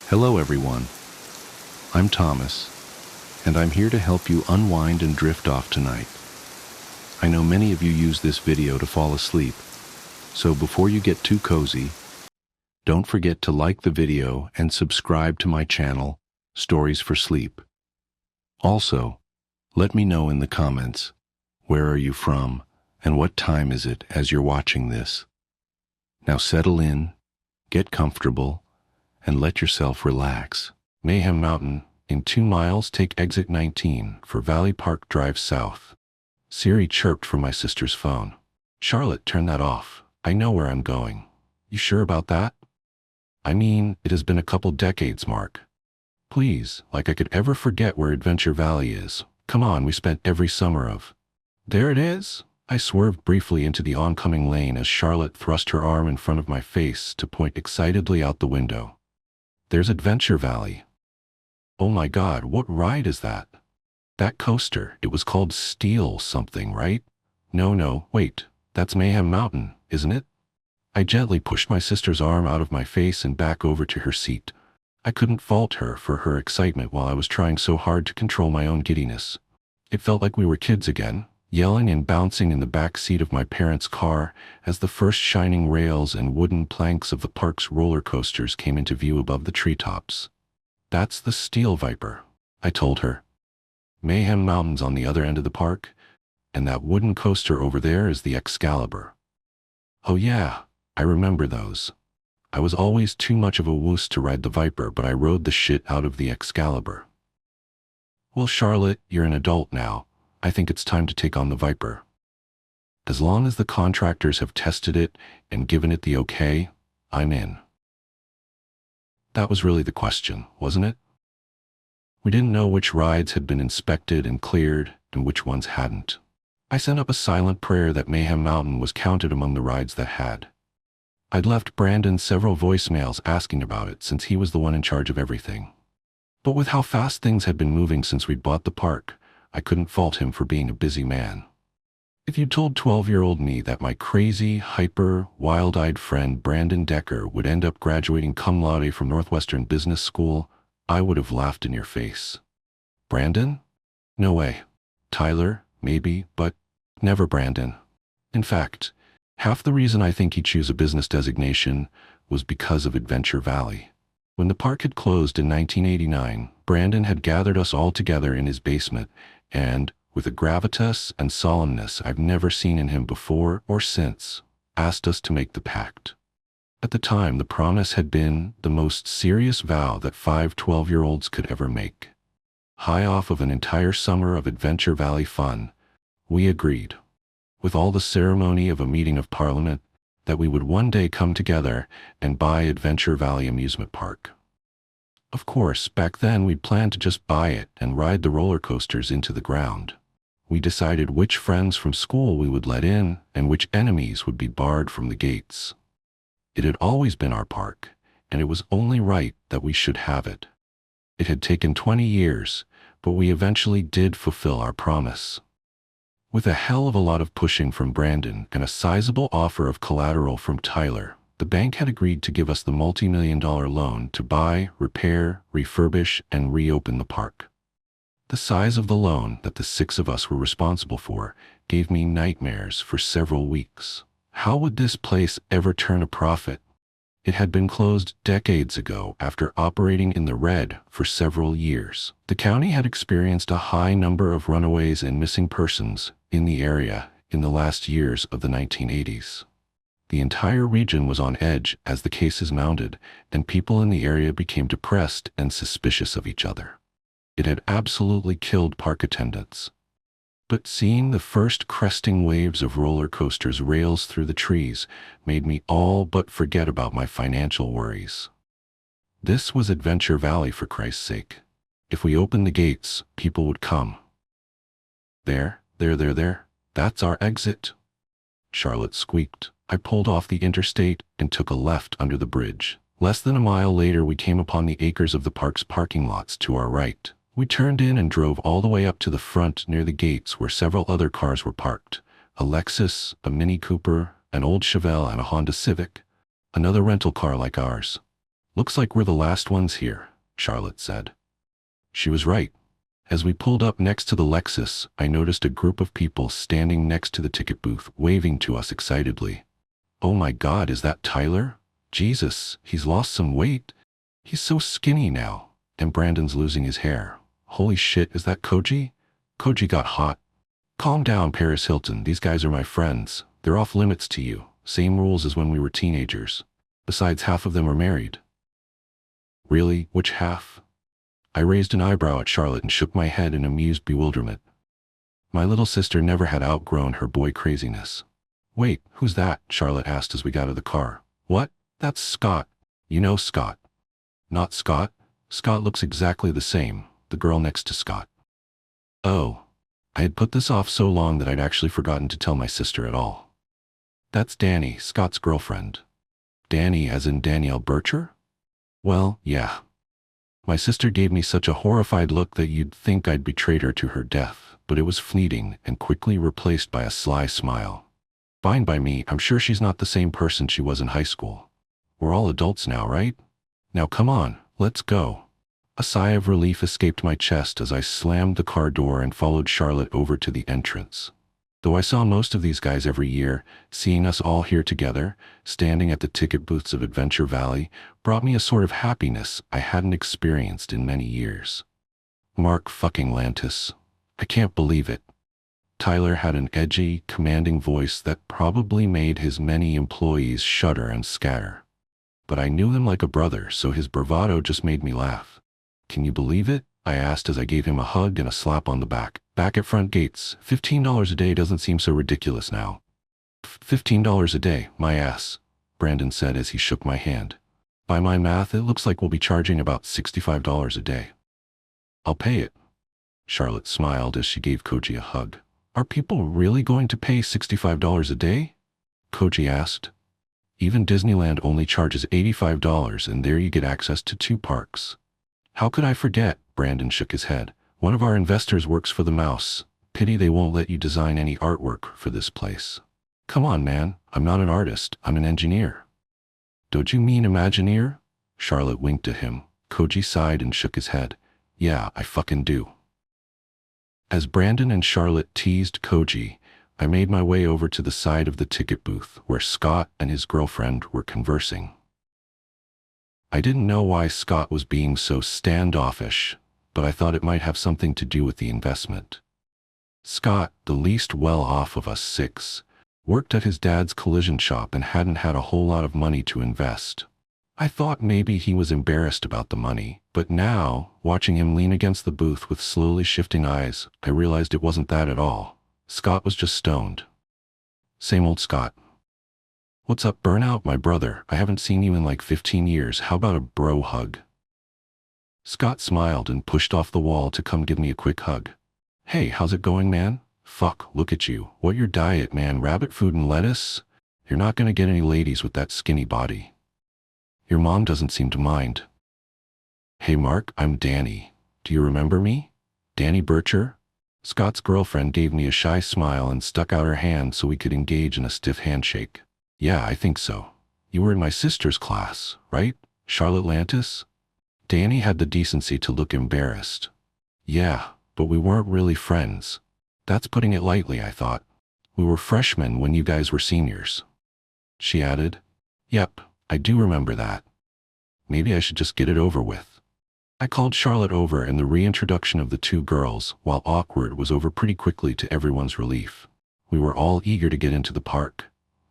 Hello everyone, I'm Thomas, and I'm here to help you unwind and drift off tonight. I know many of you use this video to fall asleep, so before you get too cozy, don't forget to like the video and subscribe to my channel, Stories for Sleep. Also, let me know in the comments, where are you from and what time is it as you're watching this. Now settle in, get comfortable, and let yourself relax. Mayhem Mountain, in 2 miles take exit 19 for Valley Park Drive South. Siri chirped from my sister's phone. Charlotte, turn that off. I know where I'm going. You sure about that? I mean, it has been a couple decades, Mark. Please, like I could ever forget where Adventure Valley is. Come on, we spent every summer of. There it is. I swerved briefly into the oncoming lane as Charlotte thrust her arm in front of my face to point excitedly out the window. There's Adventure Valley. Oh my God, what ride is that? That coaster, it was called Steel something, right? No, wait, that's Mayhem Mountain, isn't it? I gently pushed my sister's arm out of my face and back over to her seat. I couldn't fault her for her excitement while I was trying so hard to control my own giddiness. It felt like we were kids again, yelling and bouncing in the back seat of my parents' car as the first shining rails and wooden planks of the park's roller coasters came into view above the treetops. That's the Steel Viper, I told her. Mayhem Mountain's on the other end of the park, and that wooden coaster over there is the Excalibur. Oh yeah, I remember those. I was always too much of a wuss to ride the Viper, but I rode the shit out of the Excalibur. Well, Charlotte, you're an adult now. I think it's time to take on the Viper. As long as the contractors have tested it and given it the okay, I'm in. That was really the question, wasn't it? We didn't know which rides had been inspected and cleared and which ones hadn't. I sent up a silent prayer that Mayhem Mountain was counted among the rides that had. I'd left Brandon several voicemails asking about it since he was the one in charge of everything. But with how fast things had been moving since we'd bought the park, I couldn't fault him for being a busy man. If you'd told 12-year-old me that my crazy, hyper, wild-eyed friend Brandon Decker would end up graduating cum laude from Northwestern Business School, I would have laughed in your face. Brandon? No way. Tyler, maybe, but never Brandon. In fact, half the reason I think he'd choose a business designation was because of Adventure Valley. When the park had closed in 1989, Brandon had gathered us all together in his basement and, with a gravitas and solemnness I've never seen in him before or since, asked us to make the pact. At the time, the promise had been the most serious vow that 5 12-year-olds could ever make. High off of an entire summer of Adventure Valley fun, we agreed, with all the ceremony of a meeting of Parliament, that we would one day come together and buy Adventure Valley Amusement Park. Of course, back then we'd planned to just buy it and ride the roller coasters into the ground. We decided which friends from school we would let in and which enemies would be barred from the gates. It had always been our park, and it was only right that we should have it. It had taken 20 years, but we eventually did fulfill our promise. With a hell of a lot of pushing from Brandon and a sizable offer of collateral from Tyler, the bank had agreed to give us the multi-million-dollar loan to buy, repair, refurbish, and reopen the park. The size of the loan that the 6 of us were responsible for gave me nightmares for several weeks. How would this place ever turn a profit? It had been closed decades ago after operating in the red for several years. The county had experienced a high number of runaways and missing persons in the area in the last years of the 1980s. The entire region was on edge as the cases mounted, and people in the area became depressed and suspicious of each other. It had absolutely killed park attendance. But seeing the first cresting waves of roller coasters rails through the trees made me all but forget about my financial worries. This was Adventure Valley, for Christ's sake. If we opened the gates, people would come. There, that's our exit, Charlotte squeaked. I pulled off the interstate and took a left under the bridge. Less than a mile later, we came upon the acres of the park's parking lots to our right. We turned in and drove all the way up to the front near the gates where several other cars were parked. A Lexus, a Mini Cooper, an old Chevelle, and a Honda Civic. Another rental car like ours. Looks like we're the last ones here, Charlotte said. She was right. As we pulled up next to the Lexus, I noticed a group of people standing next to the ticket booth, waving to us excitedly. Oh my God, is that Tyler? Jesus, he's lost some weight. He's so skinny now. And Brandon's losing his hair. Holy shit, is that Koji? Koji got hot. Calm down, Paris Hilton. These guys are my friends. They're off limits to you. Same rules as when we were teenagers. Besides, half of them are married. Really? Which half? I raised an eyebrow at Charlotte and shook my head in amused bewilderment. My little sister never had outgrown her boy craziness. Wait, who's that? Charlotte asked as we got out of the car. What? That's Scott. You know Scott. Not Scott? Scott looks exactly the same, the girl next to Scott. Oh. I had put this off so long that I'd actually forgotten to tell my sister at all. That's Danny, Scott's girlfriend. Danny as in Danielle Bircher? Well, yeah. My sister gave me such a horrified look that you'd think I'd betrayed her to her death, but it was fleeting and quickly replaced by a sly smile. Fine by me, I'm sure she's not the same person she was in high school. We're all adults now, right? Now come on, let's go. A sigh of relief escaped my chest as I slammed the car door and followed Charlotte over to the entrance. Though I saw most of these guys every year, seeing us all here together, standing at the ticket booths of Adventure Valley, brought me a sort of happiness I hadn't experienced in many years. Mark fucking Lantis. I can't believe it. Tyler had an edgy, commanding voice that probably made his many employees shudder and scatter. But I knew him like a brother, so his bravado just made me laugh. Can you believe it? I asked as I gave him a hug and a slap on the back. Back at front gates, $15 a day doesn't seem so ridiculous now. $15 a day, my ass, Brandon said as he shook my hand. By my math, it looks like we'll be charging about $65 a day. I'll pay it. Charlotte smiled as she gave Koji a hug. Are people really going to pay $65 a day? Koji asked. Even Disneyland only charges $85 and there you get access to 2 parks. How could I forget? Brandon shook his head. One of our investors works for the Mouse. Pity they won't let you design any artwork for this place. Come on, man. I'm not an artist. I'm an engineer. Don't you mean Imagineer? Charlotte winked at him. Koji sighed and shook his head. Yeah, I fucking do. As Brandon and Charlotte teased Koji, I made my way over to the side of the ticket booth where Scott and his girlfriend were conversing. I didn't know why Scott was being so standoffish, but I thought it might have something to do with the investment. Scott, the least well-off of us 6, worked at his dad's collision shop and hadn't had a whole lot of money to invest. I thought maybe he was embarrassed about the money, but now, watching him lean against the booth with slowly shifting eyes, I realized it wasn't that at all. Scott was just stoned. Same old Scott. What's up, Burnout, my brother? I haven't seen you in like 15 years. How about a bro hug? Scott smiled and pushed off the wall to come give me a quick hug. Hey, how's it going, man? Fuck, look at you. What your diet, man? Rabbit food and lettuce? You're not gonna get any ladies with that skinny body. Your mom doesn't seem to mind. Hey Mark, I'm Danny. Do you remember me? Danny Bircher? Scott's girlfriend gave me a shy smile and stuck out her hand so we could engage in a stiff handshake. Yeah, I think so. You were in my sister's class, right? Charlotte Lantis? Danny had the decency to look embarrassed. Yeah, but we weren't really friends. That's putting it lightly, I thought. We were freshmen when you guys were seniors. She added. Yep, I do remember that. Maybe I should just get it over with. I called Charlotte over and the reintroduction of the 2 girls, while awkward, was over pretty quickly to everyone's relief. We were all eager to get into the park.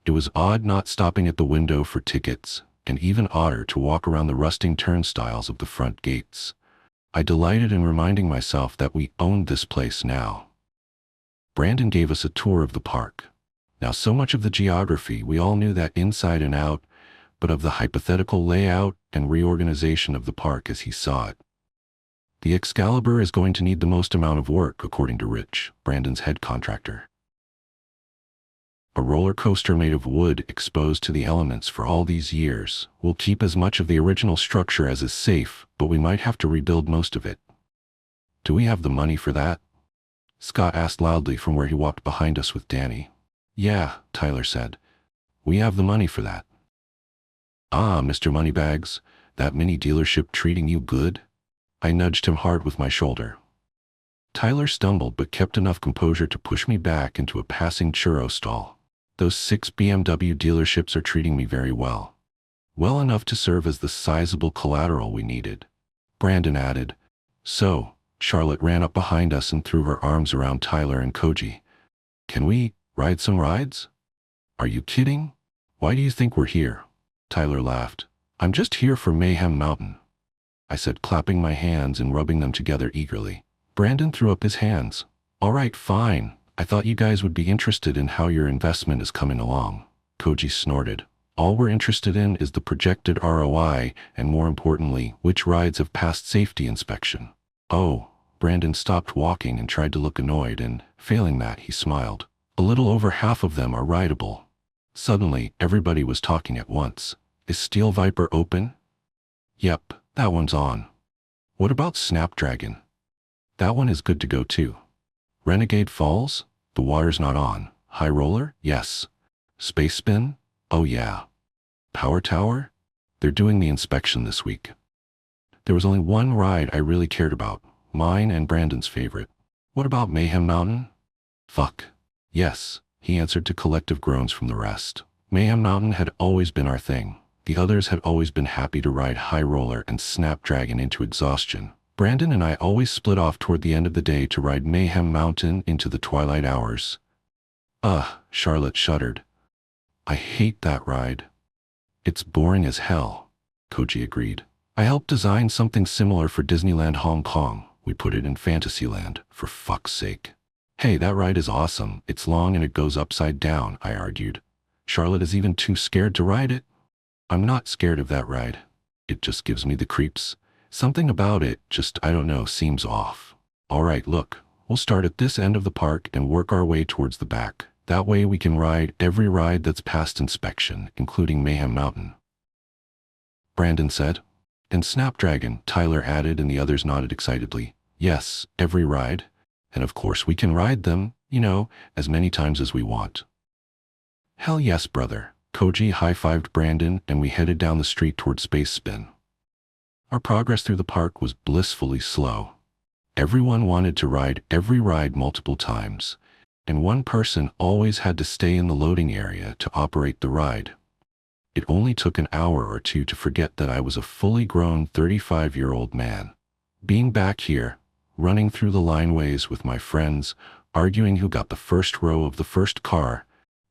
It was odd not stopping at the window for tickets, and even odder to walk around the rusting turnstiles of the front gates. I delighted in reminding myself that we owned this place now. Brandon gave us a tour of the park. Now, so much of the geography we all knew that inside and out, but of the hypothetical layout and reorganization of the park as he saw it. The Excalibur is going to need the most amount of work, according to Rich, Brandon's head contractor. A roller coaster made of wood exposed to the elements for all these years will keep as much of the original structure as is safe, but we might have to rebuild most of it. Do we have the money for that? Scott asked loudly from where he walked behind us with Danny. Yeah, Tyler said. We have the money for that. Ah, Mr. Moneybags, That mini dealership treating you good? I nudged him hard with my shoulder. Tyler stumbled but kept enough composure to push me back into a passing churro stall. Those 6 BMW dealerships are treating me very well. Well enough to serve as the sizable collateral we needed. Brandon added. So, Charlotte ran up behind us and threw her arms around Tyler and Koji. Can we ride some rides? Are you kidding? Why do you think we're here? Tyler laughed. I'm just here for Mayhem Mountain, I said, clapping my hands and rubbing them together eagerly. Brandon threw up his hands. All right, fine. I thought you guys would be interested in how your investment is coming along. Koji snorted. All we're interested in is the projected ROI and, more importantly, which rides have passed safety inspection. Oh, Brandon stopped walking and tried to look annoyed, and, failing that, he smiled. A little over half of them are rideable. Suddenly, everybody was talking at once. Is Steel Viper open? Yep, that one's on. What about Snapdragon? That one is good to go too. Renegade Falls? The water's not on. High Roller? Yes. Space Spin? Oh yeah. Power Tower? They're doing the inspection this week. There was only one ride I really cared about, mine and Brandon's favorite. What about Mayhem Mountain? Fuck. Yes, he answered to collective groans from the rest. Mayhem Mountain had always been our thing. The others had always been happy to ride High Roller and Snapdragon into exhaustion. Brandon and I always split off toward the end of the day to ride Mayhem Mountain into the twilight hours. Charlotte shuddered. I hate that ride. It's boring as hell, Koji agreed. I helped design something similar for Disneyland Hong Kong. We put it in Fantasyland, for fuck's sake. Hey, that ride is awesome. It's long and it goes upside down, I argued. Charlotte is even too scared to ride it. I'm not scared of that ride. It just gives me the creeps. Something about it just, I don't know, seems off. All right, look, we'll start at this end of the park and work our way towards the back. That way we can ride every ride that's passed inspection, including Mayhem Mountain. Brandon said. And Snapdragon, Tyler added, and the others nodded excitedly. Yes, every ride. And of course we can ride them, as many times as we want. Hell yes, brother. Koji high-fived Brandon and we headed down the street toward Space Spin. Our progress through the park was blissfully slow. Everyone wanted to ride every ride multiple times, and one person always had to stay in the loading area to operate the ride. It only took an hour or two to forget that I was a fully grown 35-year-old man. Being back here, running through the lineways with my friends, arguing who got the first row of the first car,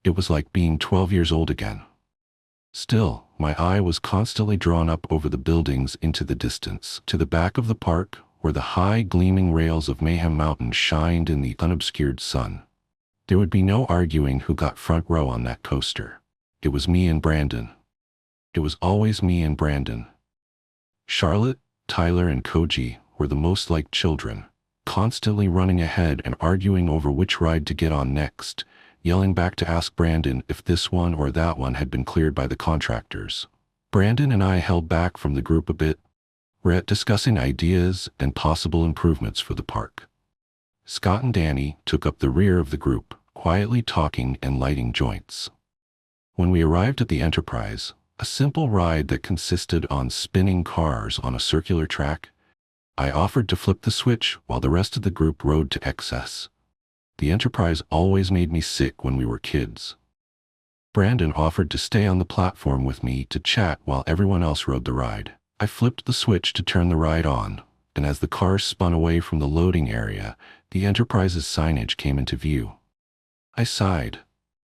it was like being 12 years old again. Still, my eye was constantly drawn up over the buildings into the distance, to the back of the park, where the high gleaming rails of Mayhem Mountain shined in the unobscured sun. There would be no arguing who got front row on that coaster. It was me and Brandon. It was always me and Brandon. Charlotte, Tyler, and Koji were the most like children, constantly running ahead and arguing over which ride to get on next, yelling back to ask Brandon if this one or that one had been cleared by the contractors. Brandon and I held back from the group a bit, discussing ideas and possible improvements for the park. Scott and Danny took up the rear of the group, quietly talking and lighting joints. When we arrived at the Enterprise, a simple ride that consisted on spinning cars on a circular track, I offered to flip the switch while the rest of the group rode to excess. The Enterprise always made me sick when we were kids. Brandon offered to stay on the platform with me to chat while everyone else rode the ride. I flipped the switch to turn the ride on, and as the cars spun away from the loading area, the Enterprise's signage came into view. I sighed.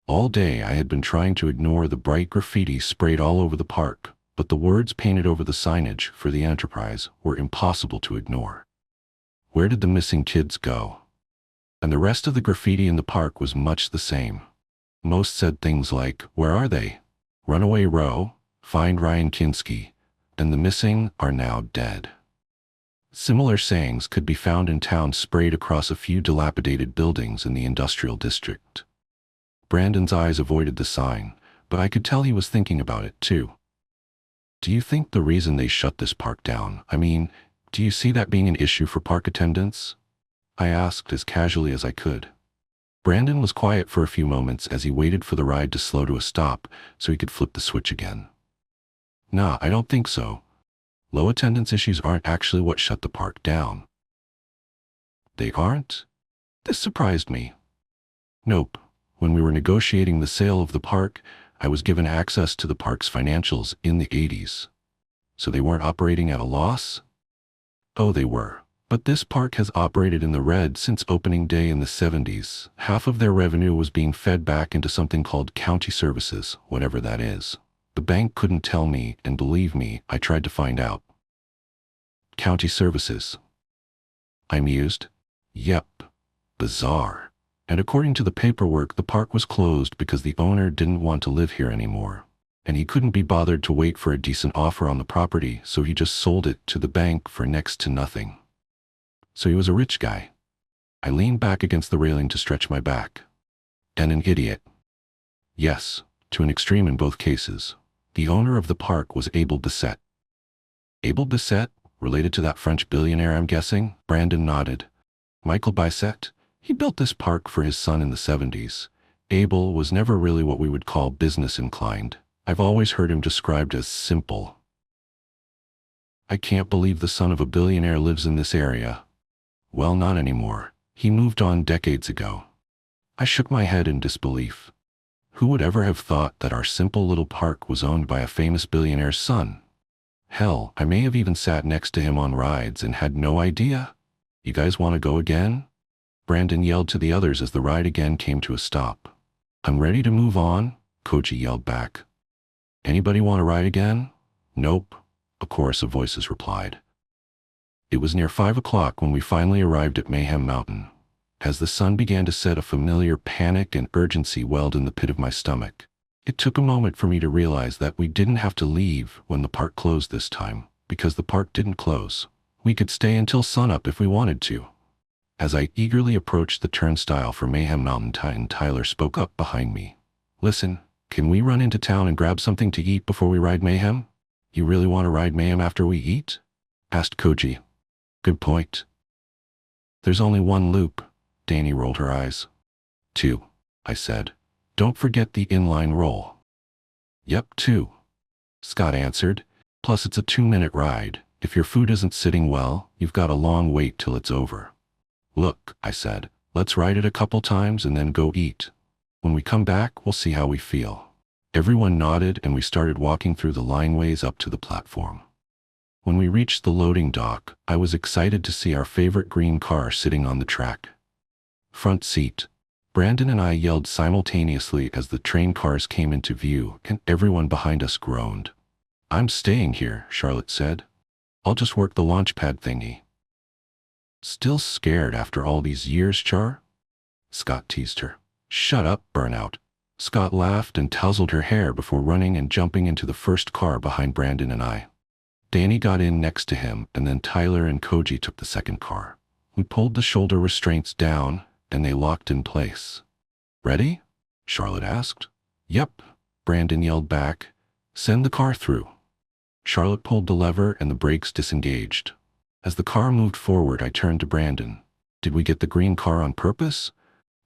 All day I had been trying to ignore the bright graffiti sprayed all over the park, but the words painted over the signage for the Enterprise were impossible to ignore. Where did the missing kids go? And the rest of the graffiti in the park was much the same. Most said things like, where are they? Runaway Row, find Ryan Kinski, and the missing are now dead. Similar sayings could be found in towns sprayed across a few dilapidated buildings in the industrial district. Brandon's eyes avoided the sign, but I could tell he was thinking about it too. Do you think the reason they shut this park down, do you see that being an issue for park attendants? I asked as casually as I could. Brandon was quiet for a few moments as he waited for the ride to slow to a stop so he could flip the switch again. Nah, I don't think so. Low attendance issues aren't actually what shut the park down. They aren't? This surprised me. Nope. When we were negotiating the sale of the park, I was given access to the park's financials in the 80s. So they weren't operating at a loss? Oh, they were. But this park has operated in the red since opening day in the 70s. Half of their revenue was being fed back into something called county services, whatever that is. The bank couldn't tell me, and believe me, I tried to find out. County services. I mused. Yep. Bizarre. And according to the paperwork, the park was closed because the owner didn't want to live here anymore. And he couldn't be bothered to wait for a decent offer on the property, so he just sold it to the bank for next to nothing. So he was a rich guy. I leaned back against the railing to stretch my back. And an idiot. Yes, to an extreme in both cases. The owner of the park was Abel Bisset. Abel Bisset? Related to that French billionaire, I'm guessing? Brandon nodded. Michael Bisset? He built this park for his son in the 70s. Abel was never really what we would call business inclined. I've always heard him described as simple. I can't believe the son of a billionaire lives in this area. Well, not anymore. He moved on decades ago. I shook my head in disbelief. Who would ever have thought that our simple little park was owned by a famous billionaire's son? Hell, I may have even sat next to him on rides and had no idea. You guys want to go again? Brandon yelled to the others as the ride again came to a stop. I'm ready to move on, Koji yelled back. Anybody want to ride again? Nope, a chorus of voices replied. It was near 5 o'clock when we finally arrived at Mayhem Mountain. As the sun began to set, a familiar panic and urgency welled in the pit of my stomach. It took a moment for me to realize that we didn't have to leave when the park closed this time, because the park didn't close. We could stay until sunup if we wanted to. As I eagerly approached the turnstile for Mayhem Mountain, Tyler spoke up behind me. Listen, can we run into town and grab something to eat before we ride Mayhem? You really want to ride Mayhem after we eat? Asked Koji. Good point. There's only one loop. Danny rolled her eyes. 2, I said. Don't forget the inline roll. Yep, 2. Scott answered. Plus it's a 2-minute ride. If your food isn't sitting well, you've got a long wait till it's over. Look, I said, let's ride it a couple times and then go eat. When we come back, we'll see how we feel. Everyone nodded and we started walking through the lineways up to the platform. When we reached the loading dock, I was excited to see our favorite green car sitting on the track. Front seat. Brandon and I yelled simultaneously as the train cars came into view, and everyone behind us groaned. I'm staying here, Charlotte said. I'll just work the launch pad thingy. Still scared after all these years, Char? Scott teased her. Shut up, Burnout. Scott laughed and tousled her hair before running and jumping into the first car behind Brandon and I. Danny got in next to him, and then Tyler and Koji took the second car. We pulled the shoulder restraints down, and they locked in place. Ready? Charlotte asked. Yep, Brandon yelled back. Send the car through. Charlotte pulled the lever and the brakes disengaged. As the car moved forward, I turned to Brandon. Did we get the green car on purpose?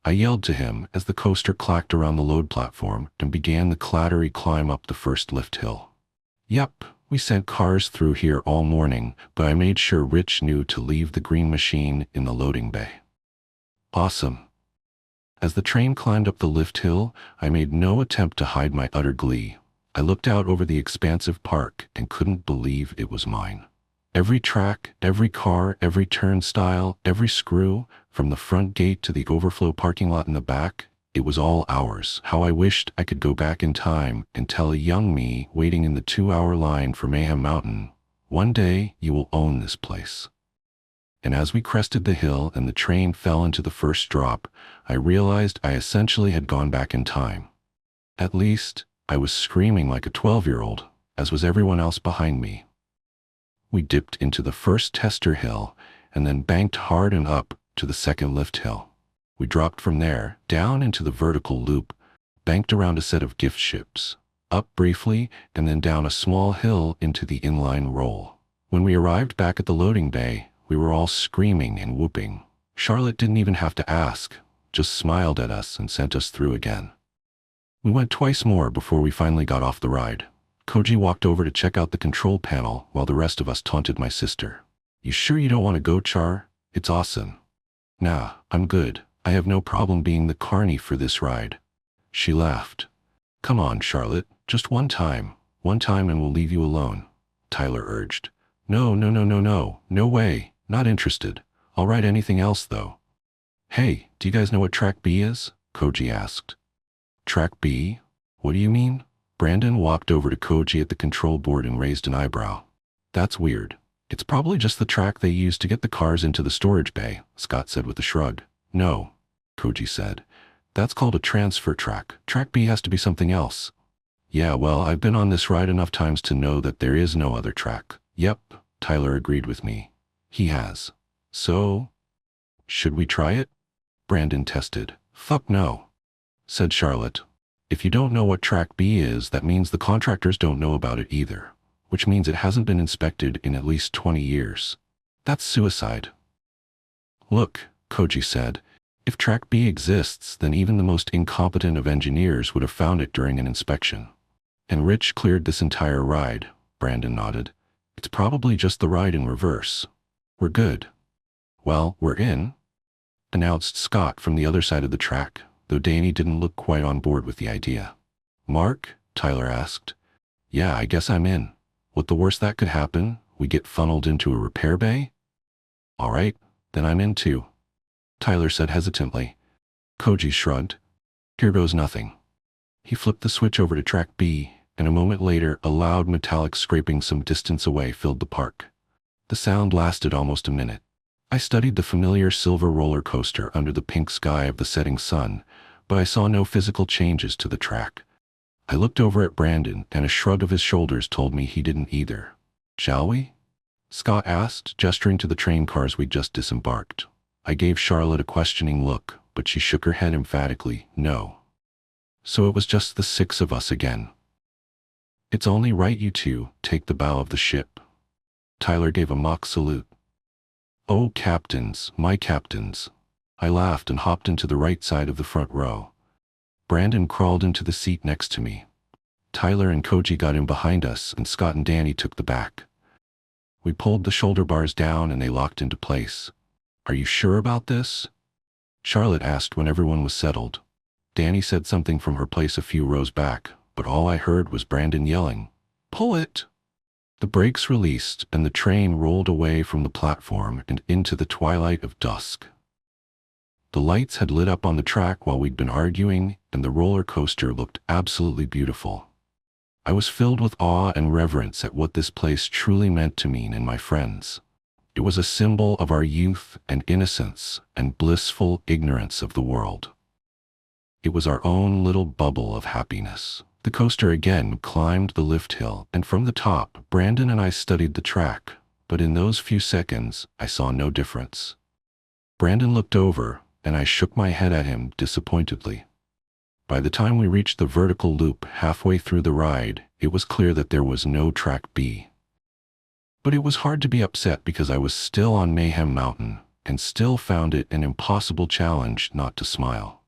I yelled to him as the coaster clacked around the load platform and began the clattery climb up the first lift hill. Yep, we sent cars through here all morning, but I made sure Rich knew to leave the green machine in the loading bay. Awesome. As the train climbed up the lift hill, I made no attempt to hide my utter glee. I looked out over the expansive park and couldn't believe it was mine. Every track, every car, every turnstile, every screw, from the front gate to the overflow parking lot in the back, it was all ours. How I wished I could go back in time and tell a young me waiting in the 2-hour line for Mayhem Mountain, one day you will own this place. And as we crested the hill and the train fell into the first drop, I realized I essentially had gone back in time. At least, I was screaming like a 12-year-old, as was everyone else behind me. We dipped into the first tester hill and then banked hard and up to the second lift hill. We dropped from there, down into the vertical loop, banked around a set of gift ships, up briefly, and then down a small hill into the inline roll. When we arrived back at the loading bay, we were all screaming and whooping. Charlotte didn't even have to ask, just smiled at us and sent us through again. We went twice more before we finally got off the ride. Koji walked over to check out the control panel while the rest of us taunted my sister. "You sure you don't want to go, Char? It's awesome." "Nah, I'm good. I have no problem being the carny for this ride." She laughed. "Come on, Charlotte, just one time and we'll leave you alone," Tyler urged. No, no way, not interested. I'll ride anything else though." "Hey, do you guys know what Track B is?" Koji asked. "Track B? What do you mean?" Brandon walked over to Koji at the control board and raised an eyebrow. "That's weird. It's probably just the track they use to get the cars into the storage bay," Scott said with a shrug. "No," Koji said. "That's called a transfer track. Track B has to be something else." "Yeah, well, I've been on this ride enough times to know that there is no other track." "Yep," Tyler agreed with me. He has. "So, should we try it?" Brandon tested. "Fuck no," said Charlotte. "If you don't know what Track B is, that means the contractors don't know about it either, which means it hasn't been inspected in at least 20 years. That's suicide." "Look," Koji said, "if Track B exists, then even the most incompetent of engineers would have found it during an inspection." "And Rich cleared this entire ride," Brandon nodded. "It's probably just the ride in reverse. We're good." "Well, we're in," announced Scott from the other side of the track, though Danny didn't look quite on board with the idea. "Mark?" Tyler asked. "Yeah, I guess I'm in. What's the worst that could happen? We get funneled into a repair bay?" "All right, then I'm in too," Tyler said hesitantly. Koji shrugged. "Here goes nothing." He flipped the switch over to Track B, and a moment later a loud metallic scraping some distance away filled the park. The sound lasted almost a minute. I studied the familiar silver roller coaster under the pink sky of the setting sun, but I saw no physical changes to the track. I looked over at Brandon, and a shrug of his shoulders told me he didn't either. "Shall we?" Scott asked, gesturing to the train cars we'd just disembarked. I gave Charlotte a questioning look, but she shook her head emphatically, no. So it was just the 6 of us again. "It's only right you two take the bow of the ship." Tyler gave a mock salute. "Oh, captains, my captains." I laughed and hopped into the right side of the front row. Brandon crawled into the seat next to me. Tyler and Koji got in behind us, and Scott and Danny took the back. We pulled the shoulder bars down and they locked into place. "Are you sure about this?" Charlotte asked when everyone was settled. Danny said something from her place a few rows back, but all I heard was Brandon yelling, "Pull it!" The brakes released, and the train rolled away from the platform and into the twilight of dusk. The lights had lit up on the track while we'd been arguing, and the roller coaster looked absolutely beautiful. I was filled with awe and reverence at what this place truly meant to me and my friends. It was a symbol of our youth and innocence and blissful ignorance of the world. It was our own little bubble of happiness. The coaster again climbed the lift hill, and from the top, Brandon and I studied the track, but in those few seconds, I saw no difference. Brandon looked over, and I shook my head at him disappointedly. By the time we reached the vertical loop halfway through the ride, it was clear that there was no Track B. But it was hard to be upset because I was still on Mayhem Mountain, and still found it an impossible challenge not to smile.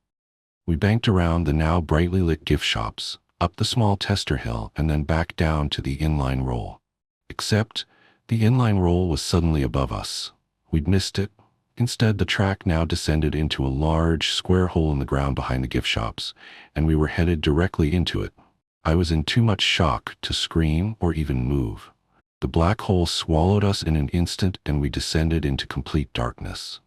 We banked around the now brightly lit gift shops, up the small tester hill, and then back down to the inline roll. Except, the inline roll was suddenly above us. We'd missed it. Instead, the track now descended into a large, square hole in the ground behind the gift shops, and we were headed directly into it. I was in too much shock to scream or even move. The black hole swallowed us in an instant, and we descended into complete darkness.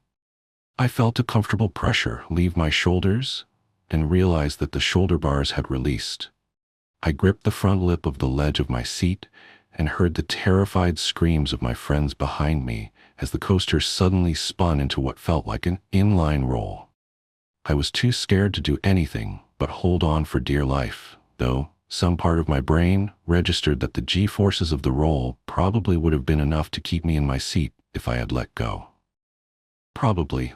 I felt a comfortable pressure leave my shoulders, and realized that the shoulder bars had released. I gripped the front lip of the ledge of my seat and heard the terrified screams of my friends behind me as the coaster suddenly spun into what felt like an inline roll. I was too scared to do anything but hold on for dear life, though some part of my brain registered that the G-forces of the roll probably would have been enough to keep me in my seat if I had let go. Probably.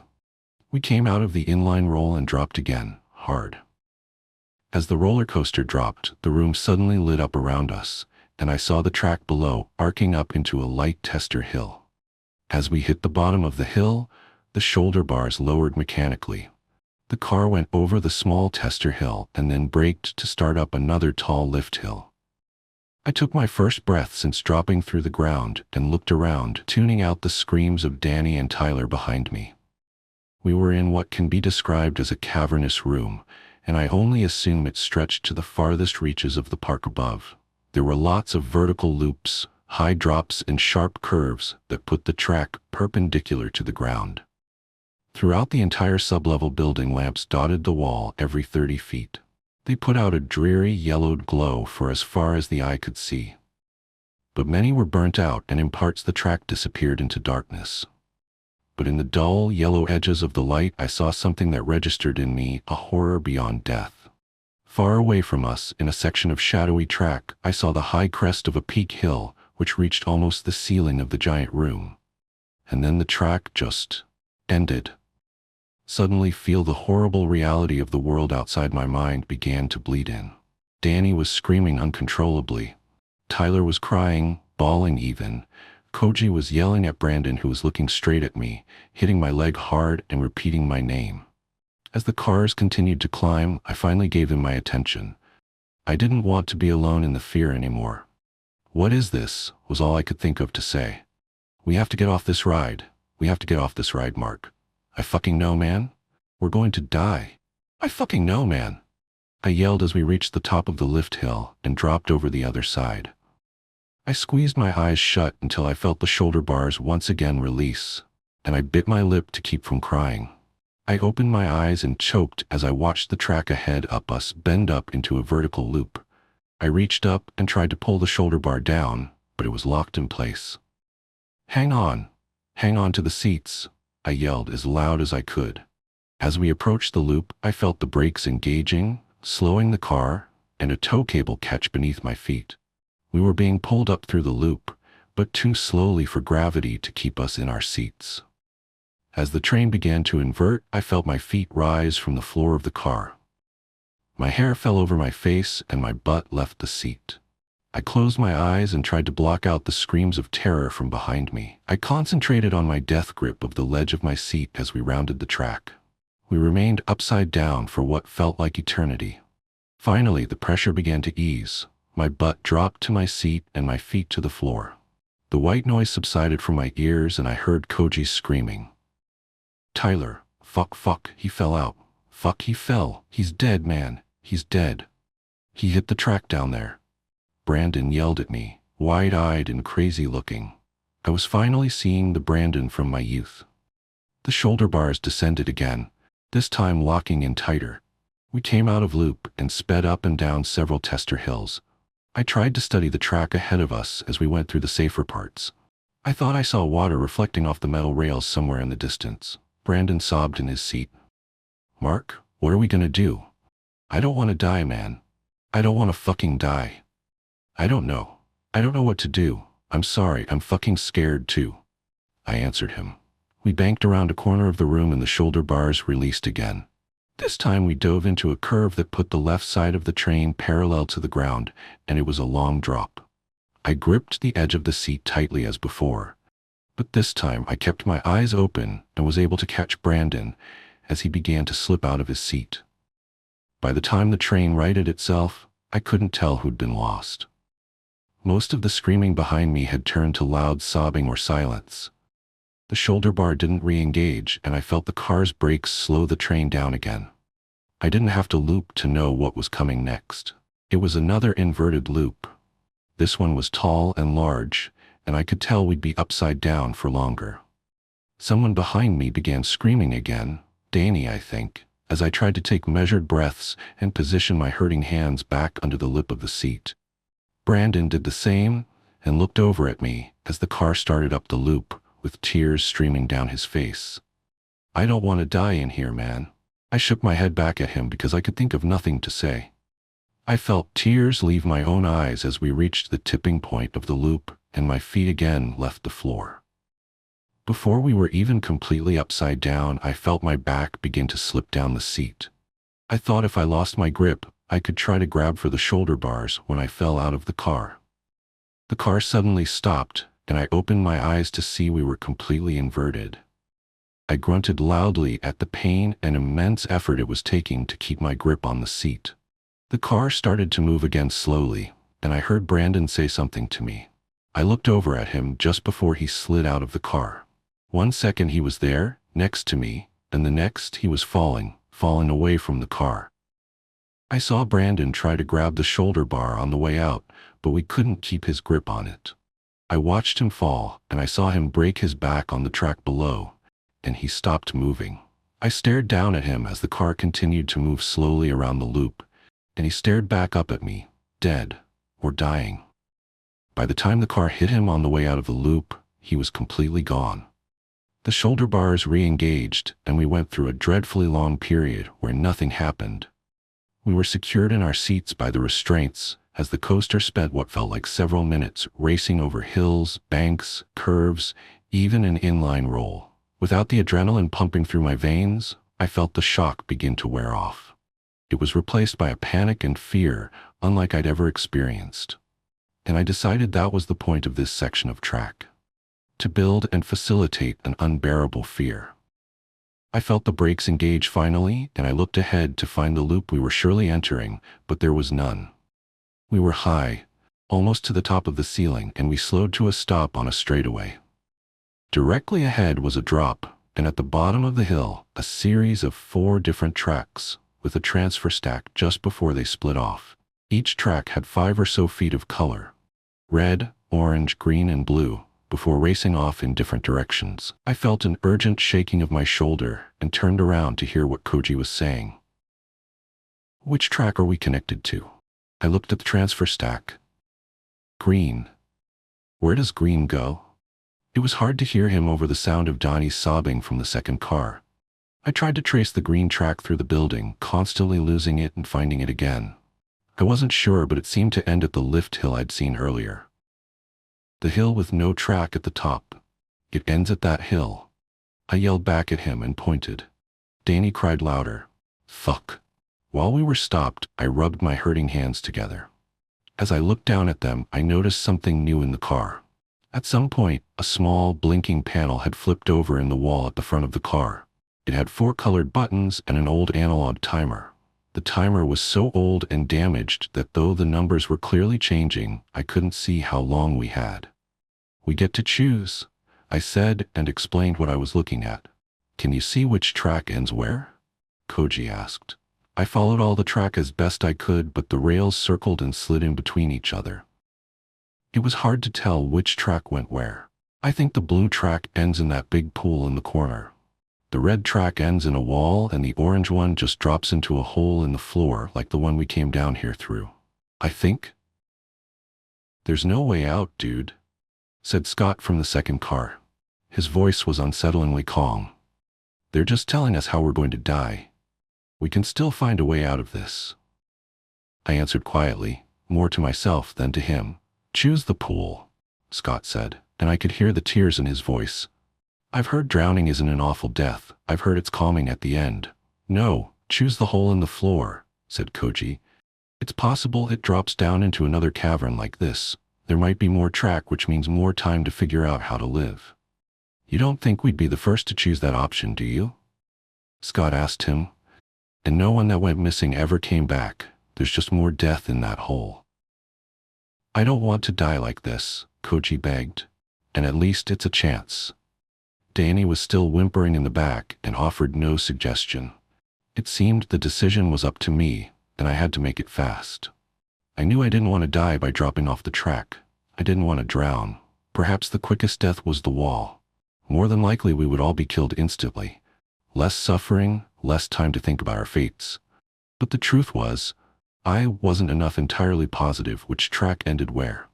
We came out of the inline roll and dropped again, hard. As the roller coaster dropped, the room suddenly lit up around us, and I saw the track below arcing up into a light tester hill. As we hit the bottom of the hill, the shoulder bars lowered mechanically. The car went over the small tester hill and then braked to start up another tall lift hill. I took my first breath since dropping through the ground and looked around, tuning out the screams of Danny and Tyler behind me. We were in what can be described as a cavernous room, and I only assume it stretched to the farthest reaches of the park above. There were lots of vertical loops, high drops, and sharp curves that put the track perpendicular to the ground. Throughout the entire sublevel building, lamps dotted the wall every 30 feet. They put out a dreary yellowed glow for as far as the eye could see. But many were burnt out, and in parts the track disappeared into darkness. But in the dull yellow edges of the light, I saw something that registered in me, a horror beyond death. Far away from us, in a section of shadowy track, I saw the high crest of a peak hill, which reached almost the ceiling of the giant room. And then the track just ended. Suddenly, feel the horrible reality of the world outside my mind began to bleed in. Danny was screaming uncontrollably. Tyler was crying, bawling even. Koji was yelling at Brandon, who was looking straight at me, hitting my leg hard and repeating my name. As the cars continued to climb, I finally gave them my attention. I didn't want to be alone in the fear anymore. "What is this?" was all I could think of to say. "We have to get off this ride. We have to get off this ride, Mark." "I fucking know, man. We're going to die." "I fucking know, man," I yelled as we reached the top of the lift hill and dropped over the other side. I squeezed my eyes shut until I felt the shoulder bars once again release, and I bit my lip to keep from crying. I opened my eyes and choked as I watched the track ahead up us bend up into a vertical loop. I reached up and tried to pull the shoulder bar down, but it was locked in place. Hang on to the seats," I yelled as loud as I could. As we approached the loop, I felt the brakes engaging, slowing the car, and a tow cable catch beneath my feet. We were being pulled up through the loop, but too slowly for gravity to keep us in our seats. As the train began to invert, I felt my feet rise from the floor of the car. My hair fell over my face and my butt left the seat. I closed my eyes and tried to block out the screams of terror from behind me. I concentrated on my death grip of the ledge of my seat as we rounded the track. We remained upside down for what felt like eternity. Finally, the pressure began to ease. My butt dropped to my seat and my feet to the floor. The white noise subsided from my ears and I heard Koji screaming. "Tyler, fuck, he fell out. Fuck, he fell. He's dead, man. He's dead. He hit the track down there." Brandon yelled at me, wide-eyed and crazy looking. I was finally seeing the Brandon from my youth. The shoulder bars descended again, this time locking in tighter. We came out of loop and sped up and down several tester hills. I tried to study the track ahead of us as we went through the safer parts. I thought I saw water reflecting off the metal rails somewhere in the distance. Brandon sobbed in his seat. "Mark, what are we gonna do? I don't want to die, man. I don't want to fucking die. I don't know. I don't know what to do. I'm sorry, I'm fucking scared too," I answered him. We banked around a corner of the room and the shoulder bars released again. This time we dove into a curve that put the left side of the train parallel to the ground, and it was a long drop. I gripped the edge of the seat tightly as before, but this time I kept my eyes open and was able to catch Brandon as he began to slip out of his seat. By the time the train righted itself, I couldn't tell who'd been lost. Most of the screaming behind me had turned to loud sobbing or silence. The shoulder bar didn't re-engage, and I felt the car's brakes slow the train down again. I didn't have to loop to know what was coming next. It was another inverted loop. This one was tall and large, and I could tell we'd be upside down for longer. Someone behind me began screaming again, Danny, I think, as I tried to take measured breaths and position my hurting hands back under the lip of the seat. Brandon did the same and looked over at me as the car started up the loop, with tears streaming down his face. "I don't want to die in here, man." I shook my head back at him because I could think of nothing to say. I felt tears leave my own eyes as we reached the tipping point of the loop and my feet again left the floor. Before we were even completely upside down, I felt my back begin to slip down the seat. I thought if I lost my grip, I could try to grab for the shoulder bars when I fell out of the car. The car suddenly stopped, and I opened my eyes to see we were completely inverted. I grunted loudly at the pain and immense effort it was taking to keep my grip on the seat. The car started to move again slowly, and I heard Brandon say something to me. I looked over at him just before he slid out of the car. 1 second he was there, next to me, and the next he was falling away from the car. I saw Brandon try to grab the shoulder bar on the way out, but we couldn't keep his grip on it. I watched him fall, and I saw him break his back on the track below, and he stopped moving. I stared down at him as the car continued to move slowly around the loop, and he stared back up at me, dead or dying. By the time the car hit him on the way out of the loop, he was completely gone. The shoulder bars re-engaged, and we went through a dreadfully long period where nothing happened. We were secured in our seats by the restraints as the coaster spent what felt like several minutes racing over hills, banks, curves, even an inline roll. Without the adrenaline pumping through my veins, I felt the shock begin to wear off. It was replaced by a panic and fear unlike I'd ever experienced. And I decided that was the point of this section of track: to build and facilitate an unbearable fear. I felt the brakes engage finally, and I looked ahead to find the loop we were surely entering, but there was none. We were high, almost to the top of the ceiling, and we slowed to a stop on a straightaway. Directly ahead was a drop, and at the bottom of the hill, a series of 4 different tracks, with a transfer stack just before they split off. Each track had 5 or so feet of color: red, orange, green, and blue, before racing off in different directions. I felt an urgent shaking of my shoulder and turned around to hear what Koji was saying. "Which track are we connected to?" I looked at the transfer stack. "Green. Where does green go?" It was hard to hear him over the sound of Donnie's sobbing from the second car. I tried to trace the green track through the building, constantly losing it and finding it again. I wasn't sure, but it seemed to end at the lift hill I'd seen earlier. The hill with no track at the top. "It ends at that hill." I yelled back at him and pointed. Danny cried louder, "Fuck." While we were stopped, I rubbed my hurting hands together. As I looked down at them, I noticed something new in the car. At some point, a small, blinking panel had flipped over in the wall at the front of the car. It had 4 colored buttons and an old analog timer. The timer was so old and damaged that though the numbers were clearly changing, I couldn't see how long we had. "We get to choose," I said, and explained what I was looking at. "Can you see which track ends where?" Koji asked. I followed all the track as best I could, but the rails circled and slid in between each other. It was hard to tell which track went where. "I think the blue track ends in that big pool in the corner. The red track ends in a wall, and the orange one just drops into a hole in the floor like the one we came down here through. I think." "There's no way out, dude," said Scott from the second car. His voice was unsettlingly calm. "They're just telling us how we're going to die. We can still find a way out of this." I answered quietly, more to myself than to him. "Choose the pool," Scott said, and I could hear the tears in his voice. "I've heard drowning isn't an awful death. I've heard it's calming at the end." "No, choose the hole in the floor," said Koji. "It's possible it drops down into another cavern like this. There might be more track, which means more time to figure out how to live." "You don't think we'd be the first to choose that option, do you?" Scott asked him. "And no one that went missing ever came back. There's just more death in that hole." "I don't want to die like this," Koji begged. "And at least it's a chance." Danny was still whimpering in the back and offered no suggestion. It seemed the decision was up to me, and I had to make it fast. I knew I didn't want to die by dropping off the track. I didn't want to drown. Perhaps the quickest death was the wall. More than likely we would all be killed instantly. Less suffering, less time to think about our fates. But the truth was, I wasn't entirely positive which track ended where.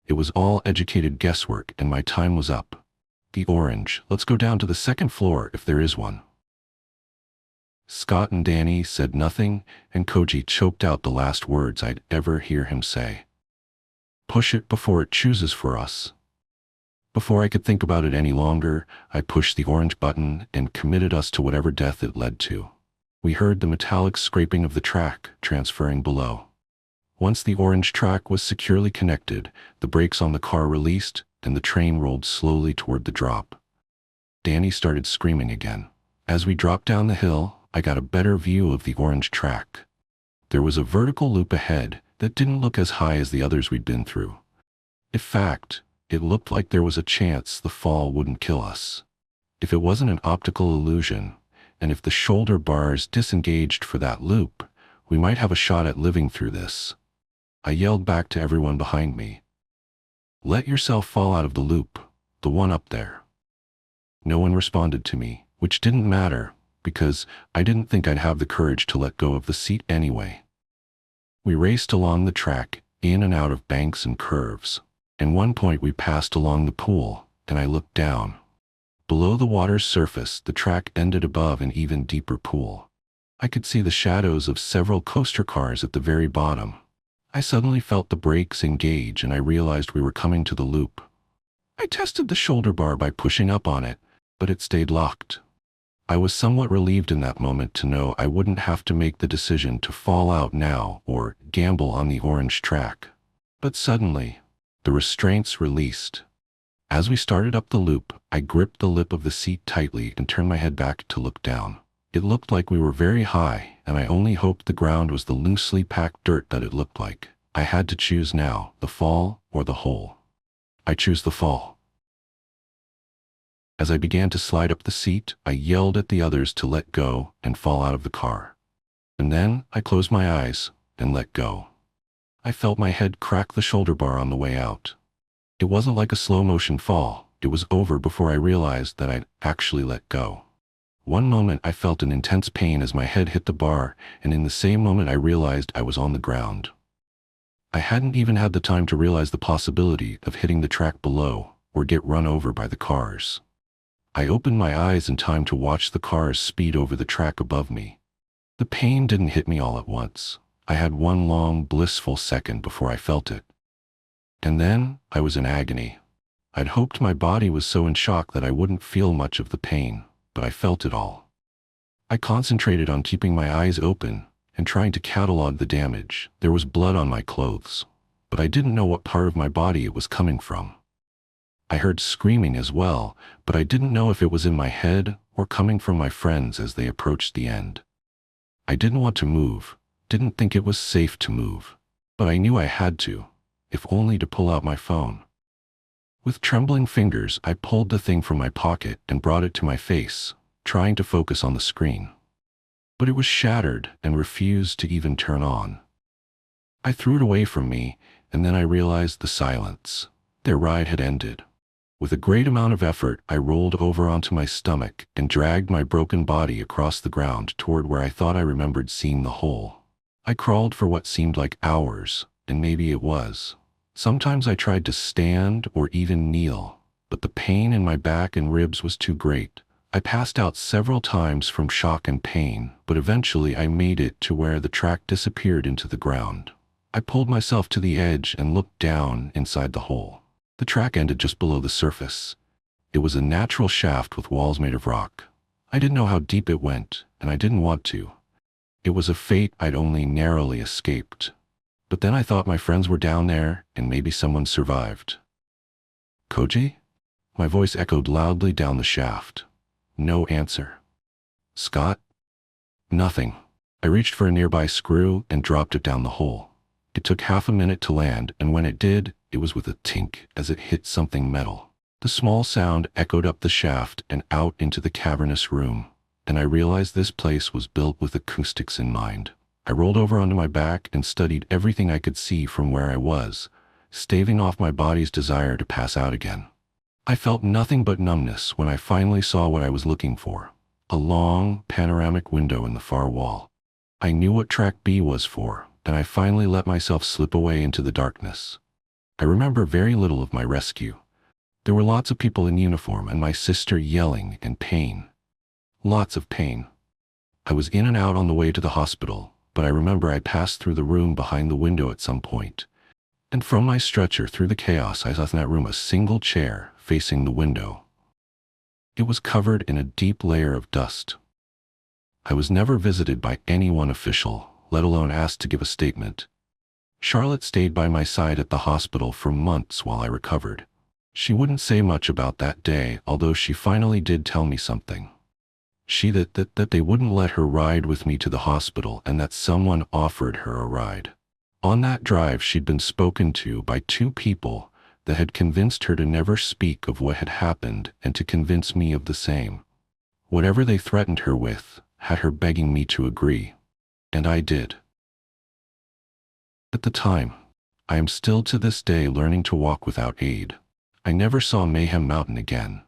It was all educated guesswork, and my time was up. "The orange. Let's go down to the second floor if there is one." Scott and Danny said nothing, and Koji choked out the last words I'd ever hear him say. "Push it before it chooses for us." Before I could think about it any longer, I pushed the orange button and committed us to whatever death it led to. We heard the metallic scraping of the track transferring below. Once the orange track was securely connected, the brakes on the car released, and the train rolled slowly toward the drop. Danny started screaming again. As we dropped down the hill, I got a better view of the orange track. There was a vertical loop ahead, that didn't look as high as the others we'd been through. In fact, it looked like there was a chance the fall wouldn't kill us. If it wasn't an optical illusion, and if the shoulder bars disengaged for that loop, we might have a shot at living through this. I yelled back to everyone behind me. "Let yourself fall out of the loop, the one up there." No one responded to me, which didn't matter, because I didn't think I'd have the courage to let go of the seat anyway. We raced along the track, in and out of banks and curves. At one point we passed along the pool, and I looked down. Below the water's surface, the track ended above an even deeper pool. I could see the shadows of several coaster cars at the very bottom. I suddenly felt the brakes engage, and I realized we were coming to the loop. I tested the shoulder bar by pushing up on it, but it stayed locked. I was somewhat relieved in that moment to know I wouldn't have to make the decision to fall out now or gamble on the orange track. But suddenly, the restraints released. As we started up the loop, I gripped the lip of the seat tightly and turned my head back to look down. It looked like we were very high, and I only hoped the ground was the loosely packed dirt that it looked like. I had to choose now, the fall or the hole. I chose the fall. As I began to slide up the seat, I yelled at the others to let go and fall out of the car. And then I closed my eyes and let go. I felt my head crack the shoulder bar on the way out. It wasn't like a slow-motion fall. It was over before I realized that I'd actually let go. One moment I felt an intense pain as my head hit the bar, and in the same moment I realized I was on the ground. I hadn't even had the time to realize the possibility of hitting the track below or get run over by the cars. I opened my eyes in time to watch the cars speed over the track above me. The pain didn't hit me all at once. I had one long, blissful second before I felt it. And then I was in agony. I'd hoped my body was so in shock that I wouldn't feel much of the pain, but I felt it all. I concentrated on keeping my eyes open and trying to catalog the damage. There was blood on my clothes, but I didn't know what part of my body it was coming from. I heard screaming as well, but I didn't know if it was in my head or coming from my friends as they approached the end. I didn't want to move, didn't think it was safe to move, but I knew I had to, if only to pull out my phone. With trembling fingers, I pulled the thing from my pocket and brought it to my face, trying to focus on the screen. But it was shattered and refused to even turn on. I threw it away from me, and then I realized the silence. Their ride had ended. With a great amount of effort, I rolled over onto my stomach and dragged my broken body across the ground toward where I thought I remembered seeing the hole. I crawled for what seemed like hours, and maybe it was. Sometimes I tried to stand or even kneel, but the pain in my back and ribs was too great. I passed out several times from shock and pain, but eventually I made it to where the track disappeared into the ground. I pulled myself to the edge and looked down inside the hole. The track ended just below the surface. It was a natural shaft with walls made of rock. I didn't know how deep it went, and I didn't want to. It was a fate I'd only narrowly escaped. But then I thought my friends were down there, and maybe someone survived. "Koji?" My voice echoed loudly down the shaft. No answer. "Scott?" Nothing. I reached for a nearby screw and dropped it down the hole. It took half a minute to land, and when it did, it was with a tink as it hit something metal. The small sound echoed up the shaft and out into the cavernous room, and I realized this place was built with acoustics in mind. I rolled over onto my back and studied everything I could see from where I was, staving off my body's desire to pass out again. I felt nothing but numbness when I finally saw what I was looking for. A long, panoramic window in the far wall. I knew what track B was for, and I finally let myself slip away into the darkness. I remember very little of my rescue. There were lots of people in uniform and my sister yelling and pain. Lots of pain. I was in and out on the way to the hospital, but I remember I passed through the room behind the window at some point. And from my stretcher through the chaos, I saw in that room a single chair facing the window. It was covered in a deep layer of dust. I was never visited by anyone official, let alone asked to give a statement. Charlotte stayed by my side at the hospital for months while I recovered. She wouldn't say much about that day, although she finally did tell me something. She that they wouldn't let her ride with me to the hospital and that someone offered her a ride. On that drive, she'd been spoken to by two people that had convinced her to never speak of what had happened and to convince me of the same. Whatever they threatened her with had her begging me to agree, and I did. At the time, I am still to this day learning to walk without aid. I never saw Mayhem Mountain again.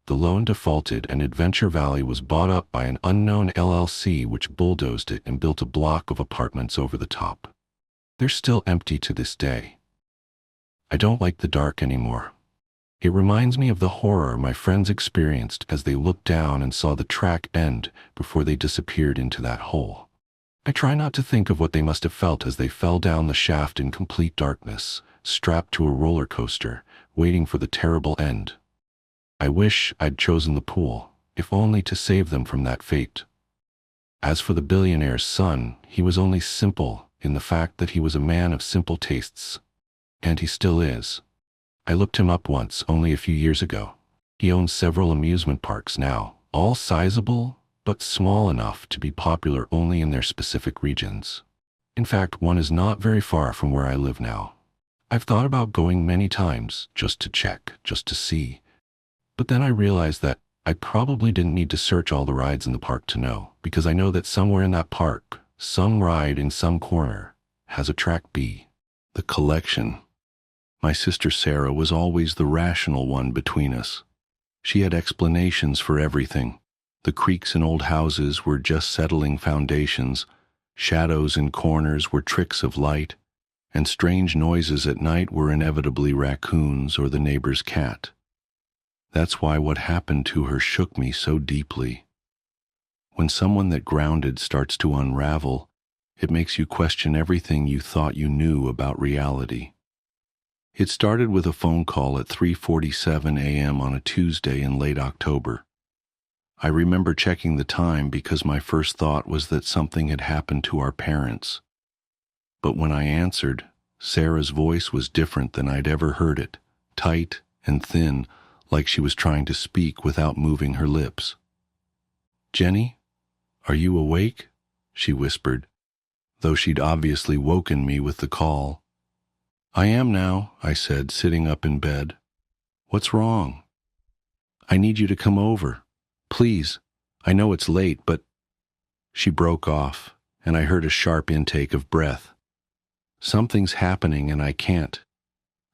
The loan defaulted and Adventure Valley was bought up by an unknown LLC which bulldozed it and built a block of apartments over the top. They're still empty to this day. I don't like the dark anymore. It reminds me of the horror my friends experienced as they looked down and saw the track end before they disappeared into that hole. I try not to think of what they must have felt as they fell down the shaft in complete darkness, strapped to a roller coaster, waiting for the terrible end. I wish I'd chosen the pool, if only to save them from that fate. As for the billionaire's son, he was only simple in the fact that he was a man of simple tastes. And he still is. I looked him up once, only a few years ago. He owns several amusement parks now, all sizable, but small enough to be popular only in their specific regions. In fact, one is not very far from where I live now. I've thought about going many times just to check, just to see. But then I realized that I probably didn't need to search all the rides in the park to know, because I know that somewhere in that park, some ride in some corner has a track B. The collection. My sister Sarah was always the rational one between us. She had explanations for everything. The creaks in old houses were just settling foundations, shadows in corners were tricks of light, and strange noises at night were inevitably raccoons or the neighbor's cat. That's why what happened to her shook me so deeply. When someone that grounded starts to unravel, it makes you question everything you thought you knew about reality. It started with a phone call at 3:47 a.m. on a Tuesday in late October. I remember checking the time because my first thought was that something had happened to our parents. But when I answered, Sarah's voice was different than I'd ever heard it, tight and thin, like she was trying to speak without moving her lips. "Jenny, are you awake?" she whispered, though she'd obviously woken me with the call. "I am now," I said, sitting up in bed. "What's wrong?" "I need you to come over. Please. I know it's late, but—" She broke off, and I heard a sharp intake of breath. "Something's happening and I can't.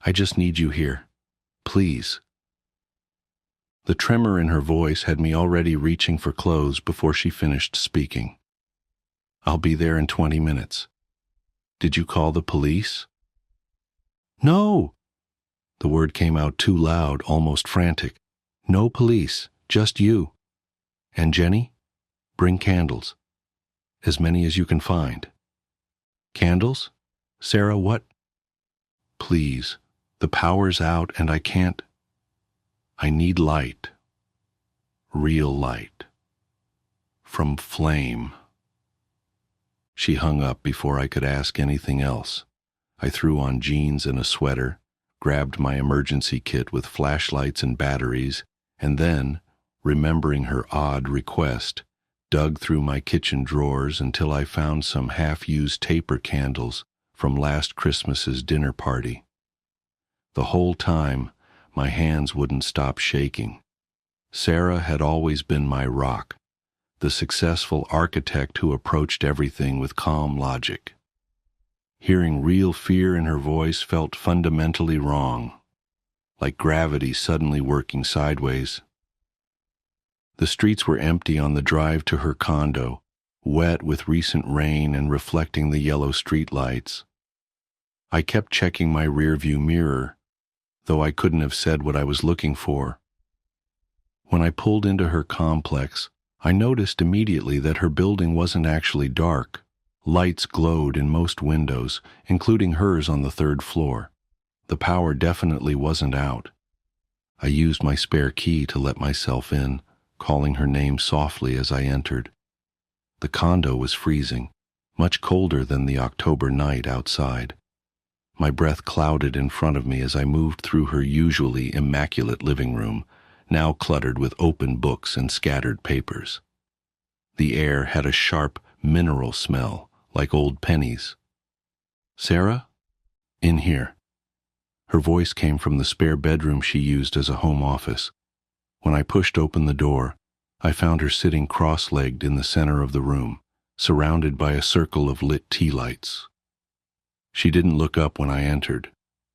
I just need you here. Please." The tremor in her voice had me already reaching for clothes before she finished speaking. "I'll be there in 20 minutes. Did you call the police?" "No!" The word came out too loud, almost frantic. "No police, just you. And Jenny, bring candles. As many as you can find." "Candles? Sarah, what?" "Please, the power's out and I can't. I need light. Real light. From flame." She hung up before I could ask anything else. I threw on jeans and a sweater, grabbed my emergency kit with flashlights and batteries, and then, remembering her odd request, dug through my kitchen drawers until I found some half-used taper candles from last Christmas's dinner party. The whole time, my hands wouldn't stop shaking. Sarah had always been my rock, the successful architect who approached everything with calm logic. Hearing real fear in her voice felt fundamentally wrong, like gravity suddenly working sideways. The streets were empty on the drive to her condo, wet with recent rain and reflecting the yellow streetlights. I kept checking my rearview mirror, though I couldn't have said what I was looking for. When I pulled into her complex, I noticed immediately that her building wasn't actually dark. Lights glowed in most windows, including hers on the 3rd floor. The power definitely wasn't out. I used my spare key to let myself in, calling her name softly as I entered. The condo was freezing, much colder than the October night outside. My breath clouded in front of me as I moved through her usually immaculate living room, now cluttered with open books and scattered papers. The air had a sharp, mineral smell, like old pennies. Sarah? In here. Her voice came from the spare bedroom she used as a home office. When I pushed open the door, I found her sitting cross-legged in the center of the room, surrounded by a circle of lit tea lights. She didn't look up when I entered,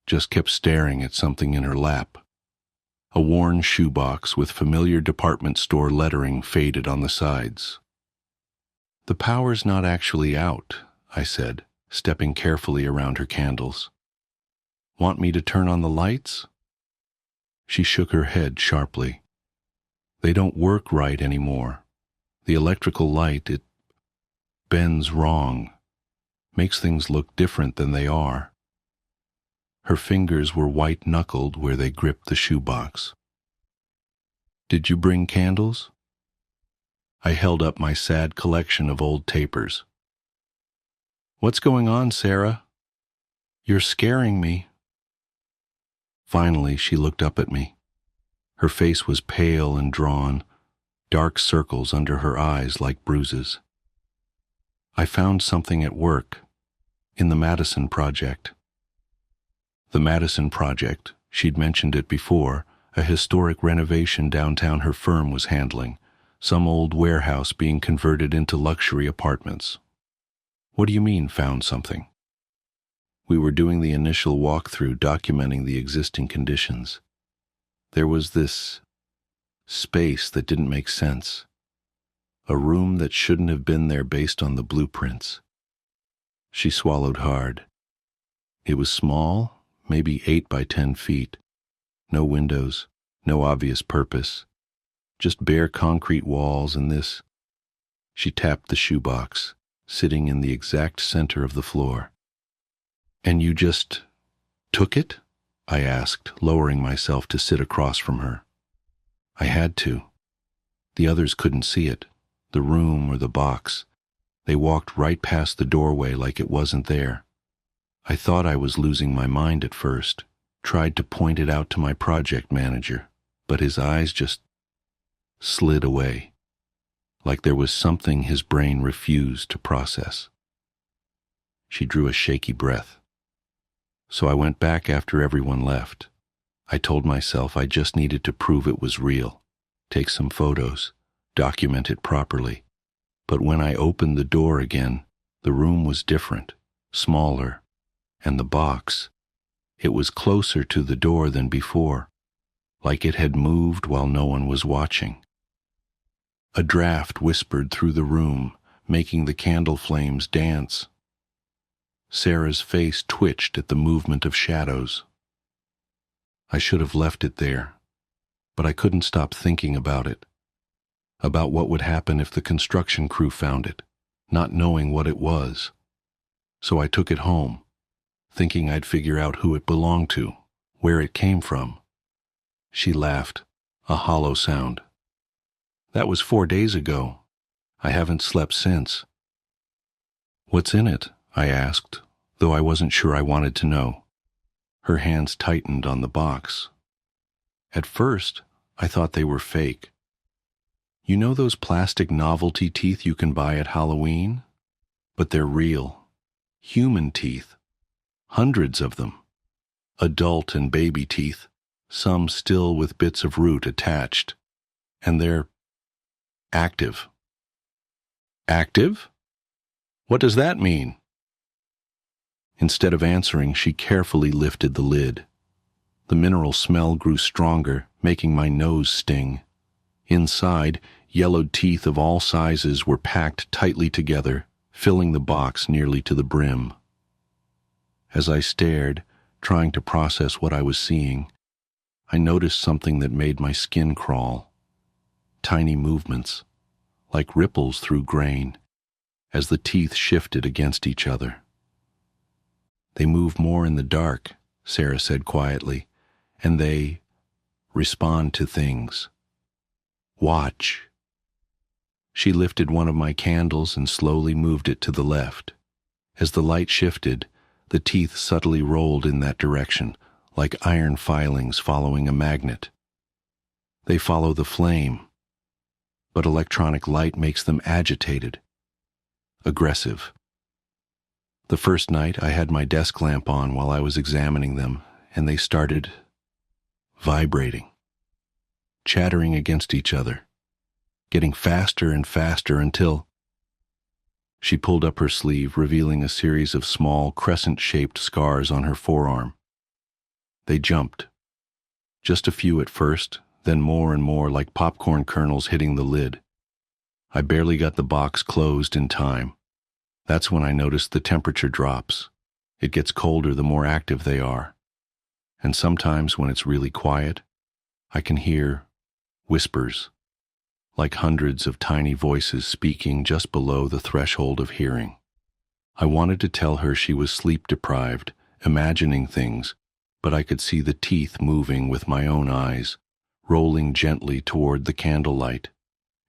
just kept staring at something in her lap. A worn shoebox with familiar department store lettering faded on the sides. "The power's not actually out," I said, stepping carefully around her candles. "Want me to turn on the lights?" She shook her head sharply. "They don't work right anymore. The electrical light, it bends wrong, makes things look different than they are." Her fingers were white-knuckled where they gripped the shoebox. "Did you bring candles?" I held up my sad collection of old tapers. "What's going on, Sarah? You're scaring me." Finally, she looked up at me. Her face was pale and drawn, dark circles under her eyes like bruises. "I found something at work, in the Madison Project." The Madison Project, she'd mentioned it before, a historic renovation downtown her firm was handling, some old warehouse being converted into luxury apartments. "What do you mean, found something?" We were doing the initial walkthrough documenting the existing conditions. There was this space that didn't make sense. A room that shouldn't have been there based on the blueprints. She swallowed hard. It was small, maybe 8 by 10 feet. No windows, no obvious purpose. Just bare concrete walls and this. She tapped the shoebox, sitting in the exact center of the floor. "And you just took it?" I asked, lowering myself to sit across from her. I had to. The others couldn't see it, the room or the box. They walked right past the doorway like it wasn't there. I thought I was losing my mind at first, tried to point it out to my project manager, but his eyes just slid away, like there was something his brain refused to process. She drew a shaky breath. So I went back after everyone left. I told myself I just needed to prove it was real, take some photos, document it properly. But when I opened the door again, the room was different, smaller, and the box, it was closer to the door than before, like it had moved while no one was watching. A draft whispered through the room, making the candle flames dance. Sarah's face twitched at the movement of shadows. I should have left it there, but I couldn't stop thinking about it, about what would happen if the construction crew found it, not knowing what it was. So I took it home, thinking I'd figure out who it belonged to, where it came from. She laughed, a hollow sound. "That was 4 days ago. I haven't slept since." "What's in it?" I asked, though I wasn't sure I wanted to know. Her hands tightened on the box. At first, I thought they were fake. You know those plastic novelty teeth you can buy at Halloween? But they're real. Human teeth. Hundreds of them. Adult and baby teeth, some still with bits of root attached. And they're active. Active? What does that mean? Instead of answering, she carefully lifted the lid. The mineral smell grew stronger, making my nose sting. Inside, yellowed teeth of all sizes were packed tightly together, filling the box nearly to the brim. As I stared, trying to process what I was seeing, I noticed something that made my skin crawl. Tiny movements, like ripples through grain, as the teeth shifted against each other. "They move more in the dark," Sarah said quietly, "and they respond to things. Watch." She lifted one of my candles and slowly moved it to the left. As the light shifted, the teeth subtly rolled in that direction, like iron filings following a magnet. They follow the flame, but electronic light makes them agitated, aggressive. The first night I had my desk lamp on while I was examining them, and they started vibrating, chattering against each other, getting faster and faster until she pulled up her sleeve, revealing a series of small, crescent-shaped scars on her forearm. They jumped, just a few at first, then more and more like popcorn kernels hitting the lid. I barely got the box closed in time. That's when I noticed the temperature drops. It gets colder the more active they are. And sometimes when it's really quiet, I can hear whispers, like hundreds of tiny voices speaking just below the threshold of hearing. I wanted to tell her she was sleep-deprived, imagining things, but I could see the teeth moving with my own eyes, rolling gently toward the candlelight,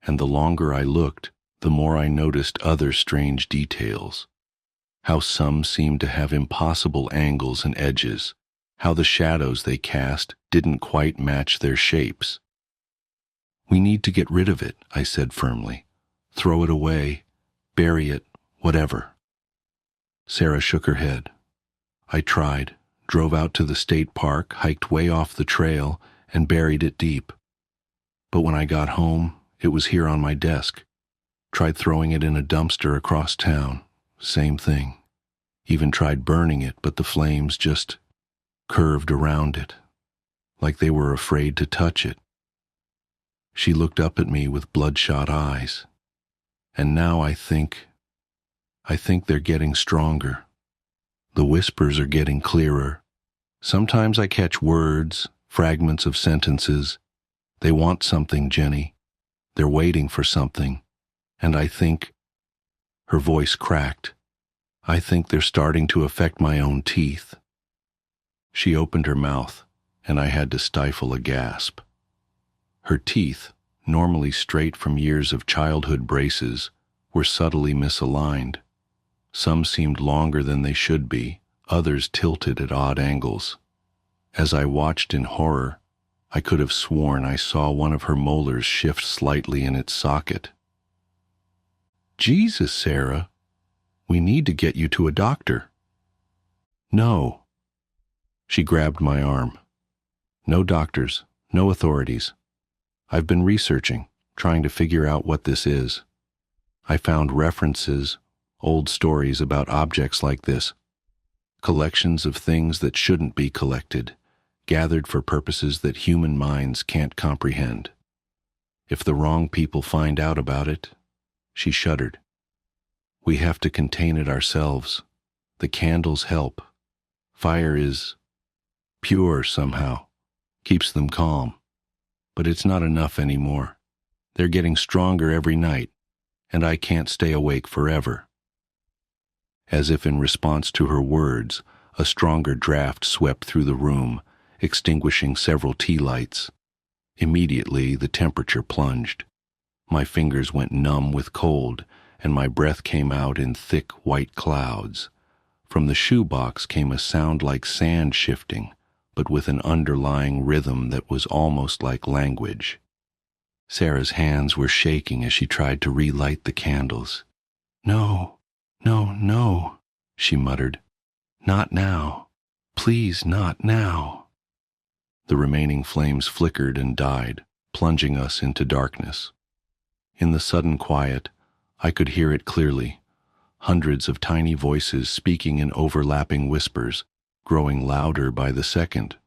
and the longer I looked, the more I noticed other strange details. How some seemed to have impossible angles and edges, how the shadows they cast didn't quite match their shapes. "We need to get rid of it," I said firmly. "Throw it away, bury it, whatever." Sarah shook her head. I tried, drove out to the state park, hiked way off the trail, and buried it deep. But when I got home, it was here on my desk. Tried throwing it in a dumpster across town. Same thing. Even tried burning it, but the flames just curved around it, like they were afraid to touch it. She looked up at me with bloodshot eyes. And now I think they're getting stronger. The whispers are getting clearer. Sometimes I catch words, fragments of sentences. They want something, Jenny. They're waiting for something. And I think, her voice cracked, I think they're starting to affect my own teeth. She opened her mouth, and I had to stifle a gasp. Her teeth, normally straight from years of childhood braces, were subtly misaligned. Some seemed longer than they should be, others tilted at odd angles. As I watched in horror, I could have sworn I saw one of her molars shift slightly in its socket. "Jesus, Sarah, we need to get you to a doctor." "No." She grabbed my arm. "No doctors, no authorities. I've been researching, trying to figure out what this is. I found references, old stories about objects like this, collections of things that shouldn't be collected, gathered for purposes that human minds can't comprehend. If the wrong people find out about it," she shuddered, "we have to contain it ourselves. The candles help. Fire is pure somehow, keeps them calm. But it's not enough anymore. They're getting stronger every night, and I can't stay awake forever." As if in response to her words, a stronger draft swept through the room, extinguishing several tea lights. Immediately, the temperature plunged. My fingers went numb with cold, and my breath came out in thick white clouds. From the shoebox came a sound like sand shifting, but with an underlying rhythm that was almost like language. Sarah's hands were shaking as she tried to relight the candles. "No, no, no," she muttered. "Not now. Please, not now." The remaining flames flickered and died, plunging us into darkness. In the sudden quiet, I could hear it clearly, hundreds of tiny voices speaking in overlapping whispers, growing louder by the second.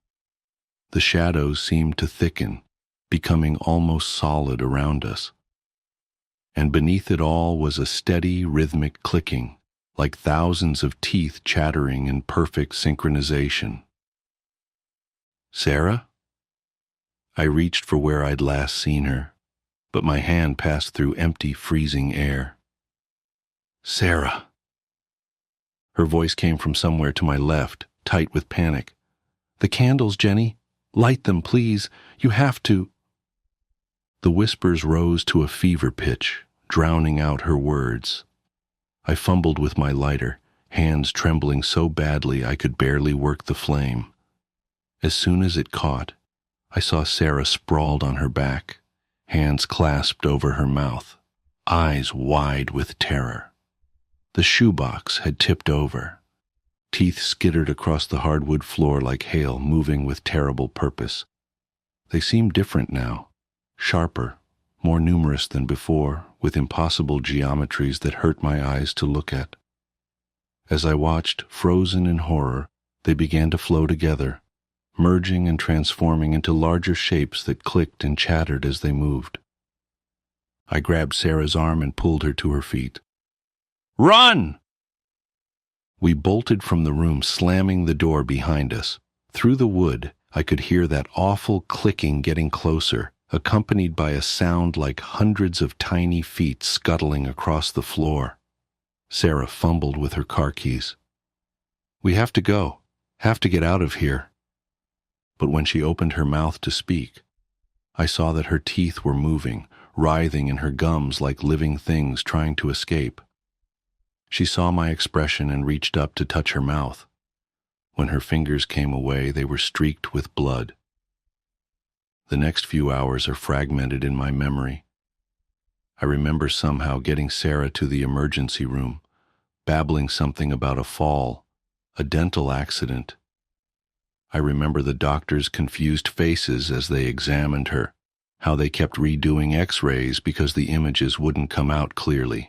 The shadows seemed to thicken, becoming almost solid around us. And beneath it all was a steady, rhythmic clicking, like thousands of teeth chattering in perfect synchronization. "Sarah?" I reached for where I'd last seen her, but my hand passed through empty, freezing air. "Sarah!" Her voice came from somewhere to my left, tight with panic. "The candles, Jenny! Light them, please! You have to!" The whispers rose to a fever pitch, drowning out her words. I fumbled with my lighter, hands trembling so badly I could barely work the flame. As soon as it caught, I saw Sarah sprawled on her back, hands clasped over her mouth, eyes wide with terror. The shoebox had tipped over. Teeth skittered across the hardwood floor like hail, moving with terrible purpose. They seemed different now, sharper, more numerous than before, with impossible geometries that hurt my eyes to look at. As I watched, frozen in horror, they began to flow together, merging and transforming into larger shapes that clicked and chattered as they moved. I grabbed Sarah's arm and pulled her to her feet. "Run!" We bolted from the room, slamming the door behind us. Through the wood, I could hear that awful clicking getting closer, accompanied by a sound like hundreds of tiny feet scuttling across the floor. Sarah fumbled with her car keys. "We have to go. Have to get out of here." But when she opened her mouth to speak, I saw that her teeth were moving, writhing in her gums like living things trying to escape. She saw my expression and reached up to touch her mouth. When her fingers came away, they were streaked with blood. The next few hours are fragmented in my memory. I remember somehow getting Sarah to the emergency room, babbling something about a fall, a dental accident. I remember the doctors' confused faces as they examined her, how they kept redoing x-rays because the images wouldn't come out clearly.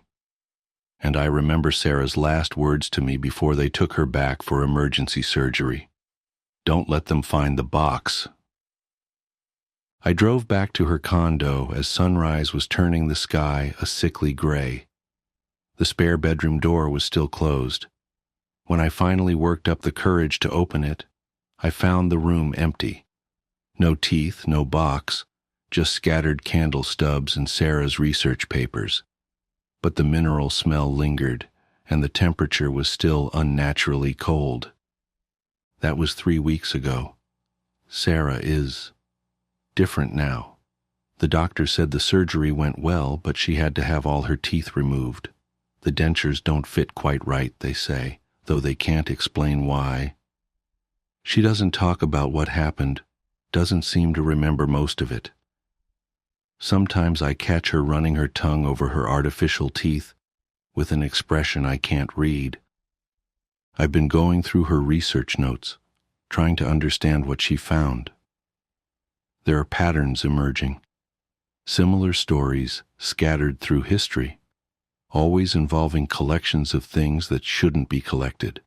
And I remember Sarah's last words to me before they took her back for emergency surgery. "Don't let them find the box." I drove back to her condo as sunrise was turning the sky a sickly gray. The spare bedroom door was still closed. When I finally worked up the courage to open it, I found the room empty. No teeth, no box, just scattered candle stubs and Sarah's research papers. But the mineral smell lingered, and the temperature was still unnaturally cold. That was 3 weeks ago. Sarah is different now. The doctor said the surgery went well, but she had to have all her teeth removed. The dentures don't fit quite right, they say, though they can't explain why. She doesn't talk about what happened, doesn't seem to remember most of it. Sometimes I catch her running her tongue over her artificial teeth with an expression I can't read. I've been going through her research notes, trying to understand what she found. There are patterns emerging, similar stories scattered through history, always involving collections of things that shouldn't be collected,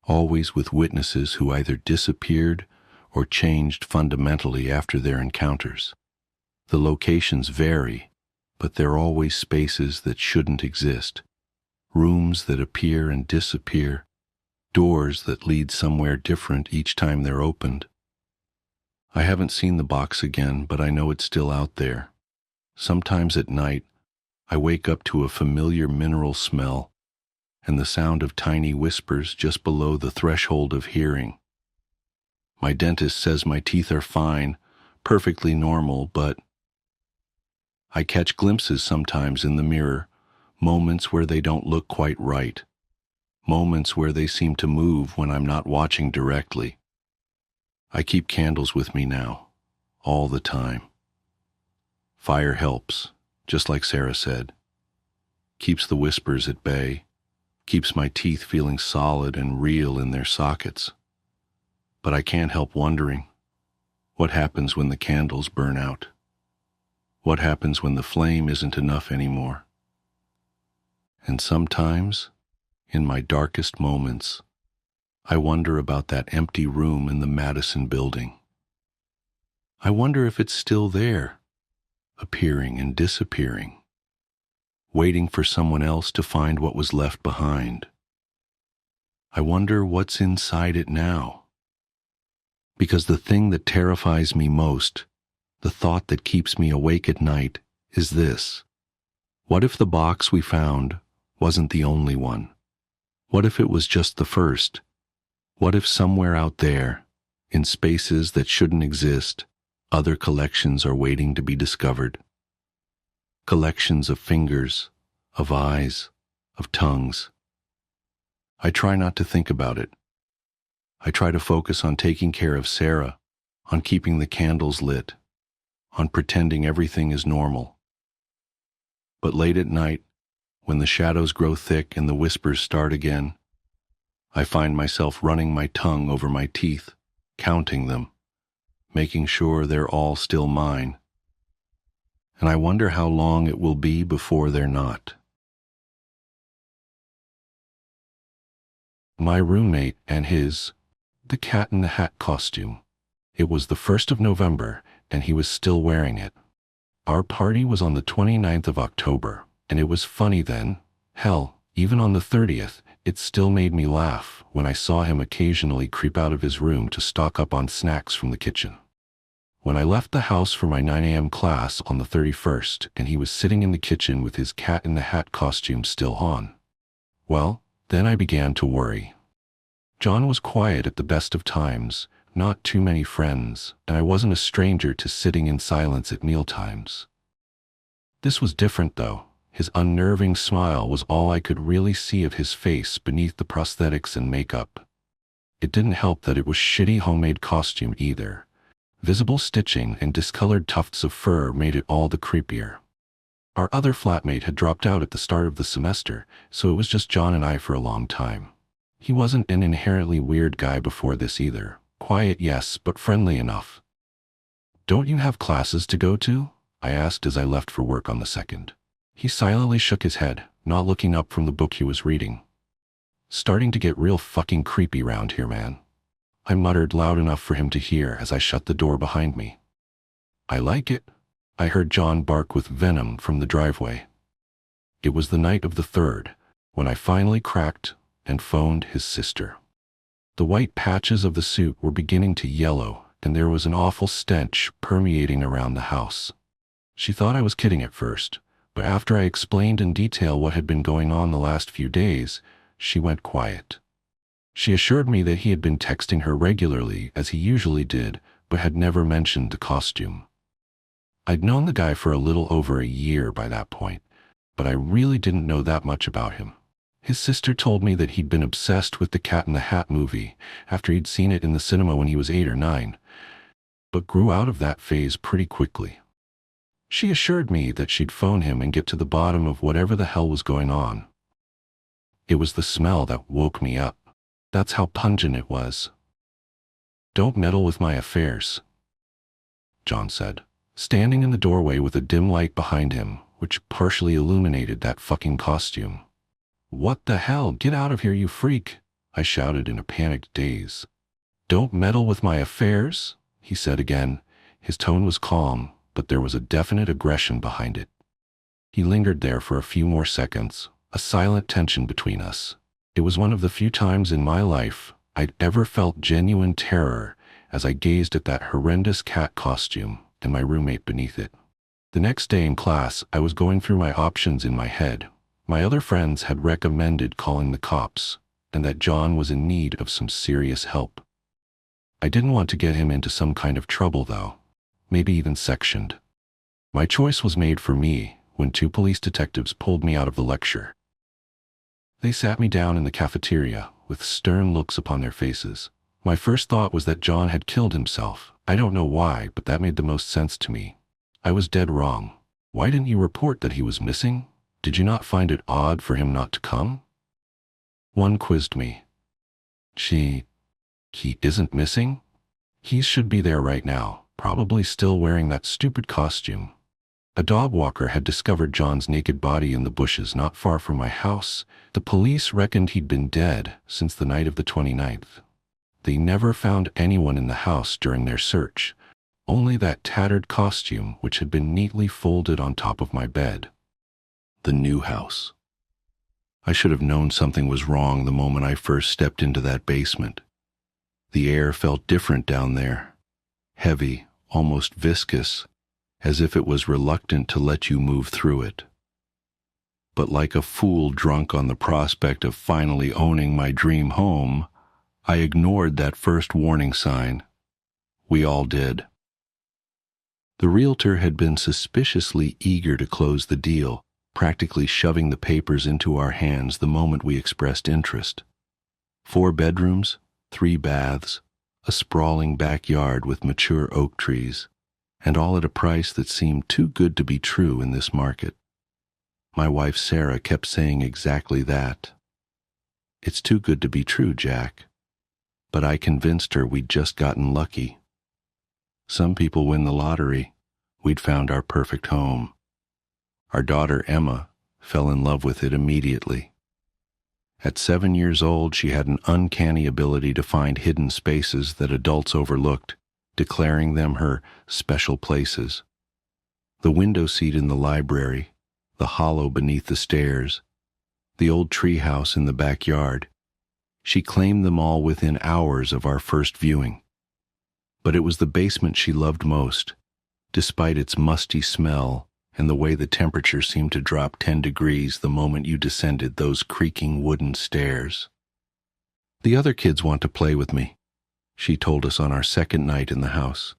always with witnesses who either disappeared or changed fundamentally after their encounters. The locations vary, but they're always spaces that shouldn't exist, rooms that appear and disappear, doors that lead somewhere different each time they're opened. I haven't seen the box again, but I know it's still out there. Sometimes at night, I wake up to a familiar mineral smell and the sound of tiny whispers just below the threshold of hearing. My dentist says my teeth are fine, perfectly normal, but I catch glimpses sometimes in the mirror, moments where they don't look quite right, moments where they seem to move when I'm not watching directly. I keep candles with me now, all the time. Fire helps, just like Sarah said. Keeps the whispers at bay, keeps my teeth feeling solid and real in their sockets. But I can't help wondering, what happens when the candles burn out? What happens when the flame isn't enough anymore? And sometimes, in my darkest moments, I wonder about that empty room in the Madison building. I wonder if it's still there, appearing and disappearing, waiting for someone else to find what was left behind. I wonder what's inside it now. Because the thing that terrifies me most, the thought that keeps me awake at night, is this. What if the box we found wasn't the only one? What if it was just the first? What if somewhere out there, in spaces that shouldn't exist, other collections are waiting to be discovered? Collections of fingers, of eyes, of tongues. I try not to think about it. I try to focus on taking care of Sarah, on keeping the candles lit, on pretending everything is normal. But late at night, When the shadows grow thick and the whispers start again, I find myself running my tongue over my teeth, counting them, making sure they're all still mine. And I wonder how long it will be before they're not. My roommate and the cat in the hat costume. It was the 1st of November, and he was still wearing it. Our party was on the 29th of October, and it was funny then. Hell, even on the 30th, it still made me laugh when I saw him occasionally creep out of his room to stock up on snacks from the kitchen. When I left the house for my 9 a.m. class on the 31st, and he was sitting in the kitchen with his cat in the hat costume still on, well, then I began to worry. John was quiet at the best of times, not too many friends, and I wasn't a stranger to sitting in silence at mealtimes. This was different, though. His unnerving smile was all I could really see of his face beneath the prosthetics and makeup. It didn't help that it was shitty homemade costume either. Visible stitching and discolored tufts of fur made it all the creepier. Our other flatmate had dropped out at the start of the semester, so it was just John and I for a long time. He wasn't an inherently weird guy before this either. Quiet, yes, but friendly enough. "Don't you have classes to go to?" I asked as I left for work on the 2nd. He silently shook his head, not looking up from the book he was reading. "Starting to get real fucking creepy round here, man," I muttered loud enough for him to hear as I shut the door behind me. "I like it," I heard John bark with venom from the driveway. It was the night of the 3rd, when I finally cracked and phoned his sister. The white patches of the suit were beginning to yellow, and there was an awful stench permeating around the house. She thought I was kidding at first, but after I explained in detail what had been going on the last few days, she went quiet. She assured me that he had been texting her regularly, as he usually did, but had never mentioned the costume. I'd known the guy for a little over a year by that point, but I really didn't know that much about him. His sister told me that he'd been obsessed with the Cat in the Hat movie after he'd seen it in the cinema when he was 8 or 9, but grew out of that phase pretty quickly. She assured me that she'd phone him and get to the bottom of whatever the hell was going on. It was the smell that woke me up. That's how pungent it was. "Don't meddle with my affairs," John said, standing in the doorway with a dim light behind him, which partially illuminated that fucking costume. "What the hell? Get out of here, you freak!" I shouted in a panicked daze. "Don't meddle with my affairs?" he said again. His tone was calm, but there was a definite aggression behind it. He lingered there for a few more seconds, a silent tension between us. It was one of the few times in my life I'd ever felt genuine terror as I gazed at that horrendous cat costume and my roommate beneath it. The next day in class, I was going through my options in my head. My other friends had recommended calling the cops, and that John was in need of some serious help. I didn't want to get him into some kind of trouble, though, maybe even sectioned. My choice was made for me when 2 police detectives pulled me out of the lecture. They sat me down in the cafeteria with stern looks upon their faces. My first thought was that John had killed himself. I don't know why, but that made the most sense to me. I was dead wrong. "Why didn't you report that he was missing? Did you not find it odd for him not to come?" One quizzed me. He isn't missing? He should be there right now, probably still wearing that stupid costume. A dog walker had discovered John's naked body in the bushes not far from my house. The police reckoned he'd been dead since the night of the 29th. They never found anyone in the house during their search, only that tattered costume which had been neatly folded on top of my bed. The new house. I should have known something was wrong the moment I first stepped into that basement. The air felt different down there, heavy, almost viscous, as if it was reluctant to let you move through it. But like a fool drunk on the prospect of finally owning my dream home, I ignored that first warning sign. We all did. The realtor had been suspiciously eager to close the deal, practically shoving the papers into our hands the moment we expressed interest. 4 bedrooms, 3 baths, a sprawling backyard with mature oak trees, and all at a price that seemed too good to be true in this market. My wife Sarah kept saying exactly that. It's too good to be true, Jack. But I convinced her we'd just gotten lucky. Some people win the lottery. We'd found our perfect home. Our daughter Emma fell in love with it immediately. At 7 years old, she had an uncanny ability to find hidden spaces that adults overlooked, declaring them her special places. The window seat in the library, the hollow beneath the stairs, the old treehouse in the backyard. She claimed them all within hours of our first viewing. But it was the basement she loved most, despite its musty smell and the way the temperature seemed to drop 10 degrees the moment you descended those creaking wooden stairs. The other kids want to play with me, she told us on our second night in the house,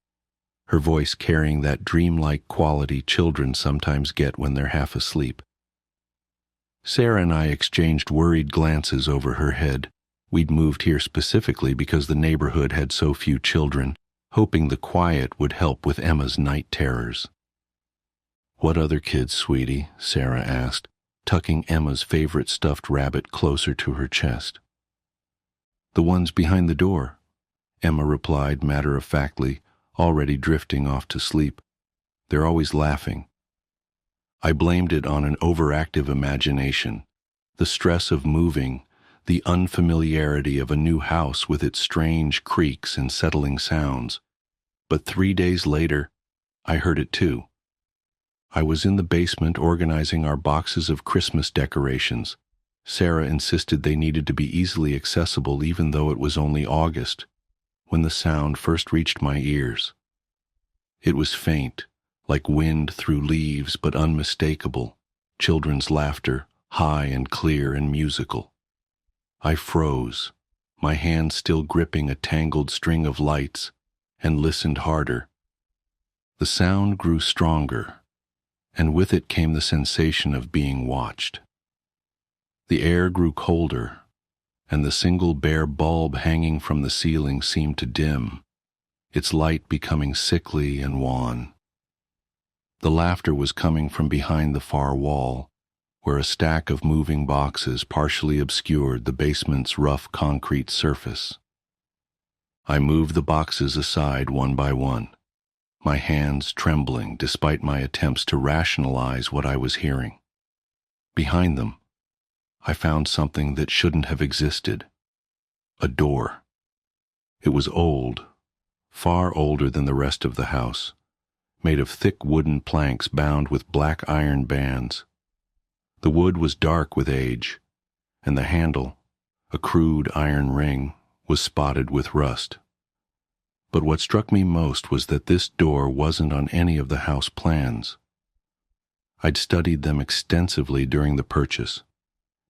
her voice carrying that dreamlike quality children sometimes get when they're half asleep. Sarah and I exchanged worried glances over her head. We'd moved here specifically because the neighborhood had so few children, hoping the quiet would help with Emma's night terrors. "What other kids, sweetie?" Sarah asked, tucking Emma's favorite stuffed rabbit closer to her chest. "The ones behind the door," Emma replied matter-of-factly, already drifting off to sleep. "They're always laughing." I blamed it on an overactive imagination, the stress of moving, the unfamiliarity of a new house with its strange creaks and settling sounds. But 3 days later, I heard it too. I was in the basement organizing our boxes of Christmas decorations. Sarah insisted they needed to be easily accessible even though it was only August, when the sound first reached my ears. It was faint, like wind through leaves, but unmistakable, children's laughter, high and clear and musical. I froze, my hand still gripping a tangled string of lights, and listened harder. The sound grew stronger, and with it came the sensation of being watched. The air grew colder, and the single bare bulb hanging from the ceiling seemed to dim, its light becoming sickly and wan. The laughter was coming from behind the far wall, where a stack of moving boxes partially obscured the basement's rough concrete surface. I moved the boxes aside one by one, my hands trembling despite my attempts to rationalize what I was hearing. Behind them, I found something that shouldn't have existed. A door. It was old, far older than the rest of the house, made of thick wooden planks bound with black iron bands. The wood was dark with age, and the handle, a crude iron ring, was spotted with rust. But what struck me most was that this door wasn't on any of the house plans. I'd studied them extensively during the purchase,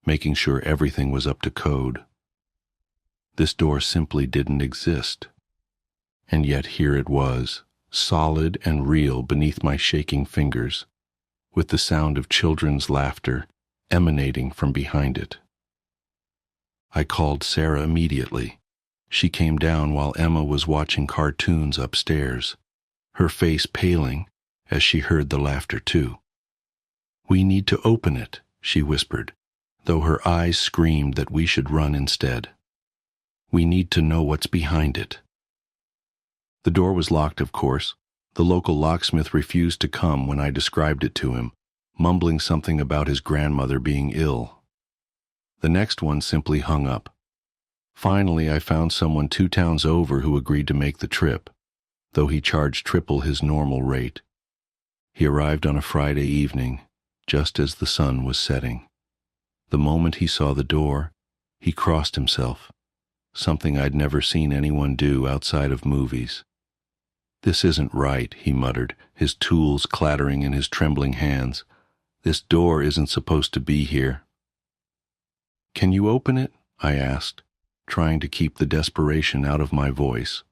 making sure everything was up to code. This door simply didn't exist. And yet here it was, solid and real beneath my shaking fingers, with the sound of children's laughter emanating from behind it. I called Sarah immediately. She came down while Emma was watching cartoons upstairs, her face paling as she heard the laughter too. "We need to open it," she whispered, though her eyes screamed that we should run instead. "We need to know what's behind it." The door was locked, of course. The local locksmith refused to come when I described it to him, mumbling something about his grandmother being ill. The next one simply hung up. Finally, I found someone 2 towns over who agreed to make the trip, though he charged triple his normal rate. He arrived on a Friday evening, just as the sun was setting. The moment he saw the door, he crossed himself, something I'd never seen anyone do outside of movies. "This isn't right," he muttered, his tools clattering in his trembling hands. "This door isn't supposed to be here." "Can you open it?" I asked, trying to keep the desperation out of my voice.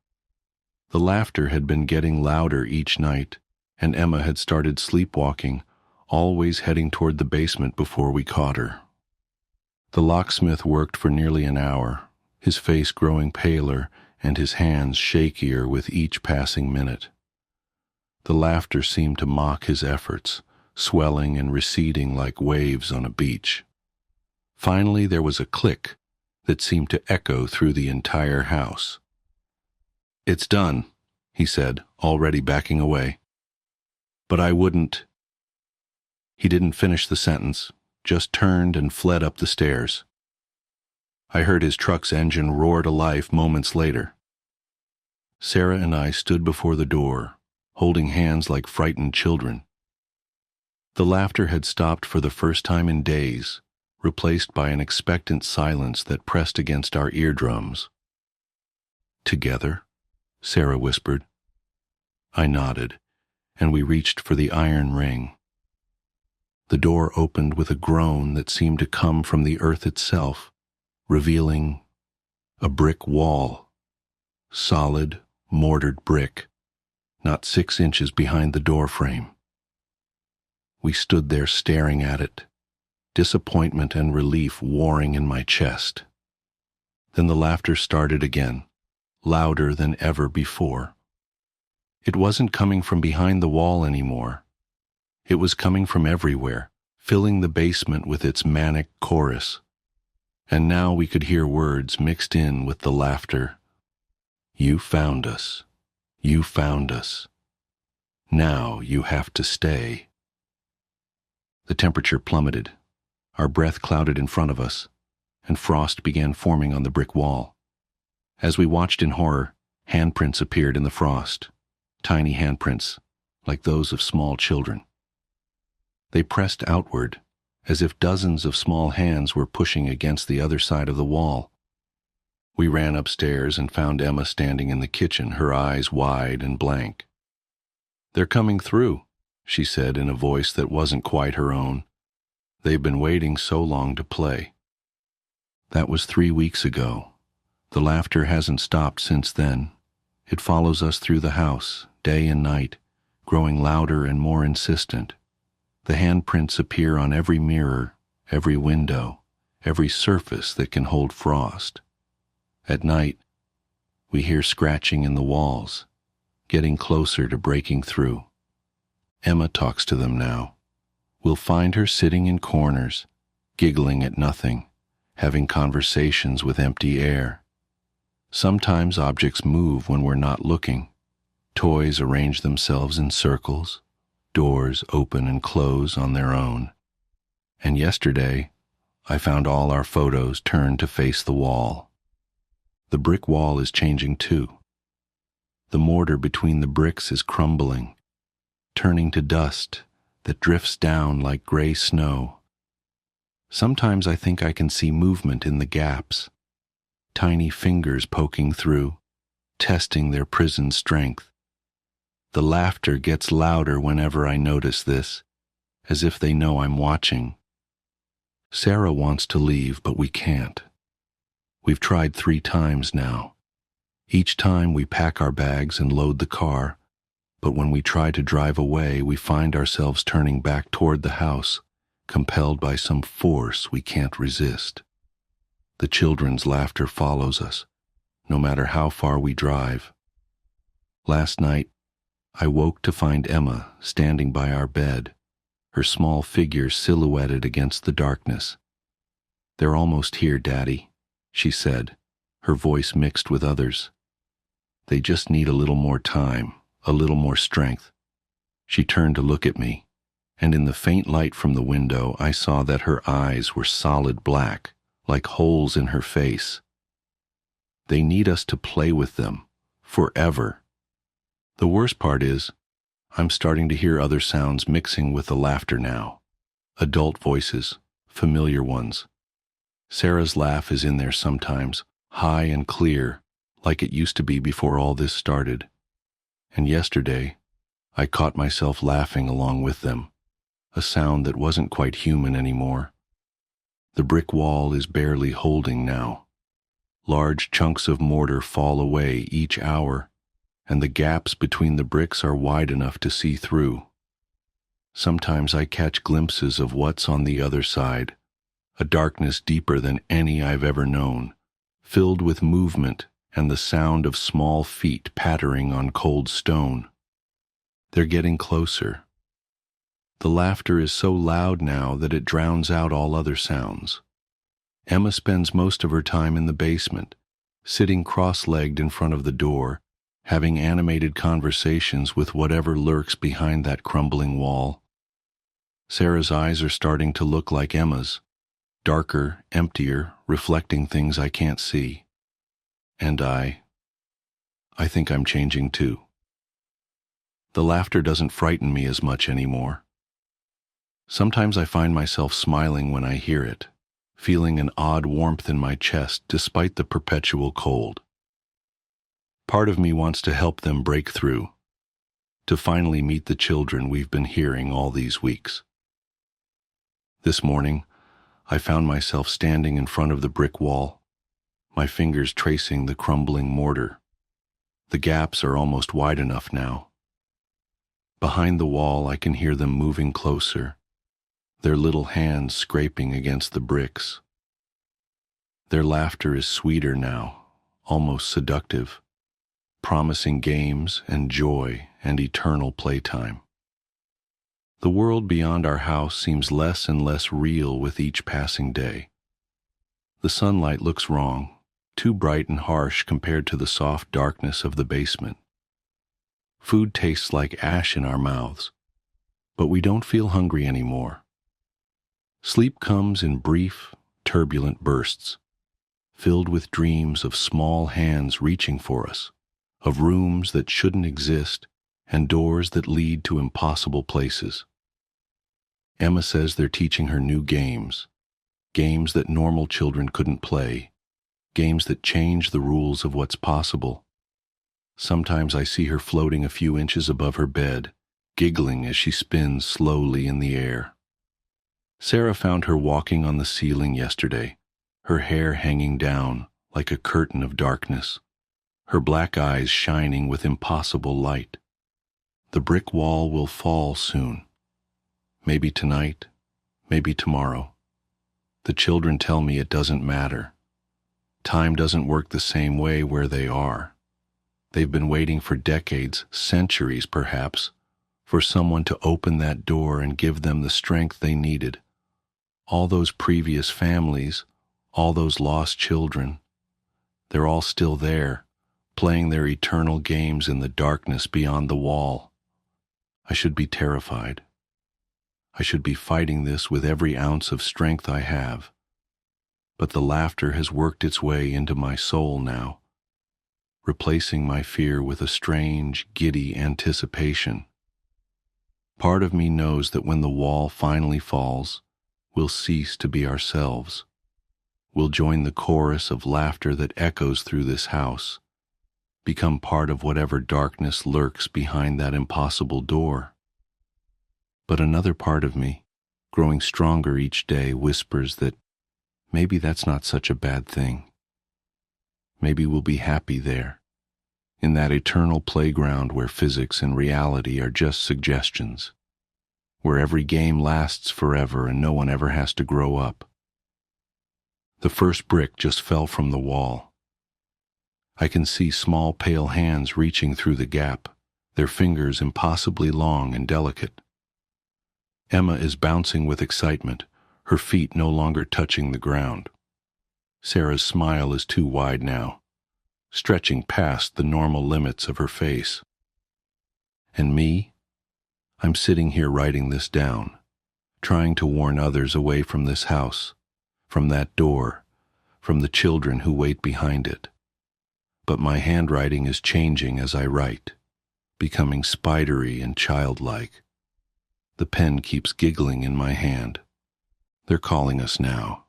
The laughter had been getting louder each night, and Emma had started sleepwalking, always heading toward the basement before we caught her. The locksmith worked for nearly an hour, his face growing paler and his hands shakier with each passing minute. The laughter seemed to mock his efforts, swelling and receding like waves on a beach. Finally, there was a click that seemed to echo through the entire house. "It's done," he said, already backing away. "But I wouldn't—" He didn't finish the sentence, just turned and fled up the stairs. I heard his truck's engine roar to life moments later. Sarah and I stood before the door, holding hands like frightened children. The laughter had stopped for the first time in days, replaced by an expectant silence that pressed against our eardrums. "Together?" Sarah whispered. I nodded, and we reached for the iron ring. The door opened with a groan that seemed to come from the earth itself, revealing a brick wall. Solid, mortared brick, not 6 inches behind the door frame. We stood there staring at it, disappointment and relief warring in my chest. Then the laughter started again, louder than ever before. It wasn't coming from behind the wall anymore. It was coming from everywhere, filling the basement with its manic chorus. And now we could hear words mixed in with the laughter. "You found us. You found us. Now you have to stay." The temperature plummeted. Our breath clouded in front of us, and frost began forming on the brick wall. As we watched in horror, handprints appeared in the frost, tiny handprints, like those of small children. They pressed outward, as if dozens of small hands were pushing against the other side of the wall. We ran upstairs and found Emma standing in the kitchen, her eyes wide and blank. "They're coming through," she said in a voice that wasn't quite her own. "They've been waiting so long to play." That was 3 weeks ago. The laughter hasn't stopped since then. It follows us through the house, day and night, growing louder and more insistent. The handprints appear on every mirror, every window, every surface that can hold frost. At night, we hear scratching in the walls, getting closer to breaking through. Emma talks to them now. We'll find her sitting in corners, giggling at nothing, having conversations with empty air. Sometimes objects move when we're not looking. Toys arrange themselves in circles. Doors open and close on their own. And yesterday, I found all our photos turned to face the wall. The brick wall is changing too. The mortar between the bricks is crumbling, turning to dust that drifts down like gray snow. Sometimes I think I can see movement in the gaps, tiny fingers poking through, testing their prison strength. The laughter gets louder whenever I notice this, as if they know I'm watching. Sarah wants to leave, but we can't. We've tried 3 times now. Each time we pack our bags and load the car, but when we try to drive away, we find ourselves turning back toward the house, compelled by some force we can't resist. The children's laughter follows us, no matter how far we drive. Last night, I woke to find Emma standing by our bed, her small figure silhouetted against the darkness. "They're almost here, Daddy," she said, her voice mixed with others. "They just need a little more time, a little more strength." She turned to look at me, and in the faint light from the window, I saw that her eyes were solid black, like holes in her face. "They need us to play with them, forever." The worst part is, I'm starting to hear other sounds mixing with the laughter now. Adult voices, familiar ones. Sarah's laugh is in there sometimes, high and clear, like it used to be before all this started. And yesterday, I caught myself laughing along with them, a sound that wasn't quite human anymore. The brick wall is barely holding now. Large chunks of mortar fall away each hour, and the gaps between the bricks are wide enough to see through. Sometimes I catch glimpses of what's on the other side, a darkness deeper than any I've ever known, filled with movement and the sound of small feet pattering on cold stone. They're getting closer. The laughter is so loud now that it drowns out all other sounds. Emma spends most of her time in the basement, sitting cross-legged in front of the door, having animated conversations with whatever lurks behind that crumbling wall. Sarah's eyes are starting to look like Emma's, darker, emptier, reflecting things I can't see. And I think I'm changing too. The laughter doesn't frighten me as much anymore. Sometimes I find myself smiling when I hear it, feeling an odd warmth in my chest despite the perpetual cold. Part of me wants to help them break through, to finally meet the children we've been hearing all these weeks. This morning, I found myself standing in front of the brick wall, my fingers tracing the crumbling mortar. The gaps are almost wide enough now. Behind the wall, I can hear them moving closer, their little hands scraping against the bricks. Their laughter is sweeter now, almost seductive, promising games and joy and eternal playtime. The world beyond our house seems less and less real with each passing day. The sunlight looks wrong, too bright and harsh compared to the soft darkness of the basement. Food tastes like ash in our mouths, but we don't feel hungry anymore. Sleep comes in brief, turbulent bursts, filled with dreams of small hands reaching for us, of rooms that shouldn't exist and doors that lead to impossible places. Emma says they're teaching her new games, games that normal children couldn't play, games that change the rules of what's possible. Sometimes I see her floating a few inches above her bed, giggling as she spins slowly in the air. Sarah found her walking on the ceiling yesterday, her hair hanging down like a curtain of darkness, her black eyes shining with impossible light. The brick wall will fall soon. Maybe tonight, maybe tomorrow. The children tell me it doesn't matter. Time doesn't work the same way where they are. They've been waiting for decades, centuries perhaps, for someone to open that door and give them the strength they needed. All those previous families, all those lost children, they're all still there, playing their eternal games in the darkness beyond the wall. I should be terrified. I should be fighting this with every ounce of strength I have. But the laughter has worked its way into my soul now, replacing my fear with a strange, giddy anticipation. Part of me knows that when the wall finally falls, we'll cease to be ourselves. We'll join the chorus of laughter that echoes through this house, become part of whatever darkness lurks behind that impossible door. But another part of me, growing stronger each day, whispers that maybe that's not such a bad thing. Maybe we'll be happy there, in that eternal playground where physics and reality are just suggestions, where every game lasts forever and no one ever has to grow up. The first brick just fell from the wall. I can see small pale hands reaching through the gap, their fingers impossibly long and delicate. Emma is bouncing with excitement, her feet no longer touching the ground. Sarah's smile is too wide now, stretching past the normal limits of her face. And me? I'm sitting here writing this down, trying to warn others away from this house, from that door, from the children who wait behind it. But my handwriting is changing as I write, becoming spidery and childlike. The pen keeps giggling in my hand. They're calling us now.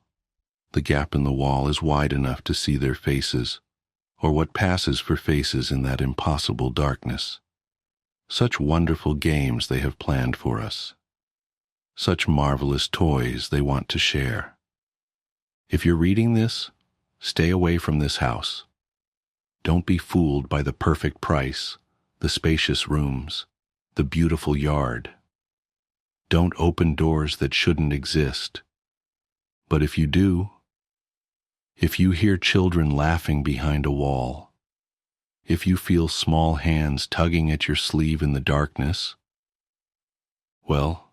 The gap in the wall is wide enough to see their faces, or what passes for faces in that impossible darkness. Such wonderful games they have planned for us. Such marvelous toys they want to share. If you're reading this, stay away from this house. Don't be fooled by the perfect price, the spacious rooms, the beautiful yard. Don't open doors that shouldn't exist. But if you do, if you hear children laughing behind a wall, if you feel small hands tugging at your sleeve in the darkness, well,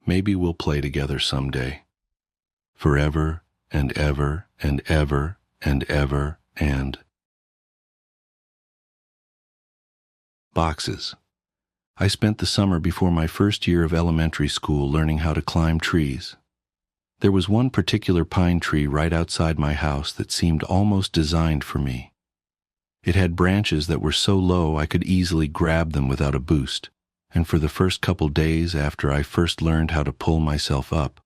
Maybe we'll play together someday. Forever and ever and ever and ever and... Boxes. I spent the summer before my first year of elementary school learning how to climb trees. There was one particular pine tree right outside my house that seemed almost designed for me. It had branches that were so low I could easily grab them without a boost, and for the first couple days after I first learned how to pull myself up,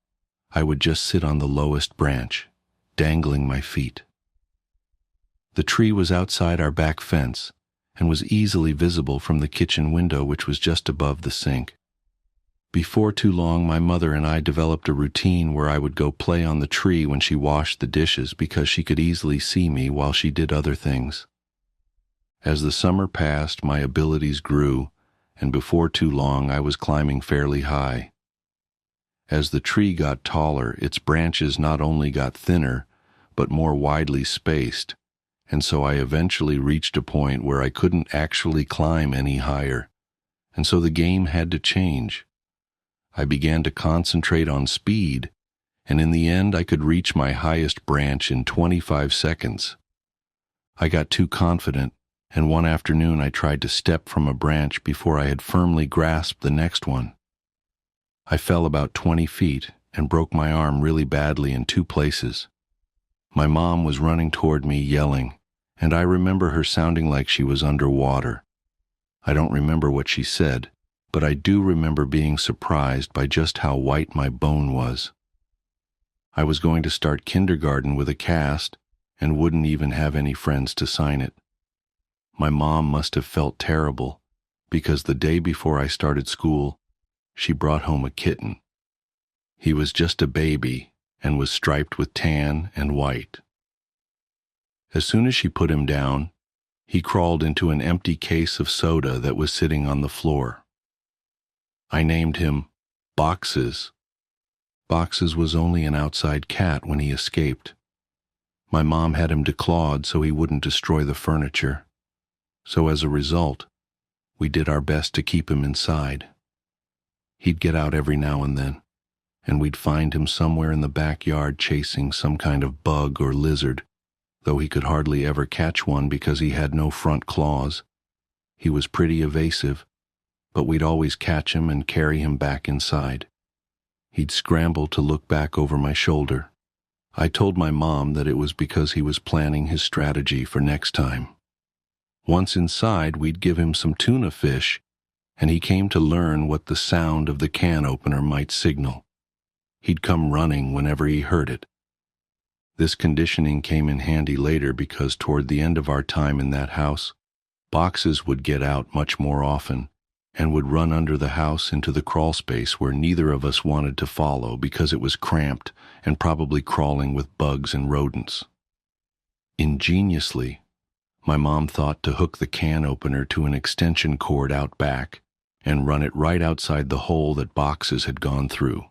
I would just sit on the lowest branch, dangling my feet. The tree was outside our back fence and was easily visible from the kitchen window, which was just above the sink. Before too long, my mother and I developed a routine where I would go play on the tree when she washed the dishes because she could easily see me while she did other things. As the summer passed, my abilities grew, and before too long I was climbing fairly high. As the tree got taller, its branches not only got thinner, but more widely spaced, and so I eventually reached a point where I couldn't actually climb any higher, and so the game had to change. I began to concentrate on speed, and in the end I could reach my highest branch in 25 seconds. I got too confident, and one afternoon I tried to step from a branch before I had firmly grasped the next one. I fell about 20 feet and broke my arm really badly in 2 places. My mom was running toward me yelling, and I remember her sounding like she was underwater. I don't remember what she said, but I do remember being surprised by just how white my bone was. I was going to start kindergarten with a cast and wouldn't even have any friends to sign it. My mom must have felt terrible, because the day before I started school, she brought home a kitten. He was just a baby and was striped with tan and white. As soon as she put him down, he crawled into an empty case of soda that was sitting on the floor. I named him Boxes. Boxes was only an outside cat when he escaped. My mom had him declawed so he wouldn't destroy the furniture. So as a result, we did our best to keep him inside. He'd get out every now and then, and we'd find him somewhere in the backyard chasing some kind of bug or lizard, though he could hardly ever catch one because he had no front claws. He was pretty evasive, but we'd always catch him and carry him back inside. He'd scramble to look back over my shoulder. I told my mom that it was because he was planning his strategy for next time. Once inside, we'd give him some tuna fish, and he came to learn what the sound of the can opener might signal. He'd come running whenever he heard it. This conditioning came in handy later because toward the end of our time in that house, Boxes would get out much more often and would run under the house into the crawl space where neither of us wanted to follow because it was cramped and probably crawling with bugs and rodents. Ingeniously, my mom thought to hook the can opener to an extension cord out back and run it right outside the hole that Boxes had gone through.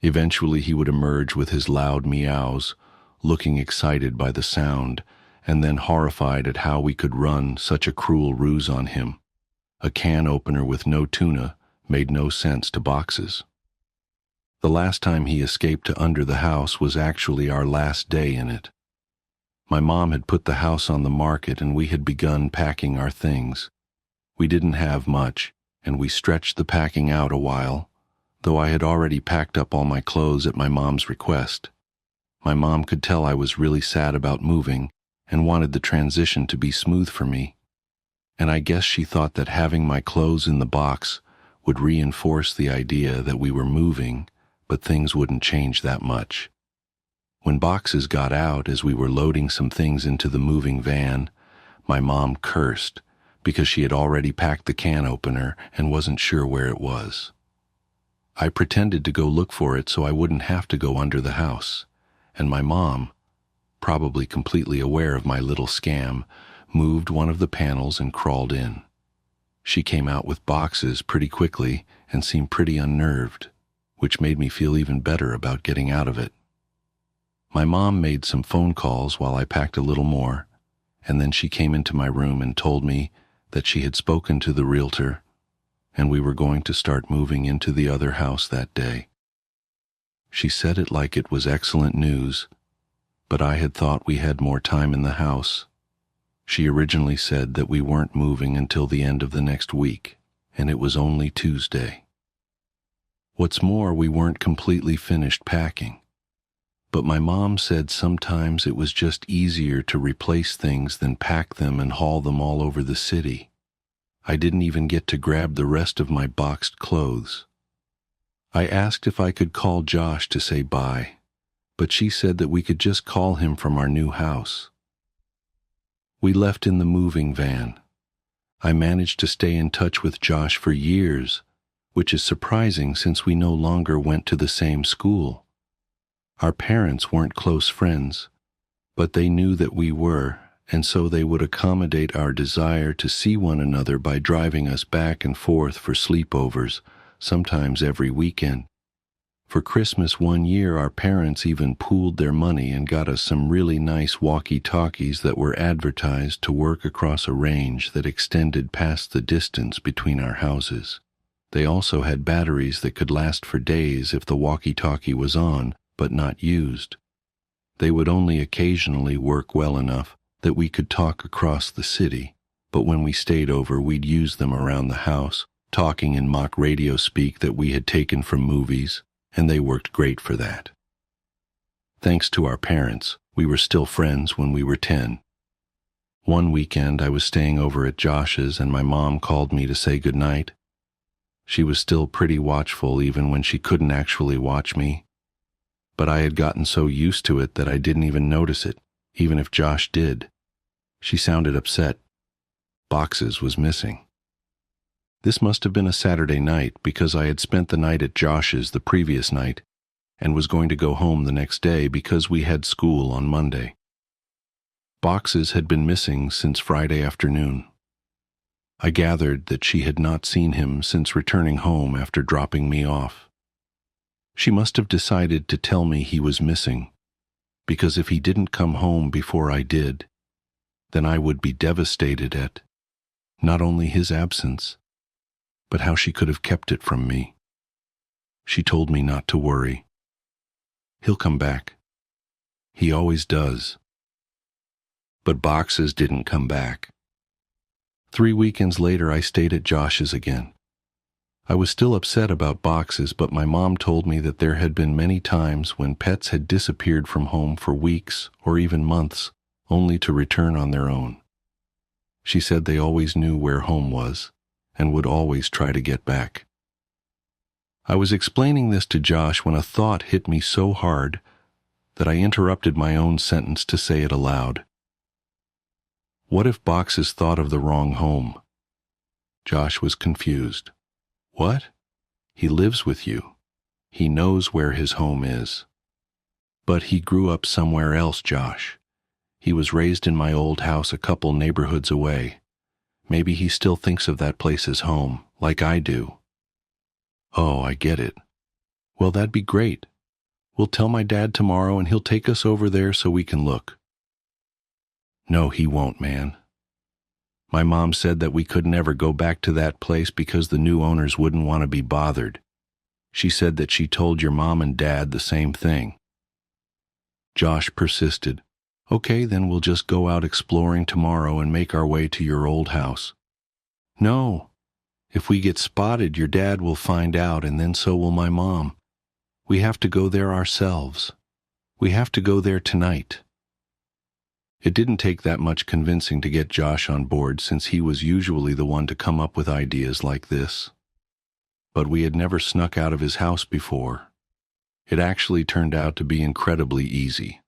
Eventually he would emerge with his loud meows, looking excited by the sound, and then horrified at how we could run such a cruel ruse on him. A can opener with no tuna made no sense to Boxes. The last time he escaped to under the house was actually our last day in it. My mom had put the house on the market and we had begun packing our things. We didn't have much, and we stretched the packing out a while, though I had already packed up all my clothes at my mom's request. My mom could tell I was really sad about moving and wanted the transition to be smooth for me, and I guess she thought that having my clothes in the box would reinforce the idea that we were moving, but things wouldn't change that much. When Boxes got out as we were loading some things into the moving van, my mom cursed because she had already packed the can opener and wasn't sure where it was. I pretended to go look for it so I wouldn't have to go under the house, and my mom, probably completely aware of my little scam, moved one of the panels and crawled in. She came out with Boxes pretty quickly and seemed pretty unnerved, which made me feel even better about getting out of it. My mom made some phone calls while I packed a little more, and then she came into my room and told me that she had spoken to the realtor, and we were going to start moving into the other house that day. She said it like it was excellent news, but I had thought we had more time in the house. She originally said that we weren't moving until the end of the next week, and it was only Tuesday. What's more, we weren't completely finished packing. But my mom said sometimes it was just easier to replace things than pack them and haul them all over the city. I didn't even get to grab the rest of my boxed clothes. I asked if I could call Josh to say bye, but she said that we could just call him from our new house. We left in the moving van. I managed to stay in touch with Josh for years, which is surprising since we no longer went to the same school. Our parents weren't close friends, but they knew that we were, and so they would accommodate our desire to see one another by driving us back and forth for sleepovers, sometimes every weekend. For Christmas one year, our parents even pooled their money and got us some really nice walkie-talkies that were advertised to work across a range that extended past the distance between our houses. They also had batteries that could last for days if the walkie-talkie was on, but not used. They would only occasionally work well enough that we could talk across the city, but when we stayed over, we'd use them around the house, talking in mock radio speak that we had taken from movies, and they worked great for that. Thanks to our parents, we were still friends when we were 10. One weekend, I was staying over at Josh's and my mom called me to say goodnight. She was still pretty watchful even when she couldn't actually watch me, but I had gotten so used to it that I didn't even notice it, even if Josh did. She sounded upset. Boxes was missing. This must have been a Saturday night because I had spent the night at Josh's the previous night and was going to go home the next day because we had school on Monday. Boxes had been missing since Friday afternoon. I gathered that she had not seen him since returning home after dropping me off. She must have decided to tell me he was missing, because if he didn't come home before I did, then I would be devastated at not only his absence, but how she could have kept it from me. She told me not to worry. He'll come back. He always does. But Boxes didn't come back. 3 weekends later, I stayed at Josh's again. I was still upset about Boxes, but my mom told me that there had been many times when pets had disappeared from home for weeks or even months, only to return on their own. She said they always knew where home was and would always try to get back. I was explaining this to Josh when a thought hit me so hard that I interrupted my own sentence to say it aloud. What if Boxes thought of the wrong home? Josh was confused. What? He lives with you. He knows where his home is. But he grew up somewhere else, Josh. He was raised in my old house a couple neighborhoods away. Maybe he still thinks of that place as home, like I do. Oh, I get it. Well, that'd be great. We'll tell my dad tomorrow and he'll take us over there so we can look. No, he won't, man. My mom said that we could never go back to that place because the new owners wouldn't want to be bothered. She said that she told your mom and dad the same thing. Josh persisted. Okay, then we'll just go out exploring tomorrow and make our way to your old house. No. If we get spotted, your dad will find out, and then so will my mom. We have to go there ourselves. We have to go there tonight. It didn't take that much convincing to get Josh on board, since he was usually the one to come up with ideas like this. But we had never snuck out of his house before. It actually turned out to be incredibly easy.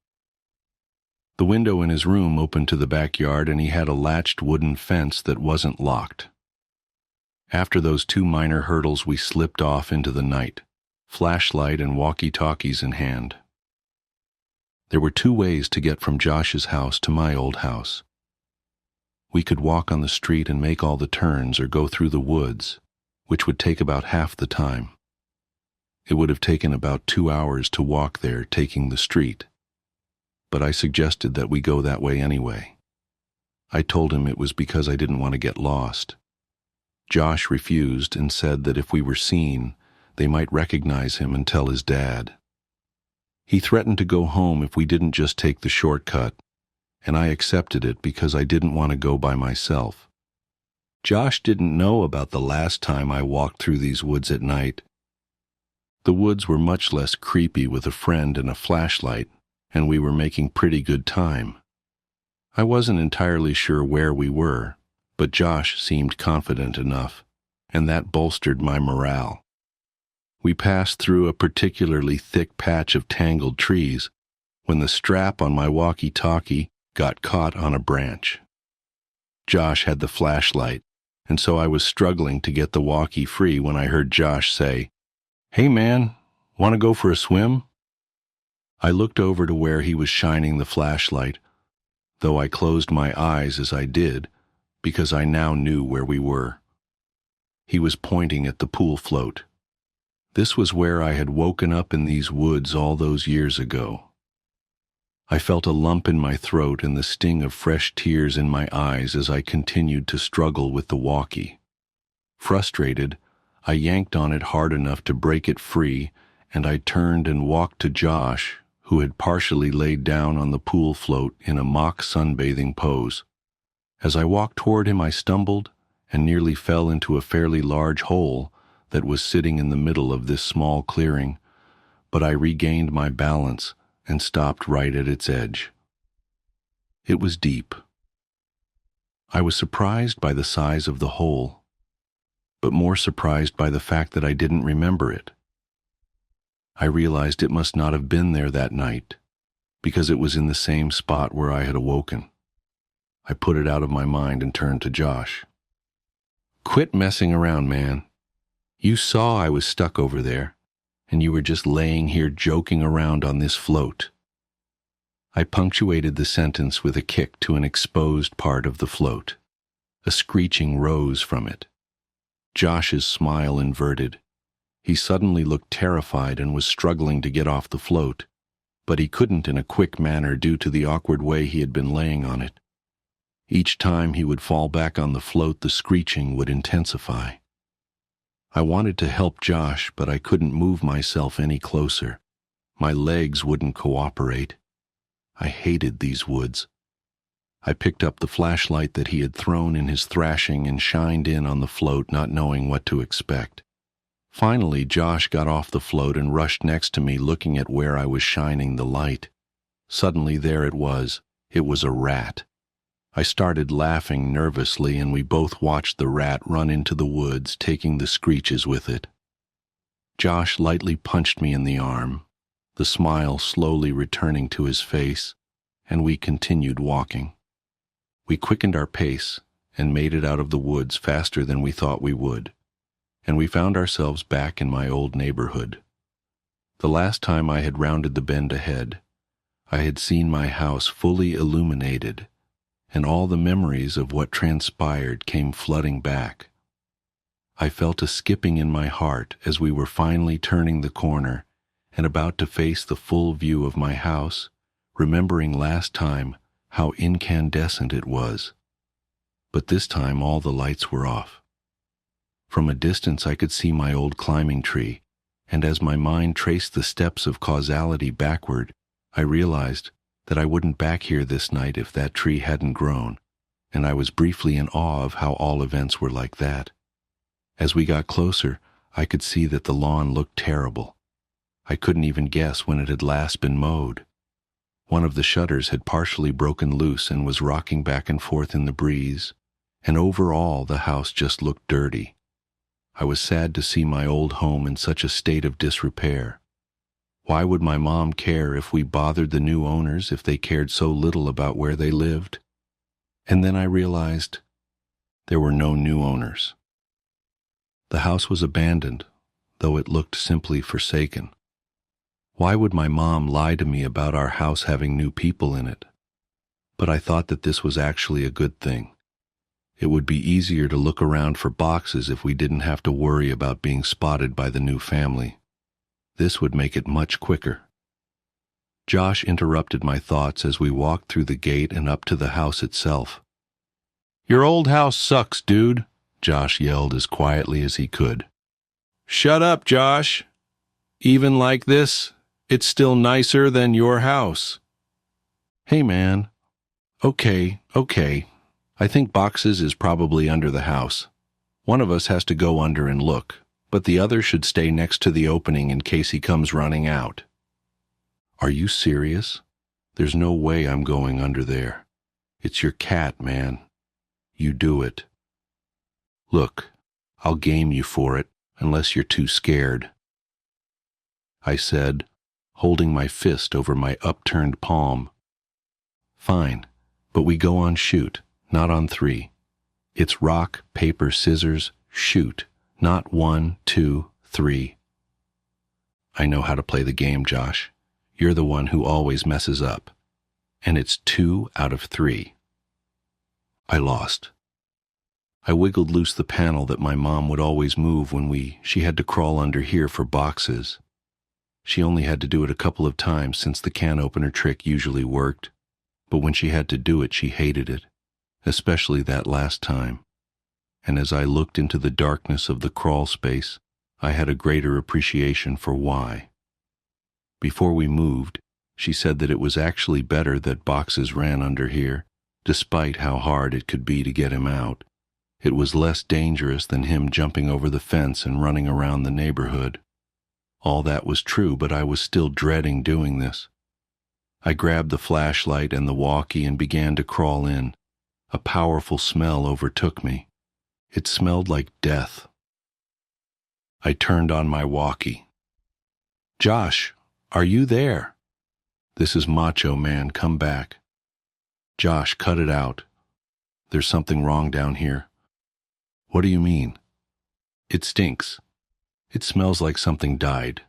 The window in his room opened to the backyard, and he had a latched wooden fence that wasn't locked. After those 2 minor hurdles, we slipped off into the night, flashlight and walkie-talkies in hand. There were 2 ways to get from Josh's house to my old house. We could walk on the street and make all the turns, or go through the woods, which would take about half the time. It would have taken about 2 hours to walk there, taking the street. But I suggested that we go that way anyway. I told him it was because I didn't want to get lost. Josh refused and said that if we were seen, they might recognize him and tell his dad. He threatened to go home if we didn't just take the shortcut, and I accepted it because I didn't want to go by myself. Josh didn't know about the last time I walked through these woods at night. The woods were much less creepy with a friend and a flashlight, and we were making pretty good time. I wasn't entirely sure where we were, but Josh seemed confident enough, and that bolstered my morale. We passed through a particularly thick patch of tangled trees when the strap on my walkie-talkie got caught on a branch. Josh had the flashlight, and so I was struggling to get the walkie free when I heard Josh say, "Hey man, want to go for a swim?" I looked over to where he was shining the flashlight, though I closed my eyes as I did, because I now knew where we were. He was pointing at the pool float. This was where I had woken up in these woods all those years ago. I felt a lump in my throat and the sting of fresh tears in my eyes as I continued to struggle with the walkie. Frustrated, I yanked on it hard enough to break it free, and I turned and walked to Josh, who had partially laid down on the pool float in a mock sunbathing pose. As I walked toward him, I stumbled and nearly fell into a fairly large hole that was sitting in the middle of this small clearing, but I regained my balance and stopped right at its edge. It was deep. I was surprised by the size of the hole, but more surprised by the fact that I didn't remember it. I realized it must not have been there that night, because it was in the same spot where I had awoken. I put it out of my mind and turned to Josh. "Quit messing around, man. You saw I was stuck over there, and you were just laying here joking around on this float." I punctuated the sentence with a kick to an exposed part of the float. A screeching rose from it. Josh's smile inverted. He suddenly looked terrified and was struggling to get off the float, but he couldn't in a quick manner due to the awkward way he had been laying on it. Each time he would fall back on the float, the screeching would intensify. I wanted to help Josh, but I couldn't move myself any closer. My legs wouldn't cooperate. I hated these woods. I picked up the flashlight that he had thrown in his thrashing and shined in on the float, not knowing what to expect. Finally, Josh got off the float and rushed next to me, looking at where I was shining the light. Suddenly there it was. It was a rat. I started laughing nervously, and we both watched the rat run into the woods, taking the screeches with it. Josh lightly punched me in the arm, the smile slowly returning to his face, and we continued walking. We quickened our pace and made it out of the woods faster than we thought we would, and we found ourselves back in my old neighborhood. The last time I had rounded the bend ahead, I had seen my house fully illuminated, and all the memories of what transpired came flooding back. I felt a skipping in my heart as we were finally turning the corner and about to face the full view of my house, remembering last time how incandescent it was. But this time all the lights were off. From a distance I could see my old climbing tree, and as my mind traced the steps of causality backward, I realized that I wouldn't back here this night if that tree hadn't grown, and I was briefly in awe of how all events were like that. As we got closer, I could see that the lawn looked terrible. I couldn't even guess when it had last been mowed. One of the shutters had partially broken loose and was rocking back and forth in the breeze, and overall the house just looked dirty. I was sad to see my old home in such a state of disrepair. Why would my mom care if we bothered the new owners if they cared so little about where they lived? And then I realized there were no new owners. The house was abandoned, though it looked simply forsaken. Why would my mom lie to me about our house having new people in it? But I thought that this was actually a good thing. It would be easier to look around for boxes if we didn't have to worry about being spotted by the new family. This would make it much quicker. Josh interrupted my thoughts as we walked through the gate and up to the house itself. "Your old house sucks, dude. Josh yelled as quietly as he could. "Shut up, Josh. Even like this, it's still nicer than your house." "Hey, man. Okay. I think boxes is probably under the house. One of us has to go under and look, but the other should stay next to the opening in case he comes running out." "Are you serious? There's no way I'm going under there. It's your cat, man. You do it." "Look, I'll game you for it, unless you're too scared," I said, holding my fist over my upturned palm. "Fine, but we go on shoot, not on 3. It's rock, paper, scissors, shoot, not 1, 2, 3. "I know how to play the game, Josh. You're the one who always messes up. And it's 2 out of 3. I lost. I wiggled loose the panel that my mom would always move when she had to crawl under here for boxes. She only had to do it a couple of times since the can opener trick usually worked, but when she had to do it, she hated it, especially that last time. And as I looked into the darkness of the crawl space, I had a greater appreciation for why. Before we moved, she said that it was actually better that boxes ran under here, despite how hard it could be to get him out. It was less dangerous than him jumping over the fence and running around the neighborhood. All that was true, but I was still dreading doing this. I grabbed the flashlight and the walkie and began to crawl in. A powerful smell overtook me. It smelled like death. I turned on my walkie. "Josh, are you there? This is Macho Man, come back." "Josh, cut it out. There's something wrong down here." "What do you mean?" "It stinks. It smells like something died."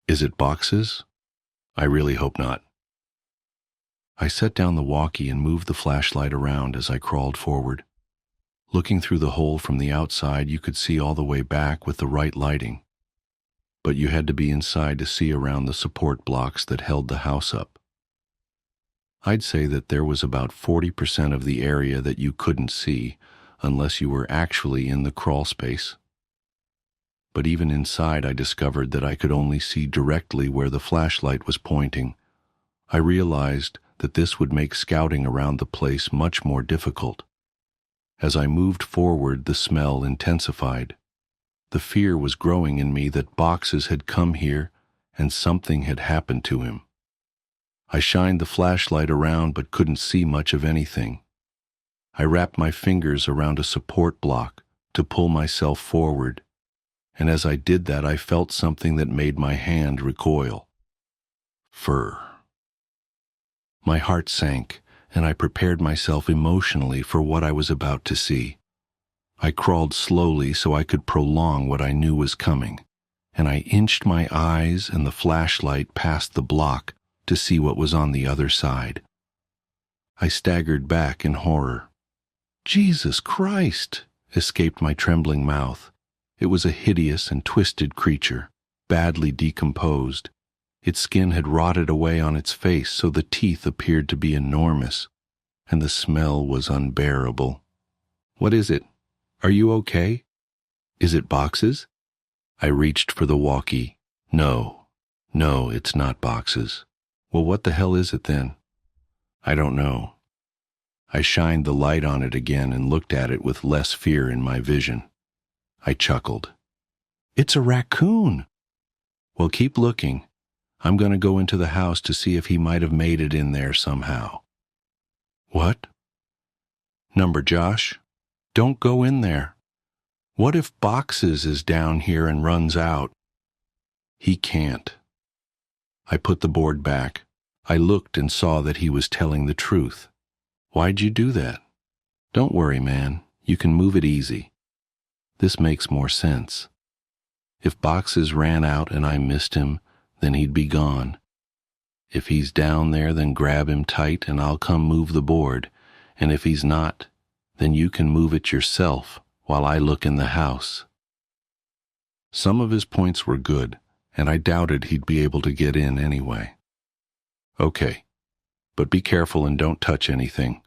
"Is it boxes?" "I really hope not." I set down the walkie and moved the flashlight around as I crawled forward. Looking through the hole from the outside, you could see all the way back with the right lighting. But you had to be inside to see around the support blocks that held the house up. I'd say that there was about 40% of the area that you couldn't see unless you were actually in the crawl space. But even inside, I discovered that I could only see directly where the flashlight was pointing. I realized that this would make scouting around the place much more difficult. As I moved forward, the smell intensified. The fear was growing in me that boxes had come here and something had happened to him. I shined the flashlight around but couldn't see much of anything. I wrapped my fingers around a support block to pull myself forward, and as I did that, I felt something that made my hand recoil. Fur. My heart sank, and I prepared myself emotionally for what I was about to see. I crawled slowly so I could prolong what I knew was coming, and I inched my eyes and the flashlight past the block to see what was on the other side. I staggered back in horror. "Jesus Christ!" escaped my trembling mouth. It was a hideous and twisted creature, badly decomposed. Its skin had rotted away on its face, so the teeth appeared to be enormous, and the smell was unbearable. "What is it? Are you okay? Is it boxes?" I reached for the walkie. No, it's not boxes." "Well, what the hell is it then?" "I don't know." I shined the light on it again and looked at it with less fear in my vision. I chuckled. "It's a raccoon." "Well, keep looking. I'm going to go into the house to see if he might have made it in there somehow." "What?" "Number Josh, don't go in there. What if Boxes is down here and runs out?" "He can't." I put the board back. I looked and saw that he was telling the truth. "Why'd you do that?" "Don't worry, man. You can move it easy. This makes more sense. If Boxes ran out and I missed him, then he'd be gone. If he's down there, then grab him tight and I'll come move the board. And if he's not, then you can move it yourself while I look in the house." Some of his points were good, and I doubted he'd be able to get in anyway. "Okay, but be careful and don't touch anything.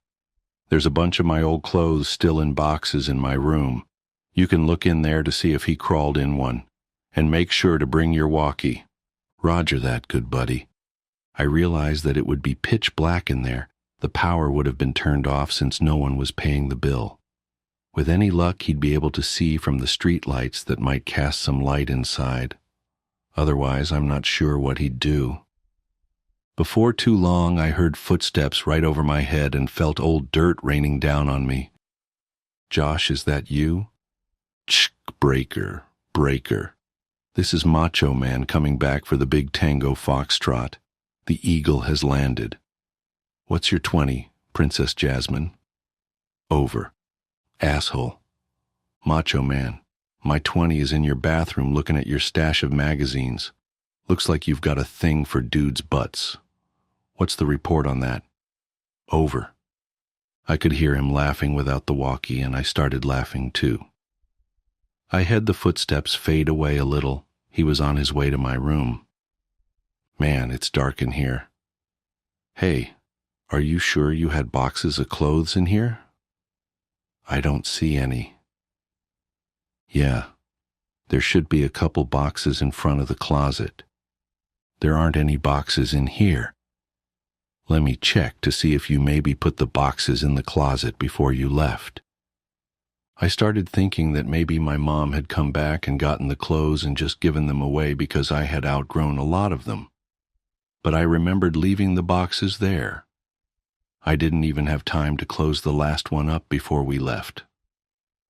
There's a bunch of my old clothes still in boxes in my room, You can look in there to see if he crawled in one, and make sure to bring your walkie." "Roger that, good buddy." I realized that it would be pitch black in there. The power would have been turned off since no one was paying the bill. With any luck, he'd be able to see from the street lights that might cast some light inside. Otherwise, I'm not sure what he'd do. Before too long, I heard footsteps right over my head and felt old dirt raining down on me. "Josh, is that you?" "Tsk, breaker, breaker. This is Macho Man coming back for the big tango foxtrot. The eagle has landed. What's your 20, Princess Jasmine?" "Over." "Asshole." "Macho Man, my 20 is in your bathroom looking at your stash of magazines. Looks like you've got a thing for dudes' butts. What's the report on that?" "Over." I could hear him laughing without the walkie, and I started laughing too. I had the footsteps fade away a little. He was on his way to my room. "Man, it's dark in here. Hey, are you sure you had boxes of clothes in here?" "I don't see any." "Yeah, there should be a couple boxes in front of the closet. There aren't any boxes in here. Let me check to see if you maybe put the boxes in the closet before you left." I started thinking that maybe my mom had come back and gotten the clothes and just given them away because I had outgrown a lot of them. But I remembered leaving the boxes there. I didn't even have time to close the last one up before we left.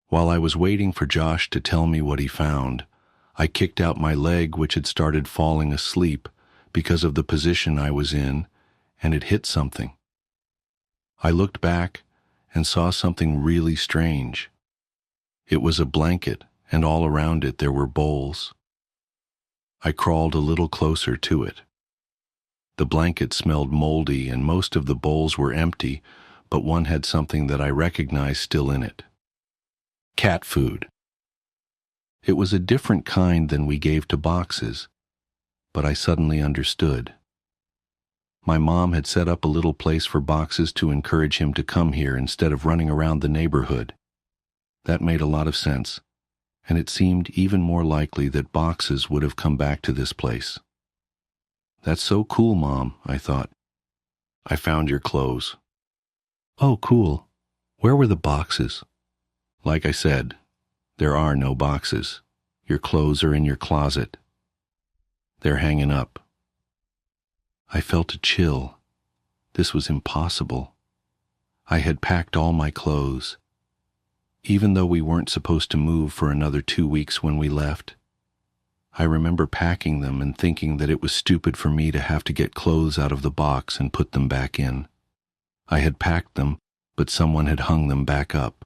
While I was waiting for Josh to tell me what he found, I kicked out my leg, which had started falling asleep because of the position I was in, and it hit something. I looked back and saw something really strange. It was a blanket, and all around it there were bowls. I crawled a little closer to it. The blanket smelled moldy, and most of the bowls were empty, but one had something that I recognized still in it. Cat food. It was a different kind than we gave to boxes, but I suddenly understood. My mom had set up a little place for boxes to encourage him to come here instead of running around the neighborhood. That made a lot of sense, and it seemed even more likely that boxes would have come back to this place. "That's so cool, Mom," I thought. "I found your clothes." "Oh, cool. Where were the boxes?" "Like I said, there are no boxes. Your clothes are in your closet. They're hanging up." I felt a chill. This was impossible. I had packed all my clothes. Even though we weren't supposed to move for another 2 weeks when we left, I remember packing them and thinking that it was stupid for me to have to get clothes out of the box and put them back in. I had packed them, but someone had hung them back up.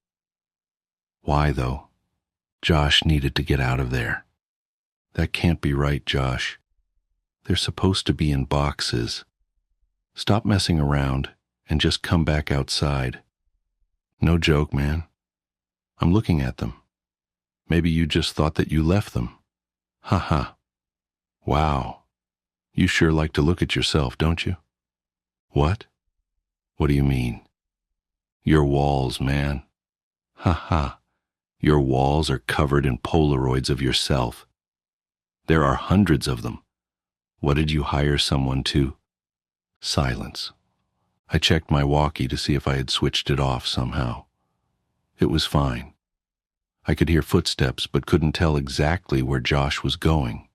Why, though? Josh needed to get out of there. "That can't be right, Josh. They're supposed to be in boxes. Stop messing around and just come back outside." "No joke, man. I'm looking at them. Maybe you just thought that you left them." "Ha ha. Wow. You sure like to look at yourself, don't you?" "What? What do you mean?" "Your walls, man. Ha ha. Your walls are covered in Polaroids of yourself. There are hundreds of them. What did you hire someone to?" Silence. I checked my walkie to see if I had switched it off somehow. It was fine. I could hear footsteps but couldn't tell exactly where Josh was going.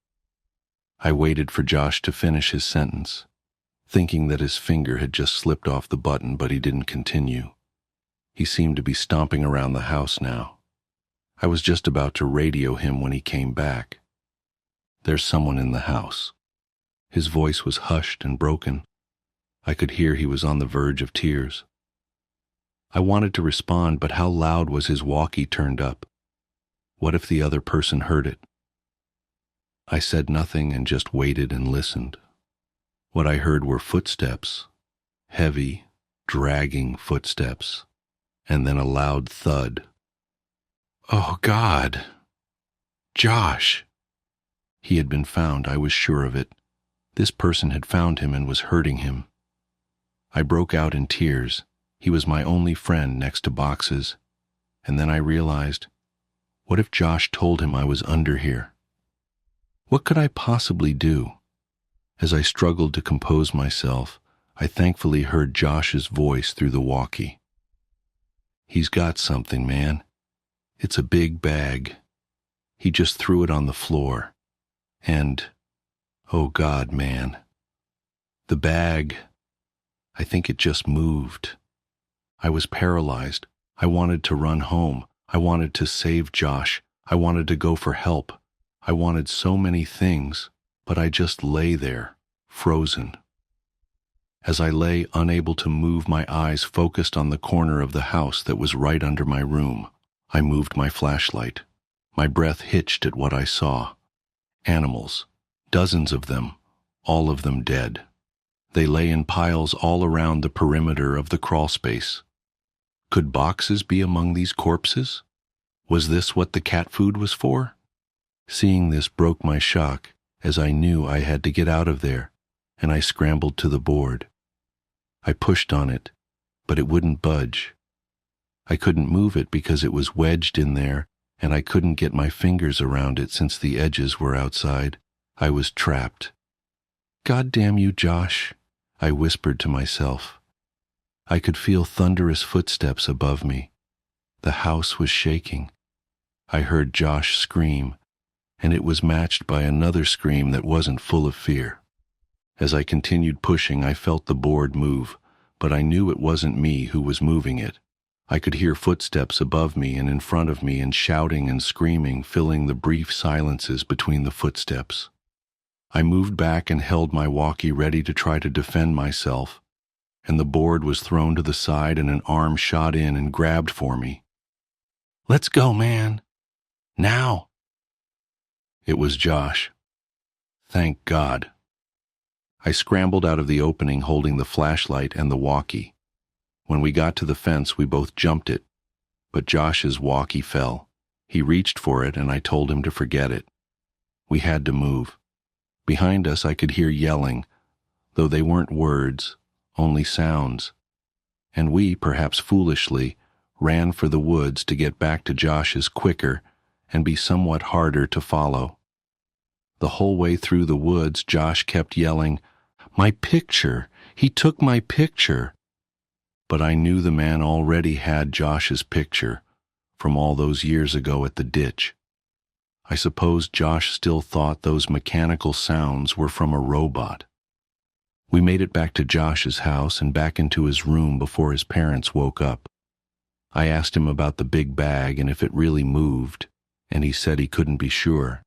I waited for Josh to finish his sentence, thinking that his finger had just slipped off the button, but he didn't continue. He seemed to be stomping around the house now. I was just about to radio him when he came back. "There's someone in the house." His voice was hushed and broken. I could hear he was on the verge of tears. I wanted to respond, but how loud was his walkie turned up? What if the other person heard it? I said nothing and just waited and listened. What I heard were footsteps, heavy, dragging footsteps, and then a loud thud. "Oh, God! Josh!" He had been found, I was sure of it. This person had found him and was hurting him. I broke out in tears. He was my only friend next to boxes, and then I realized What if Josh told him I was under here? What could I possibly do? As I struggled to compose myself, I thankfully heard Josh's voice through the walkie. He's got something, man. It's a big bag. He just threw it on the floor. And, oh God, man. The bag, I think it just moved. I was paralyzed. I wanted to run home. I wanted to save Josh. I wanted to go for help. I wanted so many things, but I just lay there, frozen. As I lay unable to move, my eyes focused on the corner of the house that was right under my room. I moved my flashlight. My breath hitched at what I saw. Animals, dozens of them, all of them dead. They lay in piles all around the perimeter of the crawlspace. Could boxes be among these corpses? Was this what the cat food was for? Seeing this broke my shock, as I knew I had to get out of there, and I scrambled to the board. I pushed on it, but it wouldn't budge. I couldn't move it because it was wedged in there, and I couldn't get my fingers around it since the edges were outside. I was trapped. "God damn you, Josh," I whispered to myself. I could feel thunderous footsteps above me. The house was shaking. I heard Josh scream, and it was matched by another scream that wasn't full of fear. As I continued pushing, I felt the board move, but I knew it wasn't me who was moving it. I could hear footsteps above me and in front of me, and shouting and screaming filling the brief silences between the footsteps. I moved back and held my walkie ready to try to defend myself, and the board was thrown to the side and an arm shot in and grabbed for me. "Let's go, man. Now." It was Josh. Thank God. I scrambled out of the opening holding the flashlight and the walkie. When we got to the fence, we both jumped it, but Josh's walkie fell. He reached for it, and I told him to forget it. We had to move. Behind us, I could hear yelling, though they weren't words, only sounds. And we, perhaps foolishly, ran for the woods to get back to Josh's quicker and be somewhat harder to follow. The whole way through the woods, Josh kept yelling, "My picture! He took my picture!" But I knew the man already had Josh's picture from all those years ago at the ditch. I suppose Josh still thought those mechanical sounds were from a robot. We made it back to Josh's house and back into his room before his parents woke up. I asked him about the big bag and if it really moved, and he said he couldn't be sure.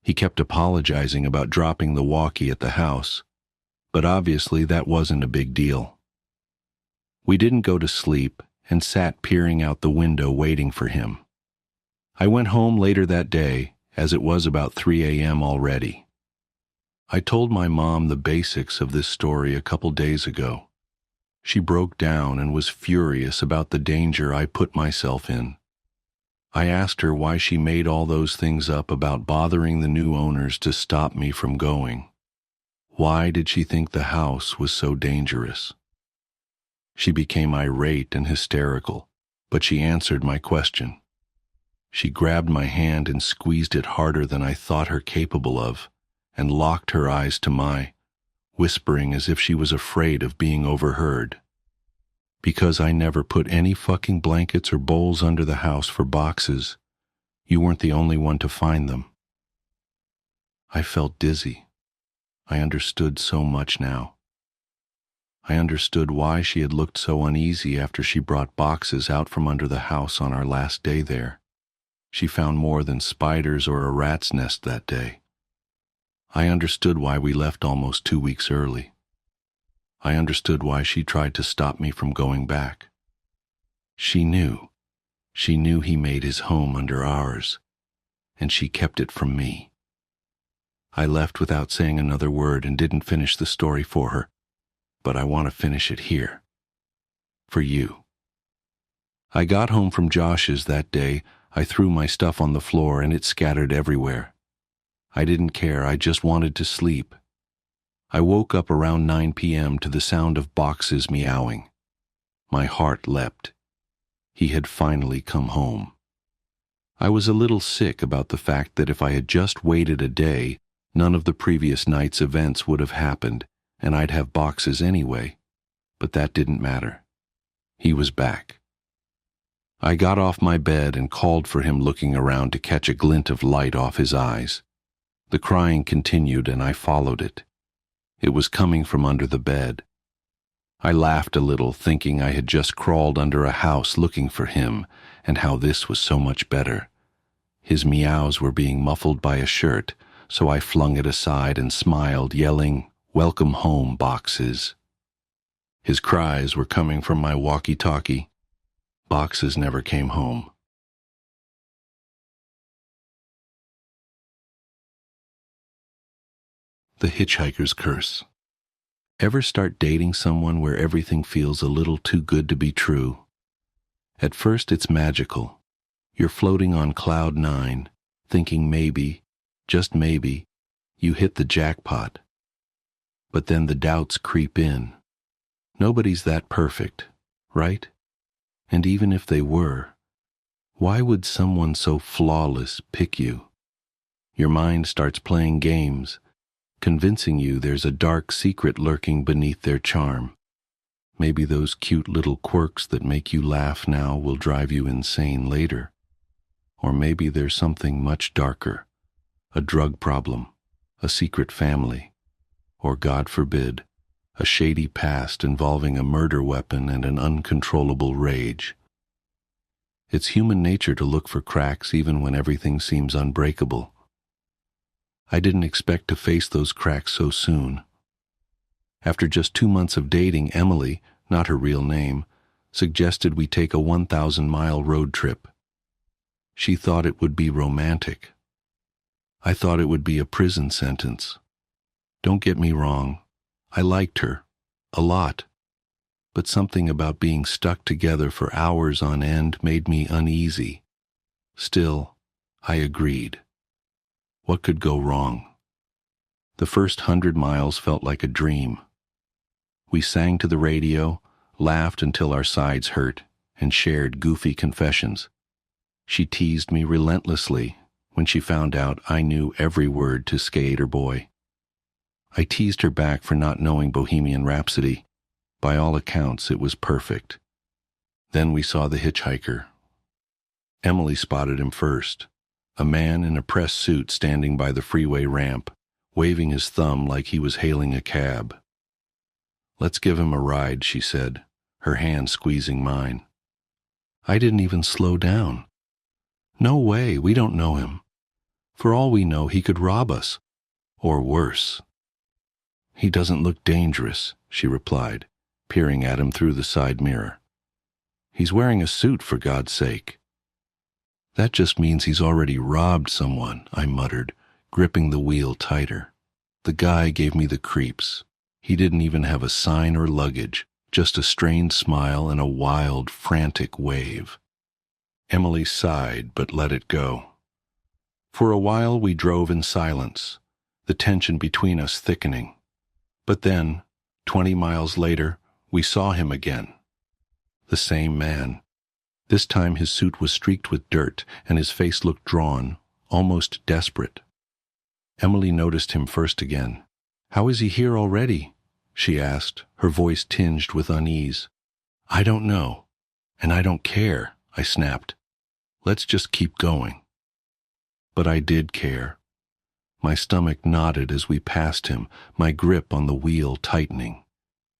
He kept apologizing about dropping the walkie at the house, but obviously that wasn't a big deal. We didn't go to sleep and sat peering out the window waiting for him. I went home later that day, as it was about 3 a.m. already. I told my mom the basics of this story a couple days ago. She broke down and was furious about the danger I put myself in. I asked her why she made all those things up about bothering the new owners to stop me from going. Why did she think the house was so dangerous? She became irate and hysterical, but she answered my question. She grabbed my hand and squeezed it harder than I thought her capable of, and locked her eyes to mine, whispering as if she was afraid of being overheard. "Because I never put any fucking blankets or bowls under the house for boxes, you weren't the only one to find them." I felt dizzy. I understood so much now. I understood why she had looked so uneasy after she brought boxes out from under the house on our last day there. She found more than spiders or a rat's nest that day. I understood why we left almost 2 weeks early. I understood why she tried to stop me from going back. She knew he made his home under ours, and she kept it from me. I left without saying another word and didn't finish the story for her, but I want to finish it here. For you. I got home from Josh's that day. I threw my stuff on the floor and it scattered everywhere. I didn't care, I just wanted to sleep. I woke up around 9 p.m. to the sound of boxes meowing. My heart leapt. He had finally come home. I was a little sick about the fact that if I had just waited a day, none of the previous night's events would have happened, and I'd have boxes anyway. But that didn't matter. He was back. I got off my bed and called for him, looking around to catch a glint of light off his eyes. The crying continued, and I followed it. It was coming from under the bed. I laughed a little, thinking I had just crawled under a house looking for him, and how this was so much better. His meows were being muffled by a shirt, so I flung it aside and smiled, yelling, "Welcome home, boxes." His cries were coming from my walkie-talkie. Boxes never came home. The Hitchhiker's Curse. Ever start dating someone where everything feels a little too good to be true? At first it's magical. You're floating on cloud 9, thinking maybe, just maybe, you hit the jackpot. But then the doubts creep in. Nobody's that perfect, right? And even if they were, why would someone so flawless pick you? Your mind starts playing games, convincing you there's a dark secret lurking beneath their charm. Maybe those cute little quirks that make you laugh now will drive you insane later. Or maybe there's something much darker, a drug problem, a secret family, or, God forbid, a shady past involving a murder weapon and an uncontrollable rage. It's human nature to look for cracks even when everything seems unbreakable. I didn't expect to face those cracks so soon. After just 2 months of dating, Emily, not her real name, suggested we take a 1,000-mile road trip. She thought it would be romantic. I thought it would be a prison sentence. Don't get me wrong, I liked her, a lot, but something about being stuck together for hours on end made me uneasy. Still, I agreed. What could go wrong? The first 100 miles felt like a dream. We sang to the radio, laughed until our sides hurt, and shared goofy confessions. She teased me relentlessly when she found out I knew every word to Skater Boy. I teased her back for not knowing Bohemian Rhapsody. By all accounts, it was perfect. Then we saw the hitchhiker. Emily spotted him first, a man in a press suit standing by the freeway ramp, waving his thumb like he was hailing a cab. "Let's give him a ride," she said, her hand squeezing mine. I didn't even slow down. "No way, we don't know him. For all we know, he could rob us. Or worse." "He doesn't look dangerous," she replied, peering at him through the side mirror. "He's wearing a suit, for God's sake." "That just means he's already robbed someone," I muttered, gripping the wheel tighter. The guy gave me the creeps. He didn't even have a sign or luggage, just a strained smile and a wild, frantic wave. Emily sighed but let it go. For a while we drove in silence, the tension between us thickening. But then, 20 miles later, we saw him again. The same man. This time his suit was streaked with dirt, and his face looked drawn, almost desperate. Emily noticed him first again. "How is he here already?" she asked, her voice tinged with unease. "I don't know, and I don't care," I snapped. "Let's just keep going." But I did care. My stomach knotted as we passed him, my grip on the wheel tightening.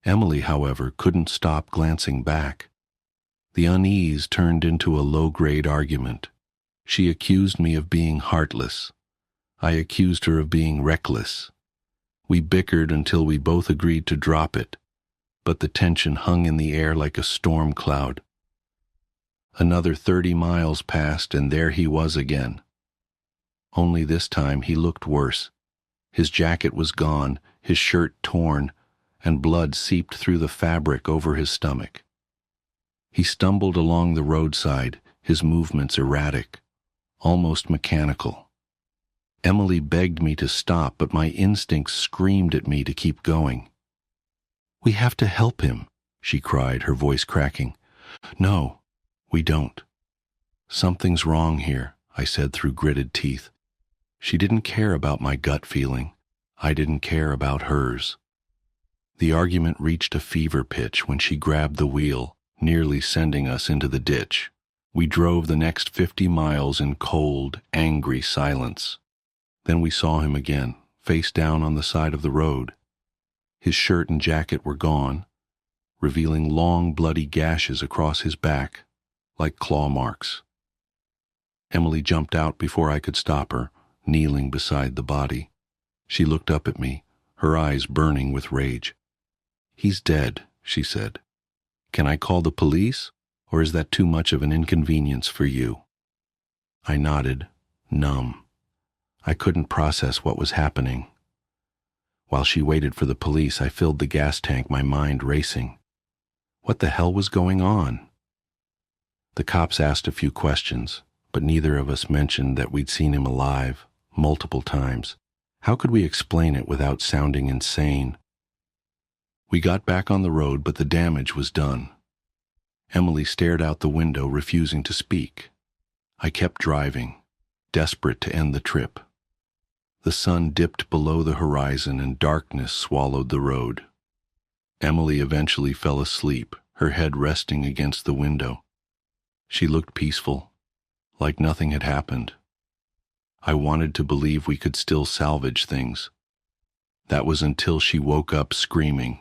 Emily, however, couldn't stop glancing back. The unease turned into a low-grade argument. She accused me of being heartless. I accused her of being reckless. We bickered until we both agreed to drop it, but the tension hung in the air like a storm cloud. Another 30 miles passed, and there he was again. Only this time he looked worse. His jacket was gone, his shirt torn, and blood seeped through the fabric over his stomach. He stumbled along the roadside, his movements erratic, almost mechanical. Emily begged me to stop, but my instincts screamed at me to keep going. "We have to help him," she cried, her voice cracking. "No, we don't. Something's wrong here," I said through gritted teeth. She didn't care about my gut feeling. I didn't care about hers. The argument reached a fever pitch when she grabbed the wheel, nearly sending us into the ditch. We drove the next 50 miles in cold, angry silence. Then we saw him again, face down on the side of the road. His shirt and jacket were gone, revealing long, bloody gashes across his back, like claw marks. Emily jumped out before I could stop her, kneeling beside the body. She looked up at me, her eyes burning with rage. "He's dead," she said. "Can I call the police, or is that too much of an inconvenience for you?" I nodded, numb. I couldn't process what was happening. While she waited for the police, I filled the gas tank, my mind racing. What the hell was going on? The cops asked a few questions, but neither of us mentioned that we'd seen him alive, multiple times. How could we explain it without sounding insane? We got back on the road, but the damage was done. Emily stared out the window, refusing to speak. I kept driving, desperate to end the trip. The sun dipped below the horizon and darkness swallowed the road. Emily eventually fell asleep, her head resting against the window. She looked peaceful, like nothing had happened. I wanted to believe we could still salvage things. That was until she woke up screaming.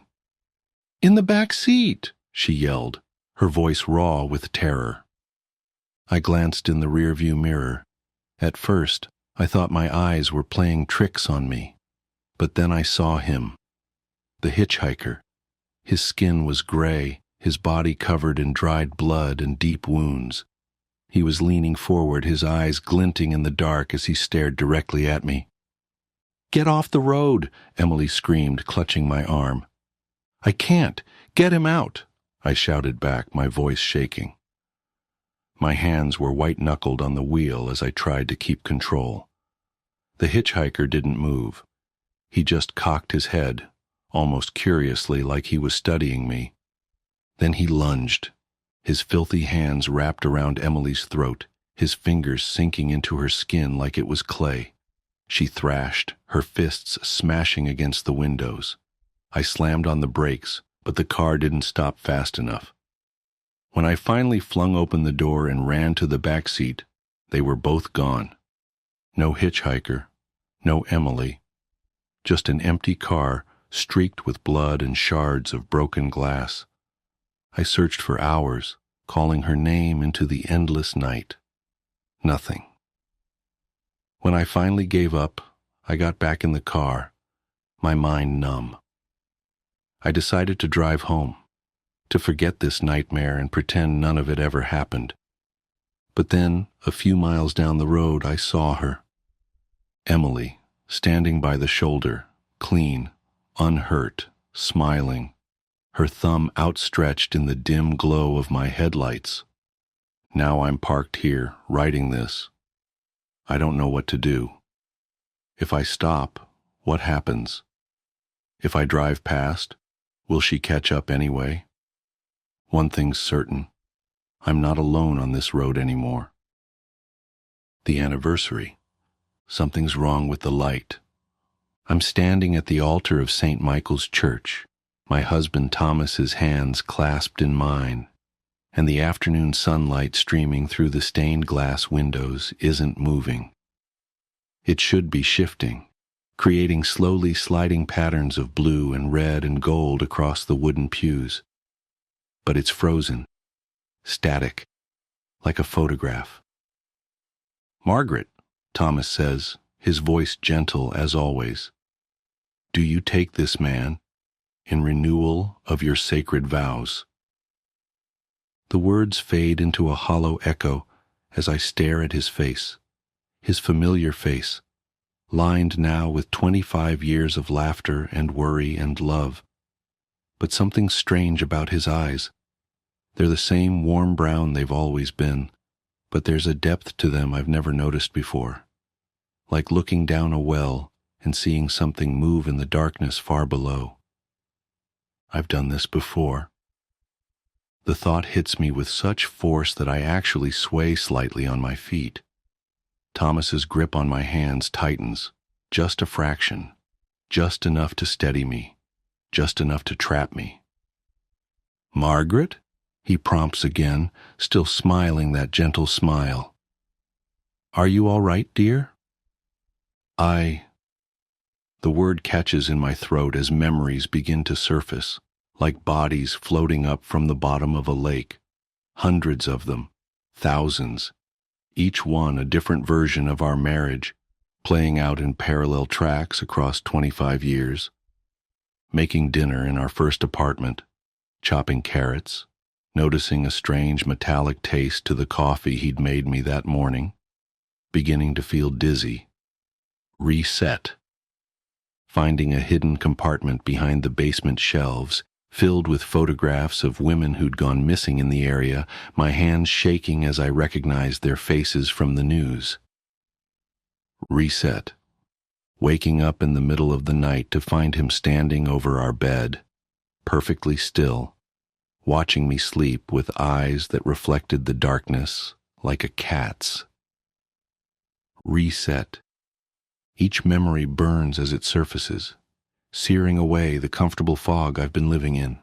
"In the back seat!" she yelled, her voice raw with terror. I glanced in the rearview mirror. At first, I thought my eyes were playing tricks on me, but then I saw him, the hitchhiker. His skin was gray, his body covered in dried blood and deep wounds. He was leaning forward, his eyes glinting in the dark as he stared directly at me. "Get off the road!" Emily screamed, clutching my arm. "I can't! Get him out!" I shouted back, my voice shaking. My hands were white-knuckled on the wheel as I tried to keep control. The hitchhiker didn't move. He just cocked his head, almost curiously, like he was studying me. Then he lunged, his filthy hands wrapped around Emily's throat, his fingers sinking into her skin like it was clay. She thrashed, her fists smashing against the windows. I slammed on the brakes, but the car didn't stop fast enough. When I finally flung open the door and ran to the back seat, they were both gone. No hitchhiker, no Emily. Just an empty car streaked with blood and shards of broken glass. I searched for hours, calling her name into the endless night. Nothing. When I finally gave up, I got back in the car, my mind numb. I decided to drive home, to forget this nightmare and pretend none of it ever happened. But then, a few miles down the road, I saw her. Emily, standing by the shoulder, clean, unhurt, smiling, her thumb outstretched in the dim glow of my headlights. Now I'm parked here, writing this. I don't know what to do. If I stop, what happens? If I drive past, will she catch up anyway? One thing's certain. I'm not alone on this road anymore. The anniversary. Something's wrong with the light. I'm standing at the altar of St. Michael's Church, my husband Thomas's hands clasped in mine, and the afternoon sunlight streaming through the stained glass windows isn't moving. It should be shifting, creating slowly sliding patterns of blue and red and gold across the wooden pews. But it's frozen, static, like a photograph. "Margaret," Thomas says, his voice gentle as always, "do you take this man in renewal of your sacred vows?" The words fade into a hollow echo as I stare at his face, his familiar face, lined now with 25 years of laughter and worry and love. But something strange about his eyes. They're the same warm brown they've always been, but there's a depth to them I've never noticed before, like looking down a well and seeing something move in the darkness far below. I've done this before. The thought hits me with such force that I actually sway slightly on my feet. Thomas's grip on my hands tightens, just a fraction, just enough to steady me, just enough to trap me. "Margaret?" he prompts again, still smiling that gentle smile. "Are you all right, dear?" The word catches in my throat as memories begin to surface, like bodies floating up from the bottom of a lake. Hundreds of them, thousands, each one a different version of our marriage, playing out in parallel tracks across 25 years. Making dinner in our first apartment, chopping carrots, noticing a strange metallic taste to the coffee he'd made me that morning, beginning to feel dizzy. Reset. Finding a hidden compartment behind the basement shelves, filled with photographs of women who'd gone missing in the area, my hands shaking as I recognized their faces from the news. Reset. Waking up in the middle of the night to find him standing over our bed, perfectly still, watching me sleep with eyes that reflected the darkness like a cat's. Reset. Each memory burns as it surfaces, searing away the comfortable fog I've been living in.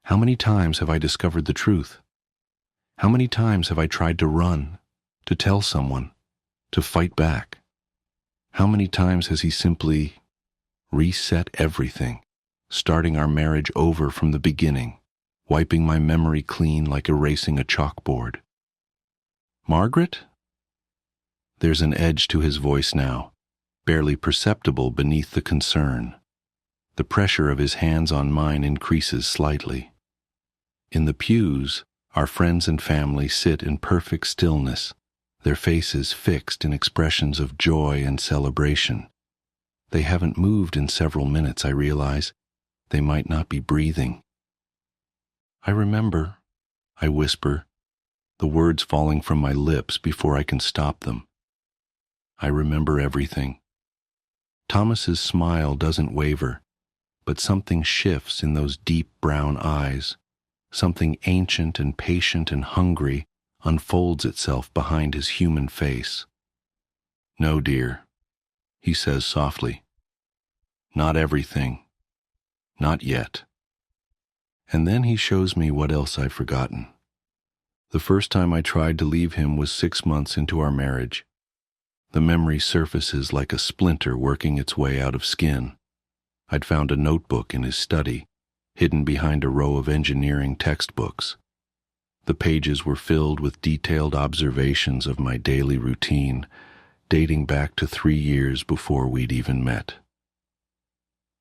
How many times have I discovered the truth? How many times have I tried to run, to tell someone, to fight back? How many times has he simply reset everything, starting our marriage over from the beginning, wiping my memory clean like erasing a chalkboard? "Margaret?" There's an edge to his voice now, barely perceptible beneath the concern. The pressure of his hands on mine increases slightly. In the pews, our friends and family sit in perfect stillness, their faces fixed in expressions of joy and celebration. They haven't moved in several minutes, I realize. They might not be breathing. "I remember," I whisper, the words falling from my lips before I can stop them. I remember everything. Thomas's smile doesn't waver, but something shifts in those deep brown eyes. Something ancient and patient and hungry unfolds itself behind his human face. "No, dear," he says softly. "Not everything. Not yet." And then he shows me what else I've forgotten. The first time I tried to leave him was 6 months into our marriage. The memory surfaces like a splinter working its way out of skin. I'd found a notebook in his study, hidden behind a row of engineering textbooks. The pages were filled with detailed observations of my daily routine, dating back to 3 years before we'd even met.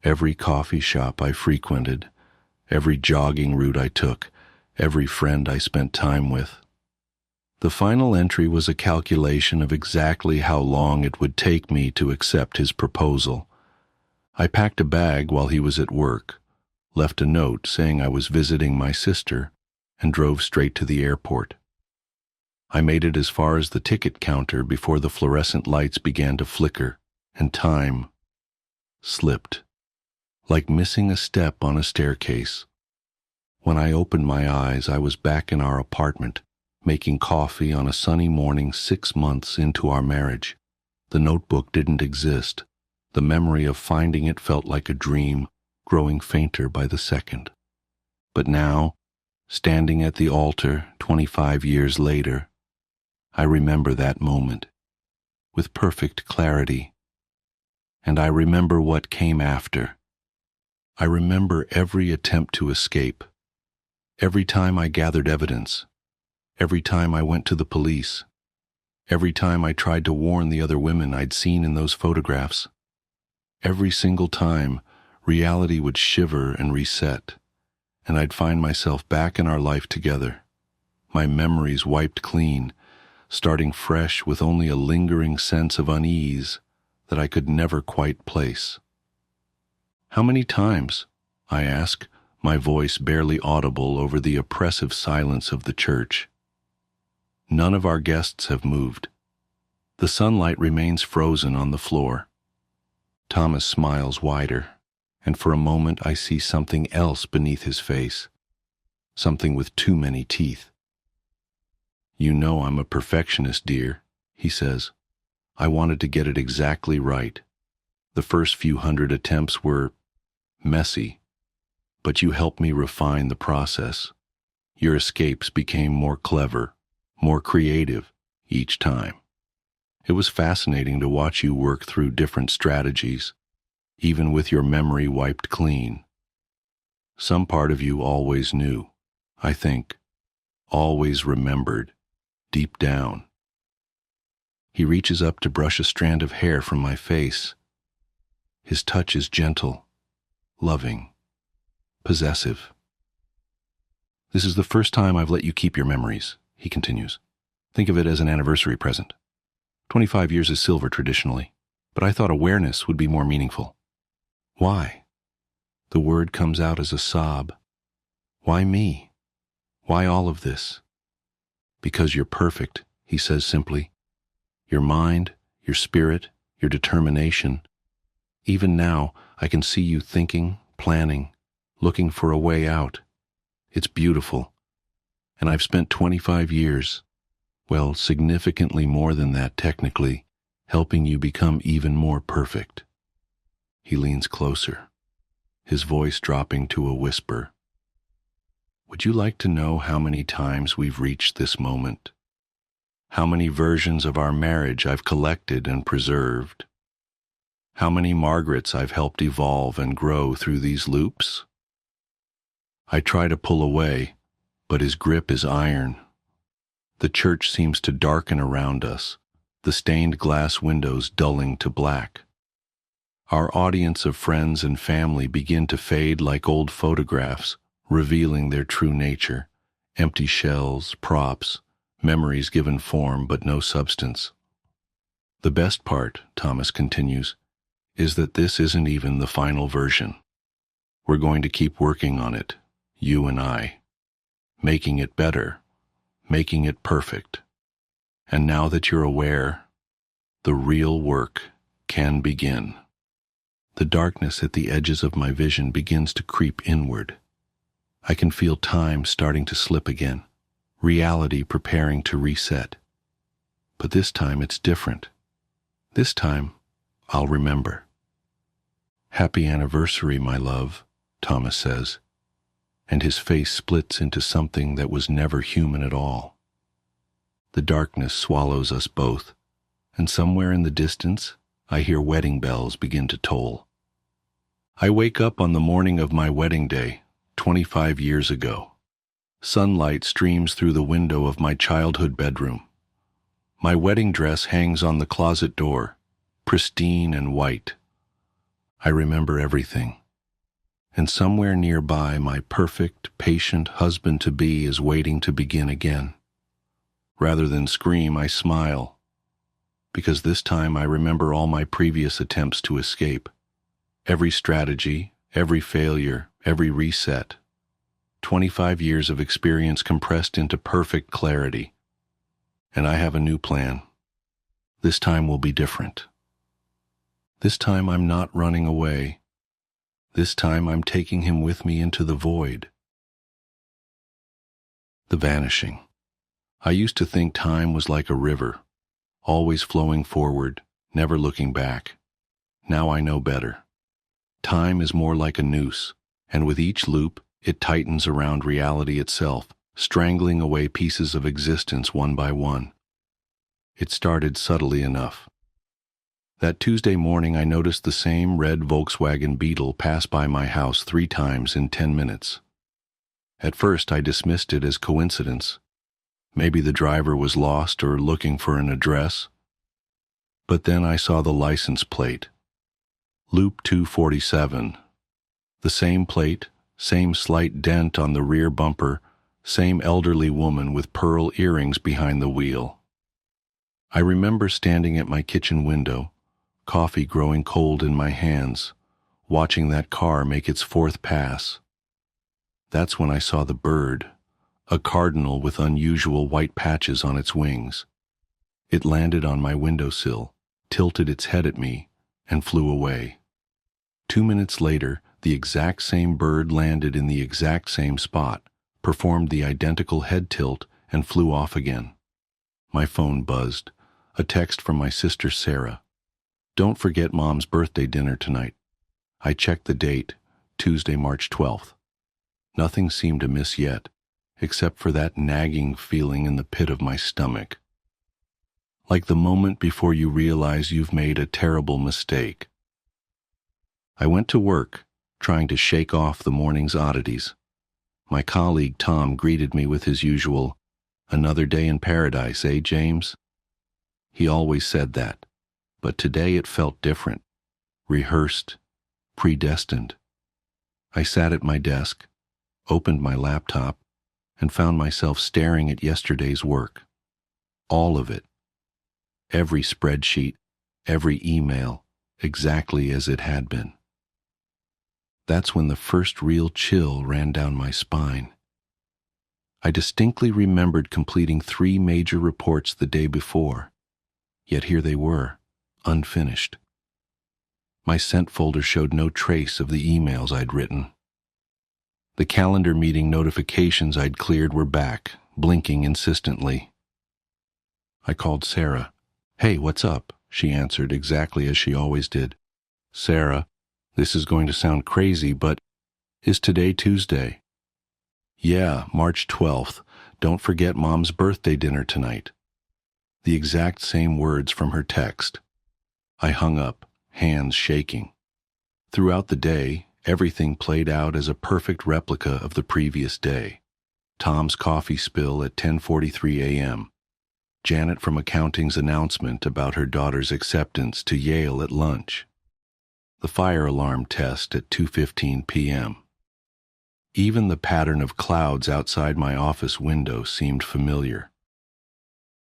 Every coffee shop I frequented, every jogging route I took, every friend I spent time with. The final entry was a calculation of exactly how long it would take me to accept his proposal. I packed a bag while he was at work, left a note saying I was visiting my sister, and drove straight to the airport. I made it as far as the ticket counter before the fluorescent lights began to flicker, and time slipped, like missing a step on a staircase. When I opened my eyes, I was back in our apartment, making coffee on a sunny morning 6 months into our marriage. The notebook didn't exist. The memory of finding it felt like a dream, growing fainter by the second. But now, standing at the altar 25 years later, I remember that moment with perfect clarity. And I remember what came after. I remember every attempt to escape, every time I gathered evidence, every time I went to the police, every time I tried to warn the other women I'd seen in those photographs. Every single time, reality would shiver and reset, and I'd find myself back in our life together, my memories wiped clean, starting fresh with only a lingering sense of unease that I could never quite place. "How many times?" I ask, my voice barely audible over the oppressive silence of the church. None of our guests have moved. The sunlight remains frozen on the floor. Thomas smiles wider, and for a moment I see something else beneath his face, something with too many teeth. "You know I'm a perfectionist, dear," he says. I wanted to get it exactly right. The first few hundred attempts were messy, but you helped me refine the process. Your escapes became more clever, more creative each time. It was fascinating to watch you work through different strategies, even with your memory wiped clean. Some part of you always knew, I think, always remembered, deep down. He reaches up to brush a strand of hair from my face. His touch is gentle, loving, possessive. This is the first time I've let you keep your memories, he continues. Think of it as an anniversary present. 25 years is silver traditionally, but I thought awareness would be more meaningful. Why? The word comes out as a sob. Why me? Why all of this? Because you're perfect, he says simply. Your mind, your spirit, your determination. Even now, I can see you thinking, planning, looking for a way out. It's beautiful. And I've spent 25 years, well, significantly more than that technically, helping you become even more perfect. He leans closer, his voice dropping to a whisper. Would you like to know how many times we've reached this moment? How many versions of our marriage I've collected and preserved? How many Margarets I've helped evolve and grow through these loops? I try to pull away, but his grip is iron. The church seems to darken around us, the stained glass windows dulling to black. Our audience of friends and family begin to fade like old photographs, revealing their true nature, empty shells, props, memories given form but no substance. The best part, Thomas continues, is that this isn't even the final version. We're going to keep working on it, you and I, making it better, making it perfect. And now that you're aware, the real work can begin. The darkness at the edges of my vision begins to creep inward. I can feel time starting to slip again, reality preparing to reset. But this time it's different. This time, I'll remember. Happy anniversary, my love, Thomas says, and his face splits into something that was never human at all. The darkness swallows us both, and somewhere in the distance, I hear wedding bells begin to toll. I wake up on the morning of my wedding day, 25 years ago. Sunlight streams through the window of my childhood bedroom. My wedding dress hangs on the closet door, pristine and white. I remember everything. And somewhere nearby, my perfect, patient husband-to-be is waiting to begin again. Rather than scream, I smile, because this time I remember all my previous attempts to escape. Every strategy, every failure, every reset. 25 years of experience compressed into perfect clarity. And I have a new plan. This time will be different. This time I'm not running away. This time I'm taking him with me into the void. The vanishing. I used to think time was like a river, always flowing forward, never looking back. Now I know better. Time is more like a noose, and with each loop, it tightens around reality itself, strangling away pieces of existence one by one. It started subtly enough. That Tuesday morning I noticed the same red Volkswagen Beetle pass by my house 3 times in 10 minutes. At first I dismissed it as coincidence. Maybe the driver was lost or looking for an address. But then I saw the license plate. Loop 247. The same plate, same slight dent on the rear bumper, same elderly woman with pearl earrings behind the wheel. I remember standing at my kitchen window, coffee growing cold in my hands, watching that car make its 4th pass. That's when I saw the bird, a cardinal with unusual white patches on its wings. It landed on my windowsill, tilted its head at me, and flew away. 2 minutes later, the exact same bird landed in the exact same spot, performed the identical head tilt, and flew off again. My phone buzzed. A text from my sister Sarah. Don't forget Mom's birthday dinner tonight. I checked the date, Tuesday, March 12th. Nothing seemed amiss yet, except for that nagging feeling in the pit of my stomach. Like the moment before you realize you've made a terrible mistake. I went to work, trying to shake off the morning's oddities. My colleague Tom greeted me with his usual, "Another day in paradise, eh, James?" He always said that, but today it felt different, rehearsed, predestined. I sat at my desk, opened my laptop, and found myself staring at yesterday's work. All of it. Every spreadsheet, every email, exactly as it had been. That's when the first real chill ran down my spine. I distinctly remembered completing 3 major reports the day before, yet here they were, unfinished. My sent folder showed no trace of the emails I'd written. The calendar meeting notifications I'd cleared were back, blinking insistently. I called Sarah. "Hey, what's up?" She answered exactly as she always did. "Sarah, this is going to sound crazy, but is today Tuesday?" "Yeah, March 12th. Don't forget Mom's birthday dinner tonight." The exact same words from her text. I hung up, hands shaking. Throughout the day, everything played out as a perfect replica of the previous day. Tom's coffee spill at 10:43 a.m. Janet from accounting's announcement about her daughter's acceptance to Yale at lunch. The fire alarm test at 2:15 p.m. Even the pattern of clouds outside my office window seemed familiar.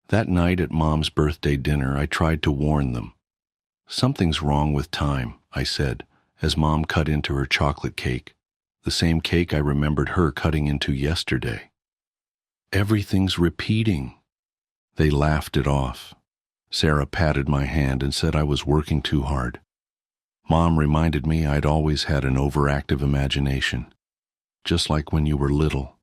That night at Mom's birthday dinner, I tried to warn them. "Something's wrong with time," I said, as Mom cut into her chocolate cake, the same cake I remembered her cutting into yesterday. "Everything's repeating." They laughed it off. Sarah patted my hand and said I was working too hard. Mom reminded me I'd always had an overactive imagination, just like when you were little.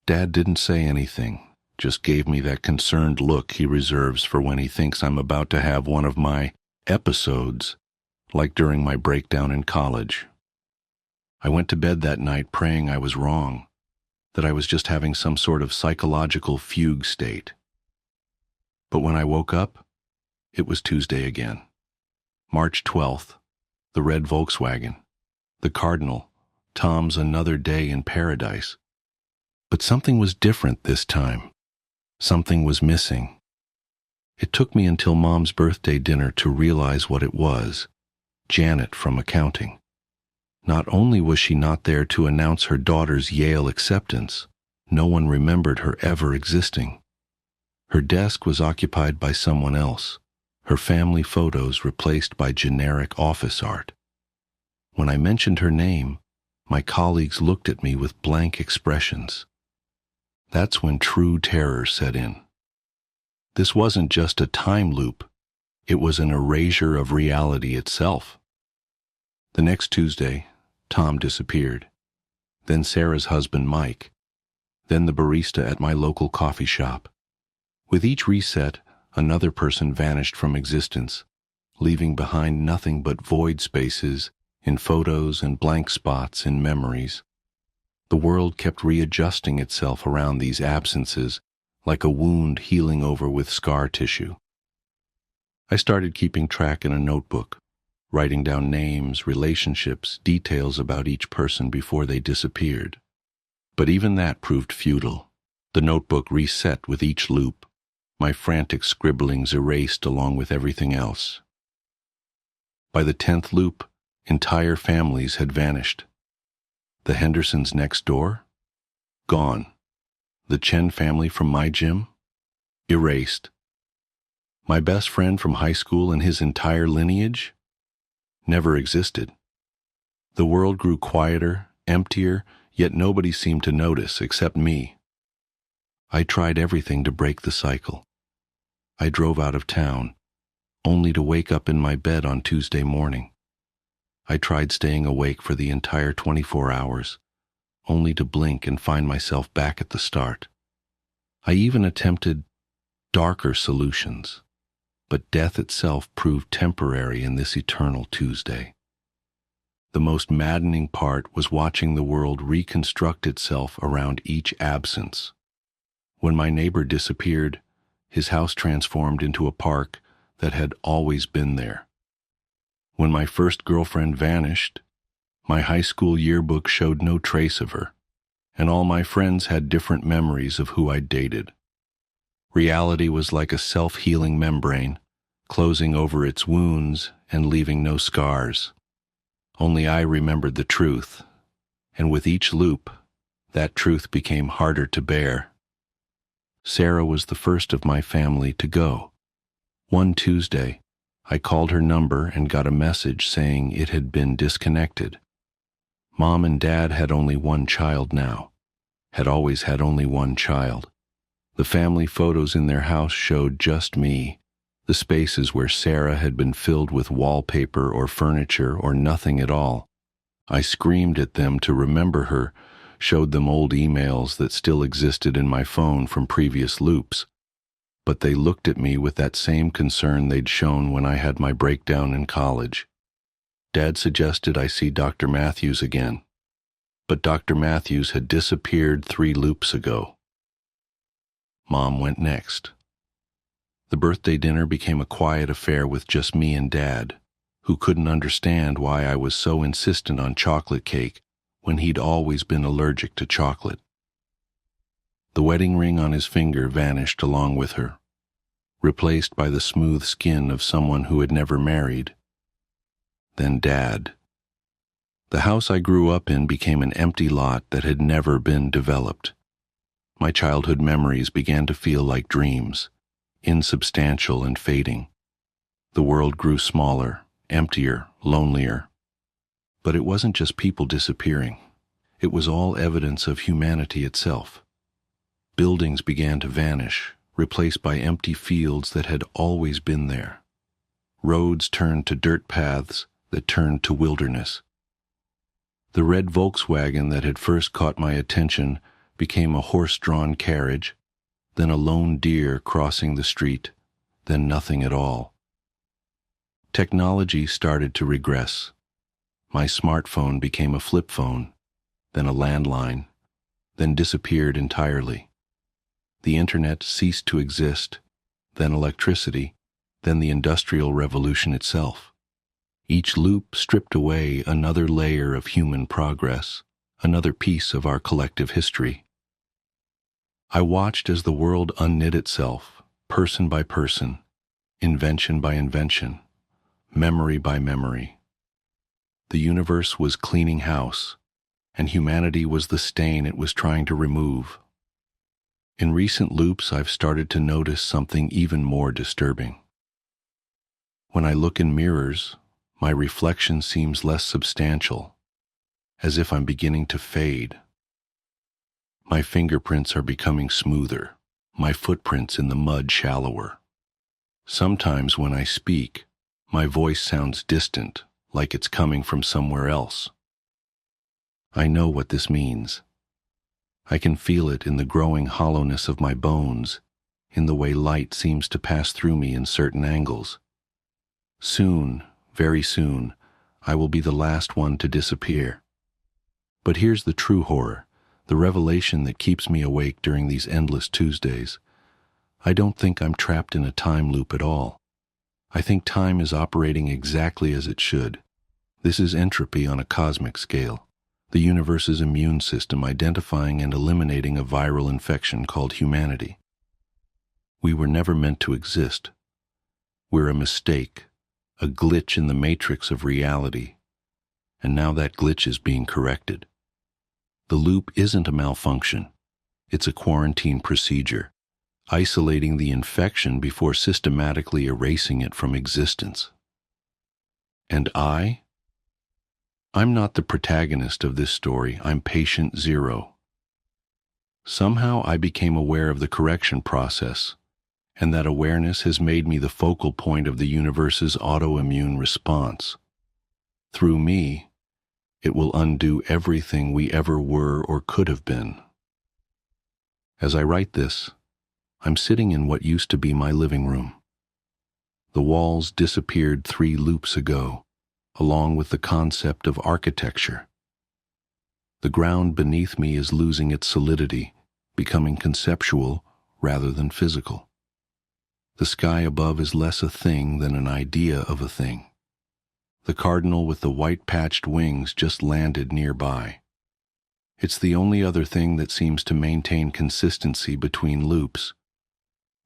Dad didn't say anything, just gave me that concerned look he reserves for when he thinks I'm about to have one of my episodes, like during my breakdown in college. I went to bed that night praying I was wrong, that I was just having some sort of psychological fugue state. But when I woke up, it was Tuesday again. March 12th, the red Volkswagen, the Cardinal, Tom's another day in paradise. But something was different this time. Something was missing. It took me until Mom's birthday dinner to realize what it was. Janet from accounting. Not only was she not there to announce her daughter's Yale acceptance, no one remembered her ever existing. Her desk was occupied by someone else, her family photos replaced by generic office art. When I mentioned her name, my colleagues looked at me with blank expressions. That's when true terror set in. This wasn't just a time loop, it was an erasure of reality itself. The next Tuesday, Tom disappeared. Then Sarah's husband, Mike. Then the barista at my local coffee shop. With each reset, another person vanished from existence, leaving behind nothing but void spaces in photos and blank spots in memories. The world kept readjusting itself around these absences, like a wound healing over with scar tissue. I started keeping track in a notebook, writing down names, relationships, details about each person before they disappeared. But even that proved futile. The notebook reset with each loop, my frantic scribblings erased along with everything else. By the 10th loop, entire families had vanished. The Hendersons next door? Gone. The Chen family from my gym? Erased. My best friend from high school and his entire lineage? Never existed. The world grew quieter, emptier, yet nobody seemed to notice except me. I tried everything to break the cycle. I drove out of town, only to wake up in my bed on Tuesday morning. I tried staying awake for the entire 24 hours, only to blink and find myself back at the start. I even attempted darker solutions, but death itself proved temporary in this eternal Tuesday. The most maddening part was watching the world reconstruct itself around each absence. When my neighbor disappeared, his house transformed into a park that had always been there. When my first girlfriend vanished, my high school yearbook showed no trace of her, and all my friends had different memories of who I'd dated. Reality was like a self-healing membrane, closing over its wounds and leaving no scars. Only I remembered the truth, and with each loop, that truth became harder to bear. Sarah was the first of my family to go. One Tuesday, I called her number and got a message saying it had been disconnected. Mom and Dad had only one child now, had always had only one child. The family photos in their house showed just me. The spaces where Sarah had been filled with wallpaper or furniture or nothing at all. I screamed at them to remember her, showed them old emails that still existed in my phone from previous loops. But they looked at me with that same concern they'd shown when I had my breakdown in college. Dad suggested I see Dr. Matthews again. But Dr. Matthews had disappeared 3 loops ago. Mom went next. The birthday dinner became a quiet affair with just me and Dad, who couldn't understand why I was so insistent on chocolate cake when he'd always been allergic to chocolate. The wedding ring on his finger vanished along with her, replaced by the smooth skin of someone who had never married. Then Dad. The house I grew up in became an empty lot that had never been developed. My childhood memories began to feel like dreams, insubstantial and fading. The world grew smaller, emptier, lonelier. But it wasn't just people disappearing. It was all evidence of humanity itself. Buildings began to vanish, replaced by empty fields that had always been there. Roads turned to dirt paths that turned to wilderness. The red Volkswagen that had first caught my attention became a horse-drawn carriage, then a lone deer crossing the street, then nothing at all. Technology started to regress. My smartphone became a flip phone, then a landline, then disappeared entirely. The internet ceased to exist, then electricity, then the Industrial Revolution itself. Each loop stripped away another layer of human progress, another piece of our collective history. I watched as the world unknit itself, person by person, invention by invention, memory by memory. The universe was cleaning house, and humanity was the stain it was trying to remove. In recent loops, I've started to notice something even more disturbing. When I look in mirrors, my reflection seems less substantial, as if I'm beginning to fade. My fingerprints are becoming smoother, my footprints in the mud shallower. Sometimes when I speak, my voice sounds distant, like it's coming from somewhere else. I know what this means. I can feel it in the growing hollowness of my bones, in the way light seems to pass through me in certain angles. Soon, very soon, I will be the last one to disappear. But here's the true horror, the revelation that keeps me awake during these endless Tuesdays. I don't think I'm trapped in a time loop at all. I think time is operating exactly as it should. This is entropy on a cosmic scale, the universe's immune system identifying and eliminating a viral infection called humanity. We were never meant to exist. We're a mistake, a glitch in the matrix of reality, and now that glitch is being corrected. The loop isn't a malfunction. It's a quarantine procedure, isolating the infection before systematically erasing it from existence. And I'm not the protagonist of this story. I'm patient zero. Somehow I became aware of the correction process, and that awareness has made me the focal point of the universe's autoimmune response. Through me, it will undo everything we ever were or could have been. As I write this, I'm sitting in what used to be my living room. The walls disappeared 3 loops ago, along with the concept of architecture. The ground beneath me is losing its solidity, becoming conceptual rather than physical. The sky above is less a thing than an idea of a thing. The cardinal with the white-patched wings just landed nearby. It's the only other thing that seems to maintain consistency between loops,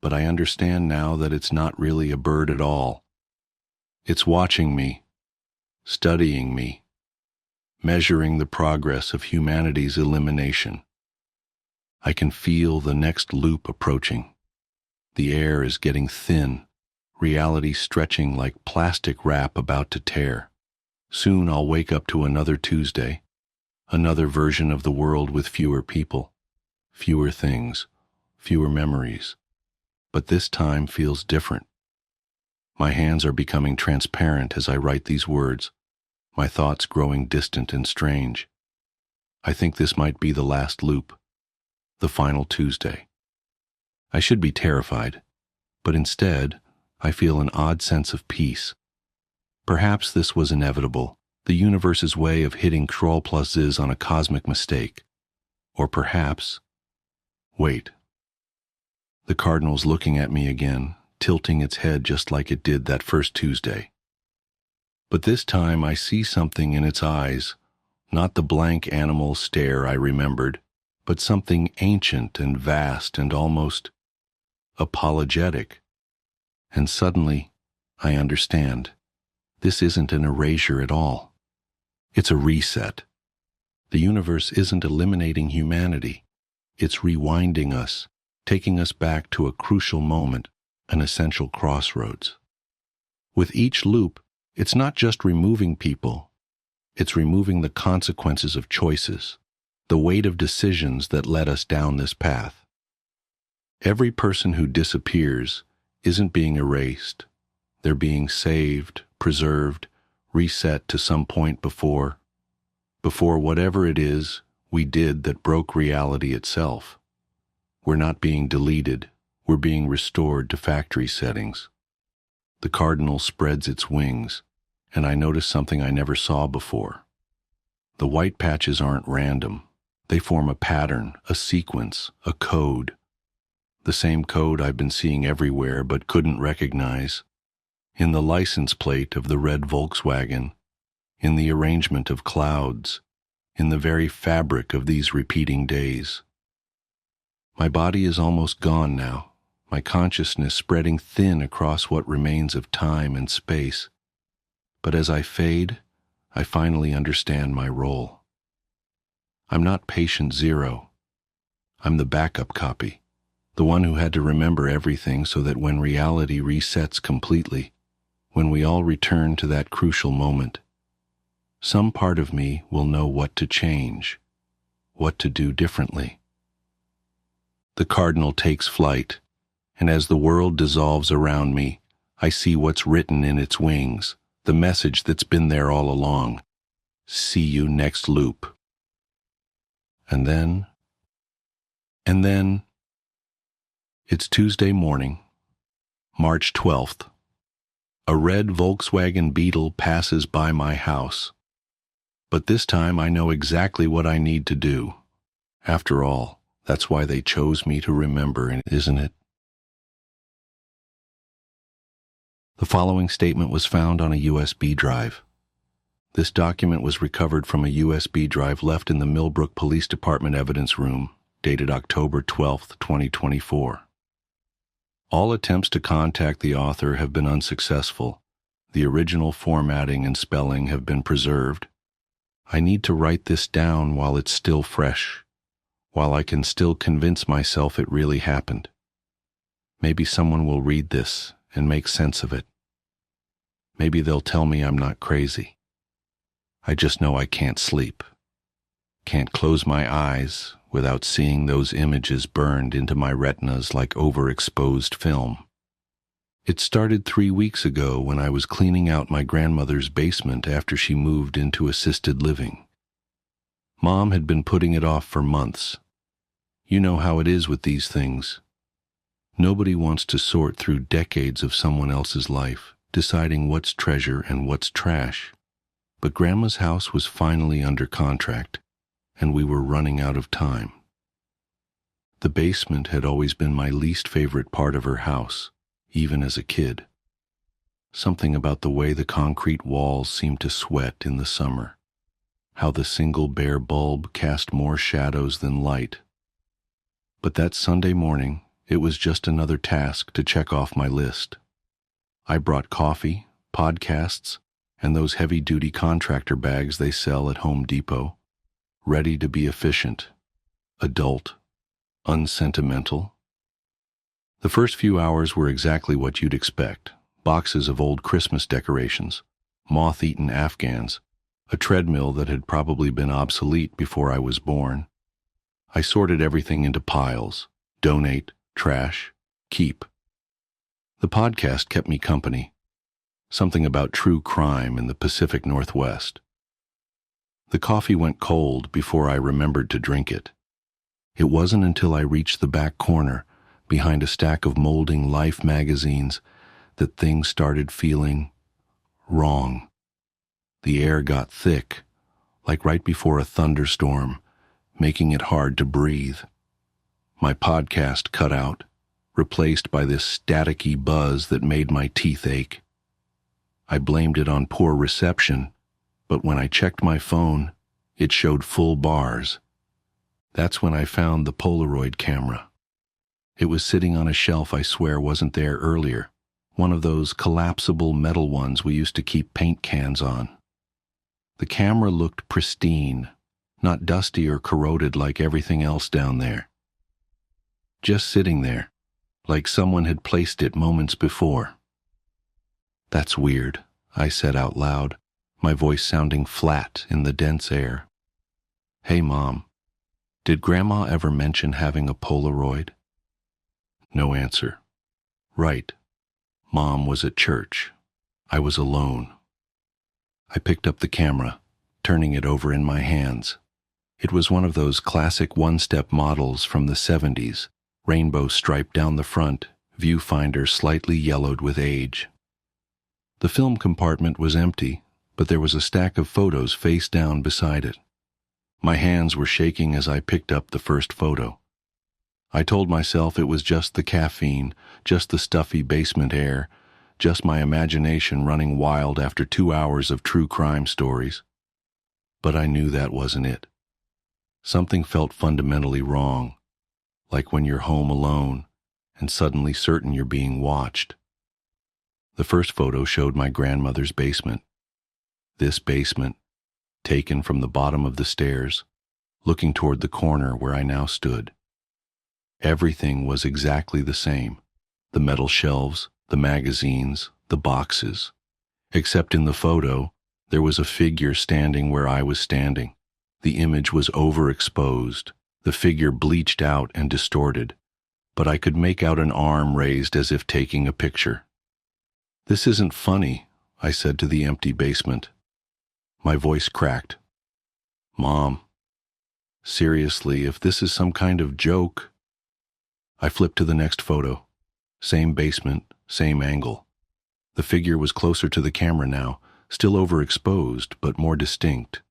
but I understand now that it's not really a bird at all. It's watching me, studying me, measuring the progress of humanity's elimination. I can feel the next loop approaching. The air is getting thin, reality stretching like plastic wrap about to tear. Soon I'll wake up to another Tuesday, another version of the world with fewer people, fewer things, fewer memories. But this time feels different. My hands are becoming transparent as I write these words, my thoughts growing distant and strange. I think this might be the last loop, the final Tuesday. I should be terrified, but instead, I feel an odd sense of peace. Perhaps this was inevitable, the universe's way of hitting Ctrl plus Z on a cosmic mistake. Or perhaps... Wait. The cardinal's looking at me again, tilting its head just like it did that first Tuesday. But this time I see something in its eyes, not the blank animal stare I remembered, but something ancient and vast and almost apologetic. And suddenly, I understand. This isn't an erasure at all. It's a reset. The universe isn't eliminating humanity. It's rewinding us, taking us back to a crucial moment, an essential crossroads. With each loop, it's not just removing people. It's removing the consequences of choices, the weight of decisions that led us down this path. Every person who disappears isn't being erased. They're being saved, preserved, reset to some point before whatever it is we did that broke reality itself. We're not being deleted, we're being restored to factory settings. The cardinal spreads its wings, and I notice something I never saw before. The white patches aren't random. They form a pattern, a sequence, a code. The same code I've been seeing everywhere but couldn't recognize. In the license plate of the red Volkswagen, in the arrangement of clouds, in the very fabric of these repeating days. My body is almost gone now, my consciousness spreading thin across what remains of time and space. But as I fade, I finally understand my role. I'm not patient zero. I'm the backup copy. The one who had to remember everything so that when reality resets completely, when we all return to that crucial moment, some part of me will know what to change, what to do differently. The cardinal takes flight, and as the world dissolves around me, I see what's written in its wings, the message that's been there all along. See you next loop. And then, it's Tuesday morning, March 12th. A red Volkswagen Beetle passes by my house. But this time I know exactly what I need to do. After all, that's why they chose me to remember, isn't it? The following statement was found on a USB drive. This document was recovered from a USB drive left in the Millbrook Police Department evidence room, dated October 12, 2024. All attempts to contact the author have been unsuccessful. The original formatting and spelling have been preserved. I need to write this down while it's still fresh, while I can still convince myself it really happened. Maybe someone will read this and make sense of it. Maybe they'll tell me I'm not crazy. I just know I can't sleep. Can't close my eyes without seeing those images burned into my retinas like overexposed film. It started 3 weeks ago when I was cleaning out my grandmother's basement after she moved into assisted living. Mom had been putting it off for months. You know how it is with these things. Nobody wants to sort through decades of someone else's life, deciding what's treasure and what's trash. But Grandma's house was finally under contract, and we were running out of time. The basement had always been my least favorite part of her house, even as a kid. Something about the way the concrete walls seemed to sweat in the summer, how the single bare bulb cast more shadows than light. But that Sunday morning, it was just another task to check off my list. I brought coffee, podcasts, and those heavy-duty contractor bags they sell at Home Depot, ready to be efficient, adult, unsentimental. The first few hours were exactly what you'd expect: boxes of old Christmas decorations, moth-eaten Afghans, a treadmill that had probably been obsolete before I was born. I sorted everything into piles: donate, trash, keep. The podcast kept me company, something about true crime in the Pacific Northwest. The coffee went cold before I remembered to drink it. It wasn't until I reached the back corner, behind a stack of molding Life magazines, that things started feeling wrong. The air got thick, like right before a thunderstorm, making it hard to breathe. My podcast cut out, replaced by this staticky buzz that made my teeth ache. I blamed it on poor reception, but when I checked my phone, it showed full bars. That's when I found the Polaroid camera. It was sitting on a shelf I swear wasn't there earlier, one of those collapsible metal ones we used to keep paint cans on. The camera looked pristine, not dusty or corroded like everything else down there. Just sitting there, like someone had placed it moments before. "That's weird," I said out loud, my voice sounding flat in the dense air. "Hey, Mom, did Grandma ever mention having a Polaroid?" No answer. Right. Mom was at church. I was alone. I picked up the camera, turning it over in my hands. It was one of those classic one-step models from the 70s, rainbow stripe down the front, viewfinder slightly yellowed with age. The film compartment was empty, but there was a stack of photos face down beside it. My hands were shaking as I picked up the first photo. I told myself it was just the caffeine, just the stuffy basement air, just my imagination running wild after 2 hours of true crime stories. But I knew that wasn't it. Something felt fundamentally wrong, like when you're home alone and suddenly certain you're being watched. The first photo showed my grandmother's basement. This basement, taken from the bottom of the stairs, looking toward the corner where I now stood. Everything was exactly the same: the metal shelves, the magazines, the boxes. Except in the photo, there was a figure standing where I was standing. The image was overexposed, the figure bleached out and distorted, but I could make out an arm raised as if taking a picture. "This isn't funny," I said to the empty basement. My voice cracked. "Mom, seriously, if this is some kind of joke..." I flipped to the next photo. Same basement, same angle. The figure was closer to the camera now, still overexposed, but more distinct.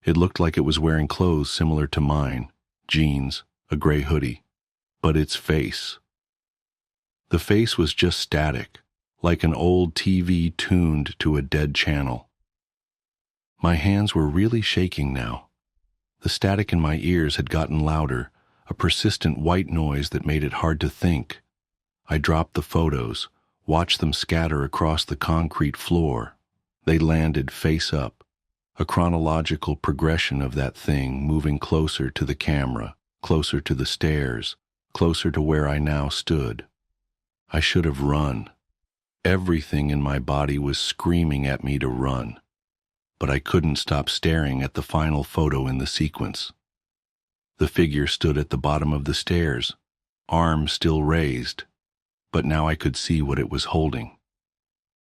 It looked like it was wearing clothes similar to mine, jeans, a gray hoodie. But its face. The face was just static, like an old TV tuned to a dead channel. My hands were really shaking now. The static in my ears had gotten louder, a persistent white noise that made it hard to think. I dropped the photos, watched them scatter across the concrete floor. They landed face up, a chronological progression of that thing moving closer to the camera, closer to the stairs, closer to where I now stood. I should have run. Everything in my body was screaming at me to run, but I couldn't stop staring at the final photo in the sequence. The figure stood at the bottom of the stairs, arms still raised, but now I could see what it was holding.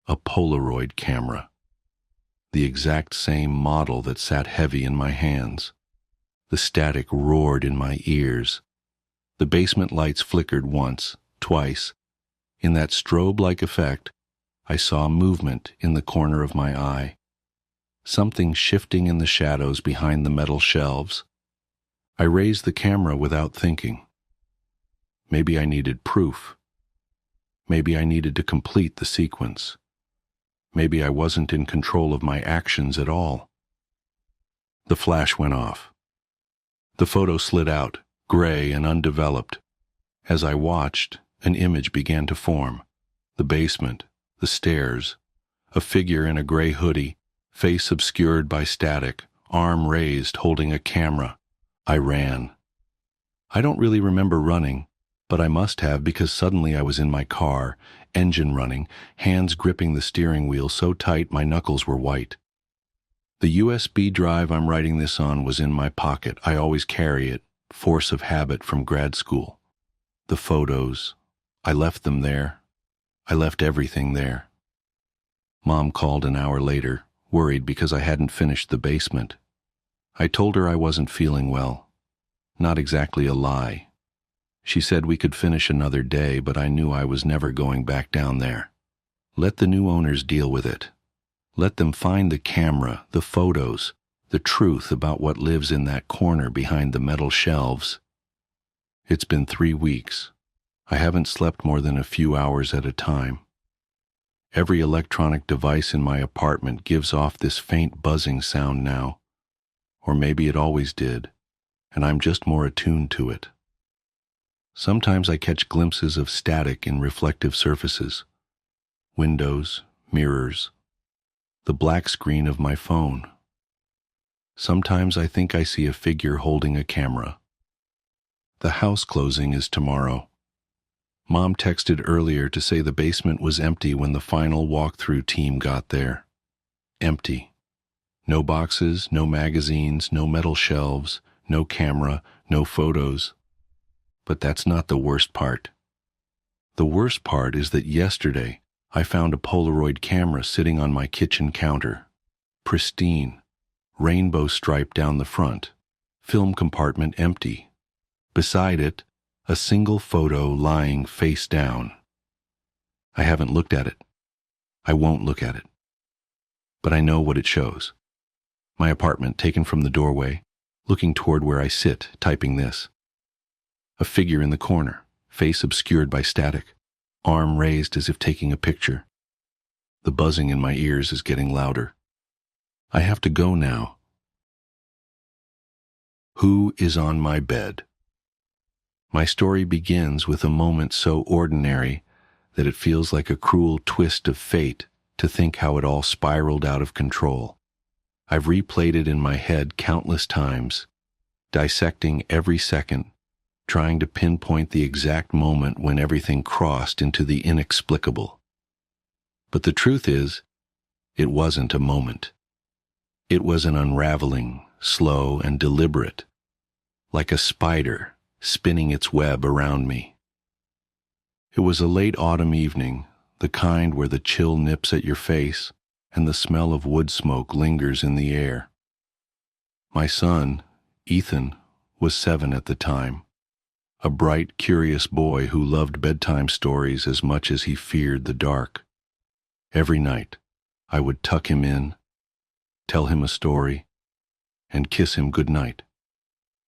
A Polaroid camera. The exact same model that sat heavy in my hands. The static roared in my ears. The basement lights flickered once, twice. In that strobe-like effect, I saw movement in the corner of my eye, something shifting in the shadows behind the metal shelves. I raised the camera without thinking. Maybe I needed proof. Maybe I needed to complete the sequence. Maybe I wasn't in control of my actions at all. The flash went off. The photo slid out, gray and undeveloped. As I watched, an image began to form. The basement, the stairs, a figure in a gray hoodie, face obscured by static, arm raised, holding a camera. I ran. I don't really remember running, but I must have because suddenly I was in my car, engine running, hands gripping the steering wheel so tight my knuckles were white. The USB drive I'm writing this on was in my pocket. I always carry it, force of habit from grad school. The photos, I left them there. I left everything there. Mom called an hour later, worried because I hadn't finished the basement. I told her I wasn't feeling well. Not exactly a lie. She said we could finish another day, but I knew I was never going back down there. Let the new owners deal with it. Let them find the camera, the photos, the truth about what lives in that corner behind the metal shelves. It's been 3 weeks. I haven't slept more than a few hours at a time. Every electronic device in my apartment gives off this faint buzzing sound now. Or maybe it always did, and I'm just more attuned to it. Sometimes I catch glimpses of static in reflective surfaces. Windows, mirrors, the black screen of my phone. Sometimes I think I see a figure holding a camera. The house closing is tomorrow. Mom texted earlier to say the basement was empty when the final walkthrough team got there. Empty. No boxes, no magazines, no metal shelves, no camera, no photos. But that's not the worst part. The worst part is that yesterday I found a Polaroid camera sitting on my kitchen counter. Pristine, rainbow stripe down the front, film compartment empty. Beside it, a single photo lying face down. I haven't looked at it. I won't look at it. But I know what it shows. My apartment taken from the doorway, looking toward where I sit, typing this. A figure in the corner, face obscured by static, arm raised as if taking a picture. The buzzing in my ears is getting louder. I have to go now. Who is on my bed? My story begins with a moment so ordinary that it feels like a cruel twist of fate to think how it all spiraled out of control. I've replayed it in my head countless times, dissecting every second, trying to pinpoint the exact moment when everything crossed into the inexplicable. But the truth is, it wasn't a moment. It was an unraveling, slow and deliberate, like a spider spinning its web around me. It was a late autumn evening, the kind where the chill nips at your face and the smell of wood smoke lingers in the air. My son, Ethan, was 7 at the time, a bright, curious boy who loved bedtime stories as much as he feared the dark. Every night, I would tuck him in, tell him a story, and kiss him good night.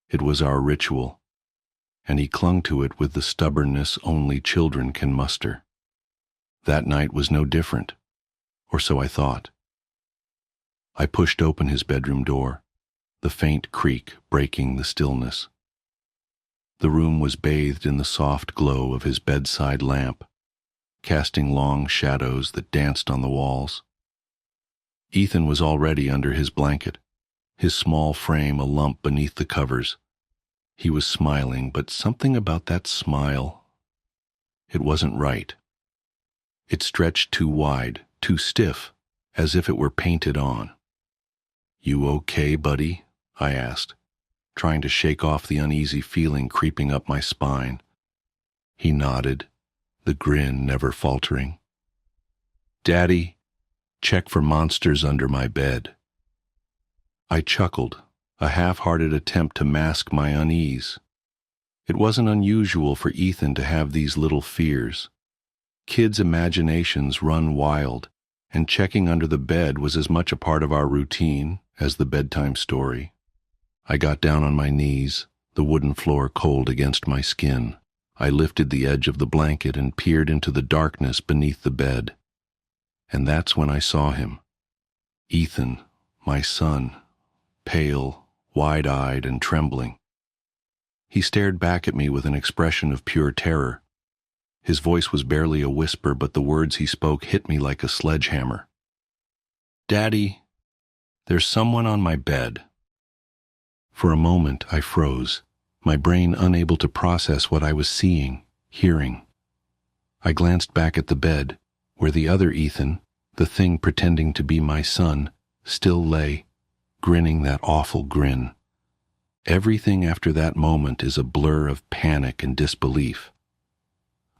It was our ritual, and he clung to it with the stubbornness only children can muster. That night was no different, or so I thought. I pushed open his bedroom door, the faint creak breaking the stillness. The room was bathed in the soft glow of his bedside lamp, casting long shadows that danced on the walls. Ethan was already under his blanket, his small frame a lump beneath the covers. He was smiling, but something about that smile, it wasn't right. It stretched too wide, too stiff, as if it were painted on. "You okay, buddy?" I asked, trying to shake off the uneasy feeling creeping up my spine. He nodded, the grin never faltering. "Daddy, check for monsters under my bed." I chuckled, a half-hearted attempt to mask my unease. It wasn't unusual for Ethan to have these little fears. Kids' imaginations run wild, and checking under the bed was as much a part of our routine as the bedtime story. I got down on my knees, the wooden floor cold against my skin. I lifted the edge of the blanket and peered into the darkness beneath the bed. And that's when I saw him. Ethan, my son, pale, wide-eyed, and trembling. He stared back at me with an expression of pure terror. His voice was barely a whisper, but the words he spoke hit me like a sledgehammer. "Daddy, there's someone on my bed." For a moment, I froze, my brain unable to process what I was seeing, hearing. I glanced back at the bed, where the other Ethan, the thing pretending to be my son, still lay, grinning that awful grin. Everything after that moment is a blur of panic and disbelief.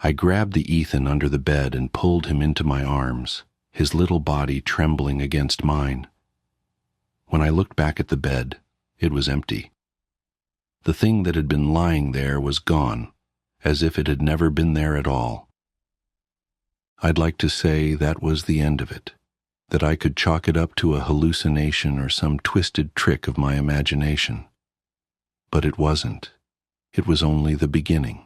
I grabbed the Ethan under the bed and pulled him into my arms, his little body trembling against mine. When I looked back at the bed, it was empty. The thing that had been lying there was gone, as if it had never been there at all. I'd like to say that was the end of it, that I could chalk it up to a hallucination or some twisted trick of my imagination. But it wasn't. It was only the beginning.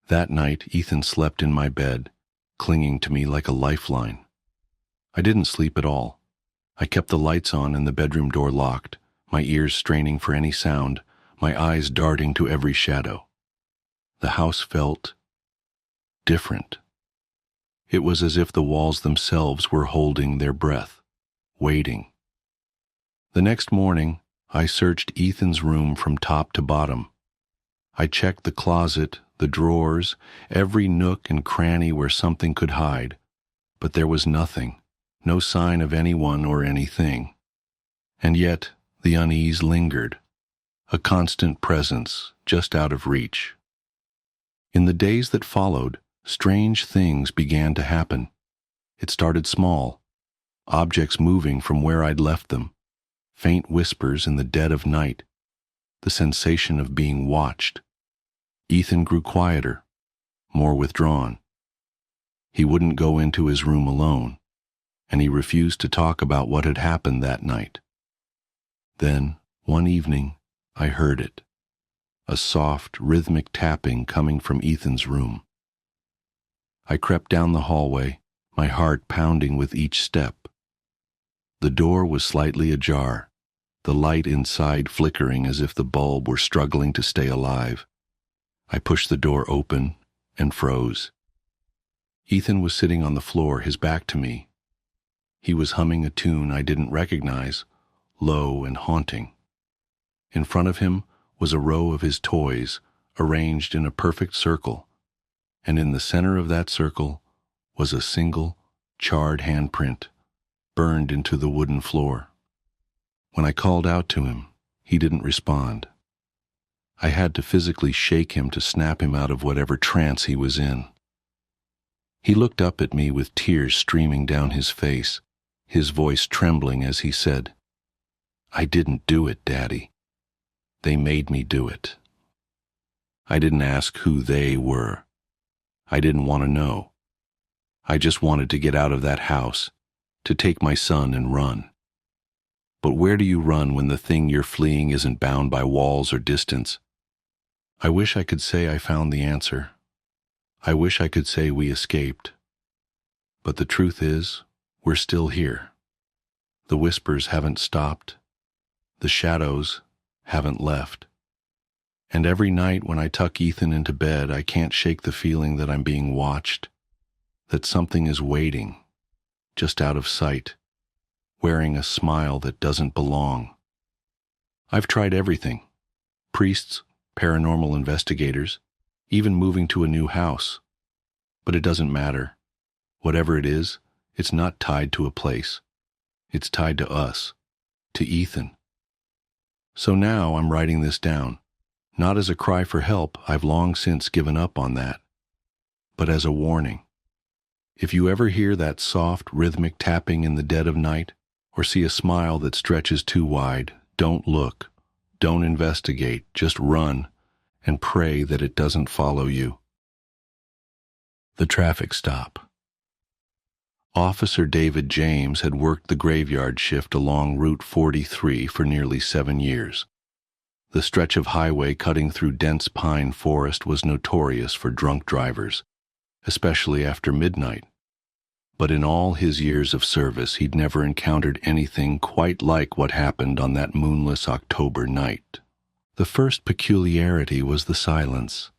That night, Ethan slept in my bed, clinging to me like a lifeline. I didn't sleep at all. I kept the lights on and the bedroom door locked, my ears straining for any sound, my eyes darting to every shadow. The house felt different. It was as if the walls themselves were holding their breath, waiting. The next morning, I searched Ethan's room from top to bottom. I checked the closet, the drawers, every nook and cranny where something could hide, but there was nothing, no sign of anyone or anything. And yet, the unease lingered, a constant presence just out of reach. In the days that followed, strange things began to happen. It started small, objects moving from where I'd left them, faint whispers in the dead of night, the sensation of being watched. Ethan grew quieter, more withdrawn. He wouldn't go into his room alone, and he refused to talk about what had happened that night. Then, one evening, I heard it, a soft, rhythmic tapping coming from Ethan's room. I crept down the hallway, my heart pounding with each step. The door was slightly ajar, the light inside flickering as if the bulb were struggling to stay alive. I pushed the door open and froze. Ethan was sitting on the floor, his back to me. He was humming a tune I didn't recognize, low and haunting. In front of him was a row of his toys, arranged in a perfect circle, and in the center of that circle was a single, charred handprint, burned into the wooden floor. When I called out to him, he didn't respond. I had to physically shake him to snap him out of whatever trance he was in. He looked up at me with tears streaming down his face, his voice trembling as he said, "I didn't do it, Daddy. They made me do it." I didn't ask who they were. I didn't want to know. I just wanted to get out of that house, to take my son and run. But where do you run when the thing you're fleeing isn't bound by walls or distance? I wish I could say I found the answer. I wish I could say we escaped. But the truth is, we're still here. The whispers haven't stopped. The shadows haven't left. And every night when I tuck Ethan into bed, I can't shake the feeling that I'm being watched, that something is waiting, just out of sight, wearing a smile that doesn't belong. I've tried everything: priests, paranormal investigators, even moving to a new house. But it doesn't matter. Whatever it is, it's not tied to a place. It's tied to us, to Ethan. So now I'm writing this down, not as a cry for help, I've long since given up on that, but as a warning. If you ever hear that soft, rhythmic tapping in the dead of night, or see a smile that stretches too wide, don't look, don't investigate, just run, and pray that it doesn't follow you. The traffic stop. Officer David James had worked the graveyard shift along Route 43 for nearly 7 years. The stretch of highway cutting through dense pine forest was notorious for drunk drivers, especially after midnight. But in all his years of service, he'd never encountered anything quite like what happened on that moonless October night. The first peculiarity was the silence.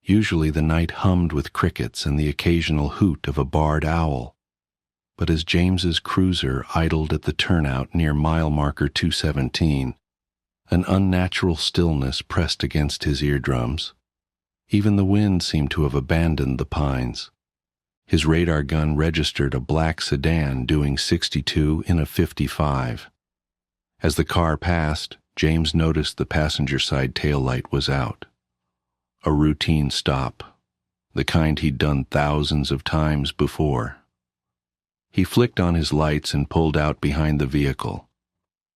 Usually the night hummed with crickets and the occasional hoot of a barred owl. But as James's cruiser idled at the turnout near mile marker 217, an unnatural stillness pressed against his eardrums. Even the wind seemed to have abandoned the pines. His radar gun registered a black sedan doing 62 in a 55. As the car passed, James noticed the passenger side taillight was out. A routine stop, the kind he'd done thousands of times before. He flicked on his lights and pulled out behind the vehicle.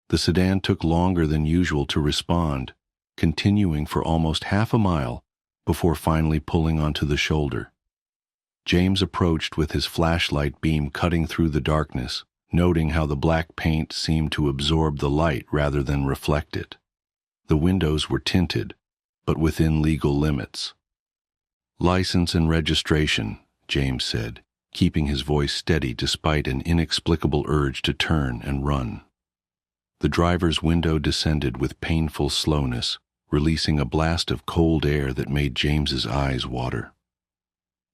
The sedan took longer than usual to respond, continuing for almost half a mile before finally pulling onto the shoulder. James approached with his flashlight beam cutting through the darkness, noting how the black paint seemed to absorb the light rather than reflect it. The windows were tinted, but within legal limits. "License and registration," James said, keeping his voice steady despite an inexplicable urge to turn and run. The driver's window descended with painful slowness, releasing a blast of cold air that made James's eyes water.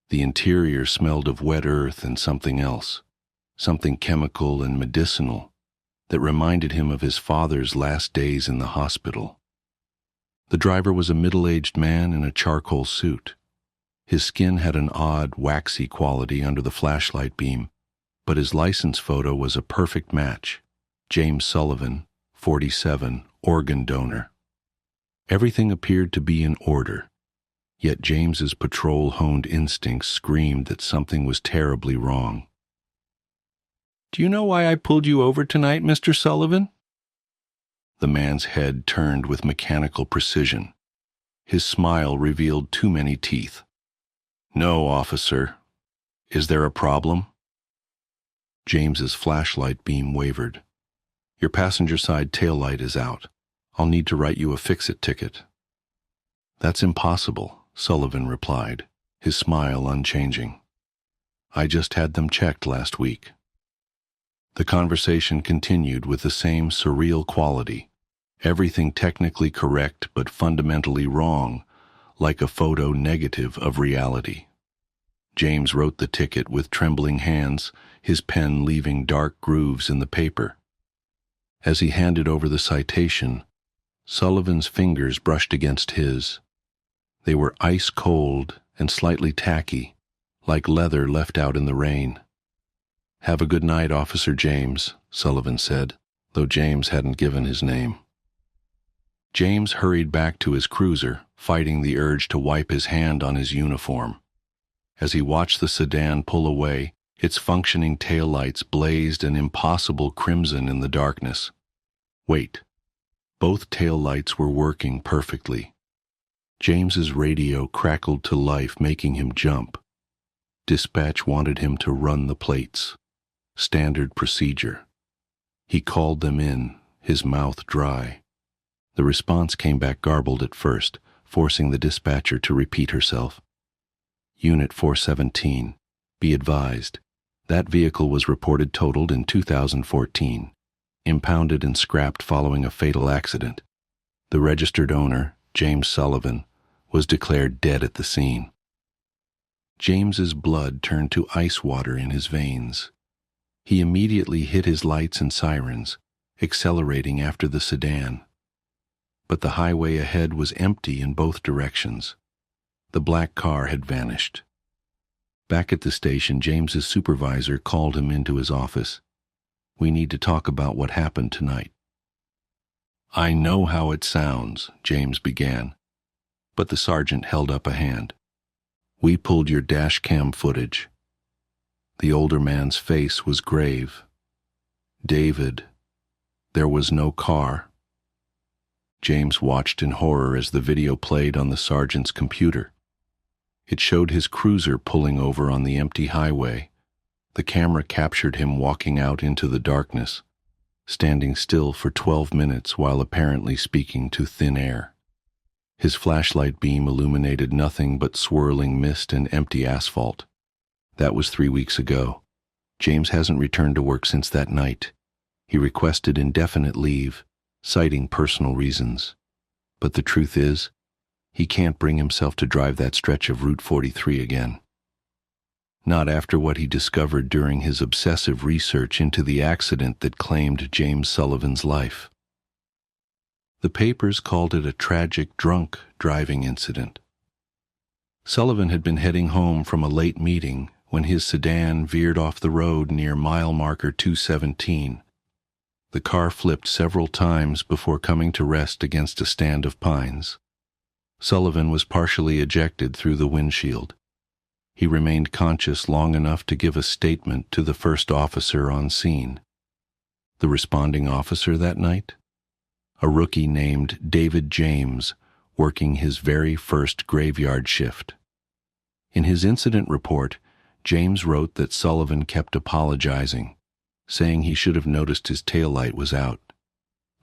The interior smelled of wet earth and something else, something chemical and medicinal, that reminded him of his father's last days in the hospital. The driver was a middle-aged man in a charcoal suit. His skin had an odd, waxy quality under the flashlight beam, but his license photo was a perfect match. James Sullivan, 47, organ donor. Everything appeared to be in order, yet James's patrol-honed instincts screamed that something was terribly wrong. "Do you know why I pulled you over tonight, Mr. Sullivan?" The man's head turned with mechanical precision. His smile revealed too many teeth. "No, officer. Is there a problem?" James's flashlight beam wavered. "Your passenger side taillight is out. I'll need to write you a fix-it ticket." "That's impossible," Sullivan replied, his smile unchanging. "I just had them checked last week." The conversation continued with the same surreal quality, everything technically correct but fundamentally wrong, like a photo negative of reality. James wrote the ticket with trembling hands, his pen leaving dark grooves in the paper. As he handed over the citation, Sullivan's fingers brushed against his. They were ice cold and slightly tacky, like leather left out in the rain. "Have a good night, Officer James," Sullivan said, though James hadn't given his name. James hurried back to his cruiser, fighting the urge to wipe his hand on his uniform. As he watched the sedan pull away, its functioning taillights blazed an impossible crimson in the darkness. Wait. Both taillights were working perfectly. James's radio crackled to life, making him jump. Dispatch wanted him to run the plates. Standard procedure. He called them in, his mouth dry. The response came back garbled at first, forcing the dispatcher to repeat herself. "Unit 417, be advised. That vehicle was reported totaled in 2014, impounded and scrapped following a fatal accident. The registered owner, James Sullivan, was declared dead at the scene." James's blood turned to ice water in his veins. He immediately hit his lights and sirens, accelerating after the sedan. But the highway ahead was empty in both directions. The black car had vanished. Back at the station, James's supervisor called him into his office. "We need to talk about what happened tonight." "I know how it sounds," James began, but the sergeant held up a hand. "We pulled your dash cam footage." The older man's face was grave. "David, there was no car." James watched in horror as the video played on the sergeant's computer. It showed his cruiser pulling over on the empty highway. The camera captured him walking out into the darkness, standing still for 12 minutes while apparently speaking to thin air. His flashlight beam illuminated nothing but swirling mist and empty asphalt. That was 3 weeks ago. James hasn't returned to work since that night. He requested indefinite leave, citing personal reasons. But the truth is, he can't bring himself to drive that stretch of Route 43 again. Not after what he discovered during his obsessive research into the accident that claimed James Sullivan's life. The papers called it a tragic drunk driving incident. Sullivan had been heading home from a late meeting when his sedan veered off the road near mile marker 217. The car flipped several times before coming to rest against a stand of pines. Sullivan was partially ejected through the windshield. He remained conscious long enough to give a statement to the first officer on scene. The responding officer that night? A rookie named David James, working his very first graveyard shift. In his incident report, James wrote that Sullivan kept apologizing, saying he should have noticed his taillight was out.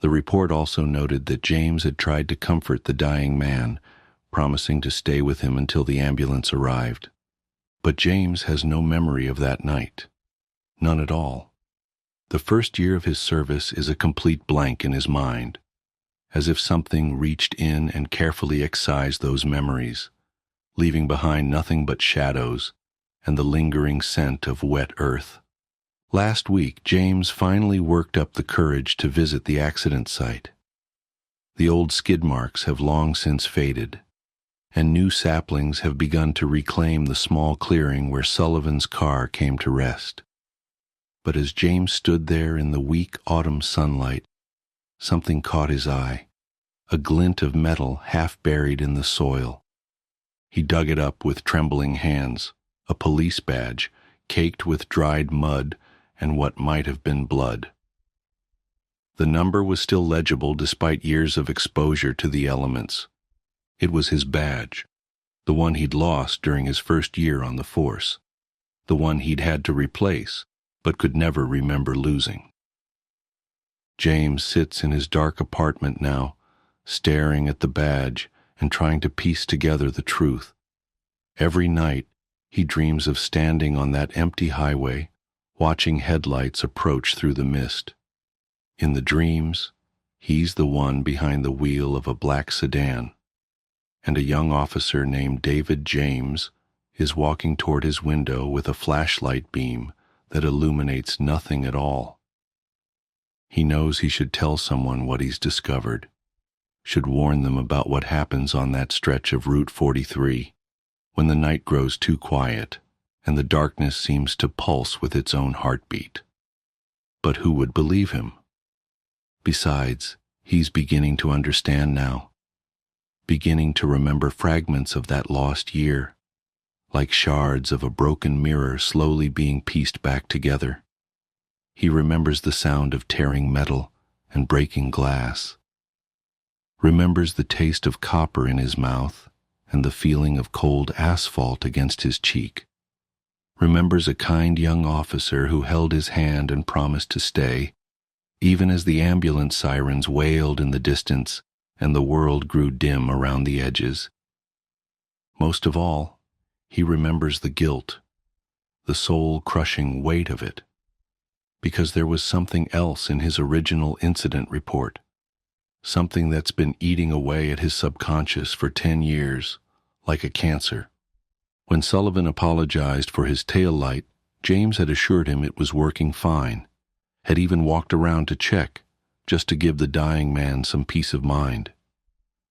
The report also noted that James had tried to comfort the dying man, promising to stay with him until the ambulance arrived. But James has no memory of that night. None at all. The first year of his service is a complete blank in his mind, as if something reached in and carefully excised those memories, leaving behind nothing but shadows and the lingering scent of wet earth. Last week, James finally worked up the courage to visit the accident site. The old skid marks have long since faded, and new saplings have begun to reclaim the small clearing where Sullivan's car came to rest. But as James stood there in the weak autumn sunlight, something caught his eye, a glint of metal half buried in the soil. He dug it up with trembling hands, a police badge, caked with dried mud and what might have been blood. The number was still legible despite years of exposure to the elements. It was his badge, the one he'd lost during his first year on the force, the one he'd had to replace but could never remember losing. James sits in his dark apartment now, staring at the badge and trying to piece together the truth. Every night, he dreams of standing on that empty highway, watching headlights approach through the mist. In the dreams, he's the one behind the wheel of a black sedan, and a young officer named David James is walking toward his window with a flashlight beam that illuminates nothing at all. He knows he should tell someone what he's discovered, should warn them about what happens on that stretch of Route 43 when the night grows too quiet and the darkness seems to pulse with its own heartbeat. But who would believe him? Besides, he's beginning to understand now, beginning to remember fragments of that lost year, like shards of a broken mirror slowly being pieced back together. He remembers the sound of tearing metal and breaking glass, remembers the taste of copper in his mouth and the feeling of cold asphalt against his cheek, remembers a kind young officer who held his hand and promised to stay, even as the ambulance sirens wailed in the distance and the world grew dim around the edges. Most of all, he remembers the guilt, the soul-crushing weight of it, because there was something else in his original incident report, something that's been eating away at his subconscious for 10 years, like a cancer. When Sullivan apologized for his taillight, James had assured him it was working fine, had even walked around to check, just to give the dying man some peace of mind.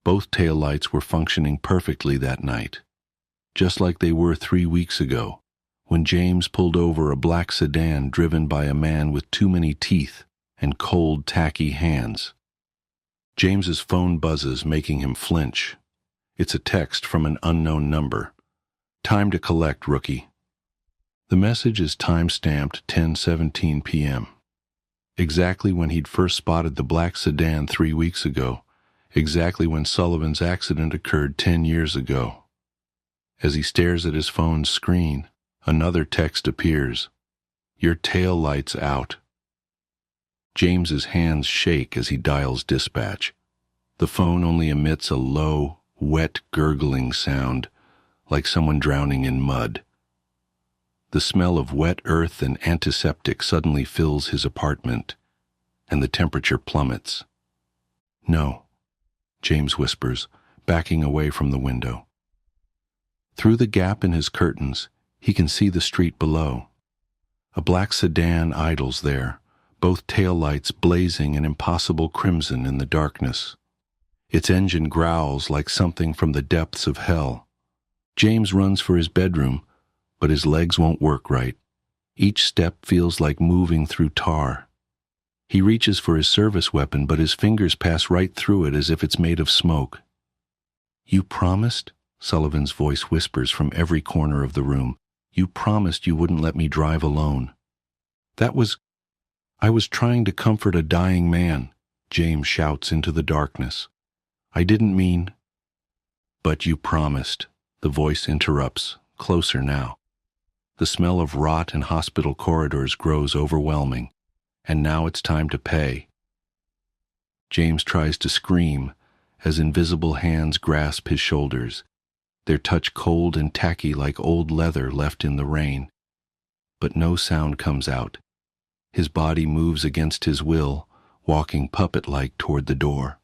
Both taillights were functioning perfectly that night, just like they were 3 weeks ago, when James pulled over a black sedan driven by a man with too many teeth and cold, tacky hands. James's phone buzzes, making him flinch. It's a text from an unknown number. "Time to collect, rookie." The message is time-stamped 10:17 p.m. Exactly when he'd first spotted the black sedan 3 weeks ago, exactly when Sullivan's accident occurred 10 years ago. As he stares at his phone's screen, another text appears. "Your tail light's out." James's hands shake as he dials dispatch. The phone only emits a low, wet, gurgling sound, like someone drowning in mud. The smell of wet earth and antiseptic suddenly fills his apartment, and the temperature plummets. "No," James whispers, backing away from the window. Through the gap in his curtains, he can see the street below. A black sedan idles there, both taillights blazing an impossible crimson in the darkness. Its engine growls like something from the depths of hell. James runs for his bedroom, but his legs won't work right. Each step feels like moving through tar. He reaches for his service weapon, but his fingers pass right through it as if it's made of smoke. "You promised?" Sullivan's voice whispers from every corner of the room. "You promised you wouldn't let me drive alone." I was trying to comfort a dying man," James shouts into the darkness. "I didn't mean—" "But you promised," the voice interrupts, closer now. The smell of rot in hospital corridors grows overwhelming, and now it's time to pay. James tries to scream as invisible hands grasp his shoulders, their touch cold and tacky like old leather left in the rain. But no sound comes out. His body moves against his will, walking puppet-like toward the door.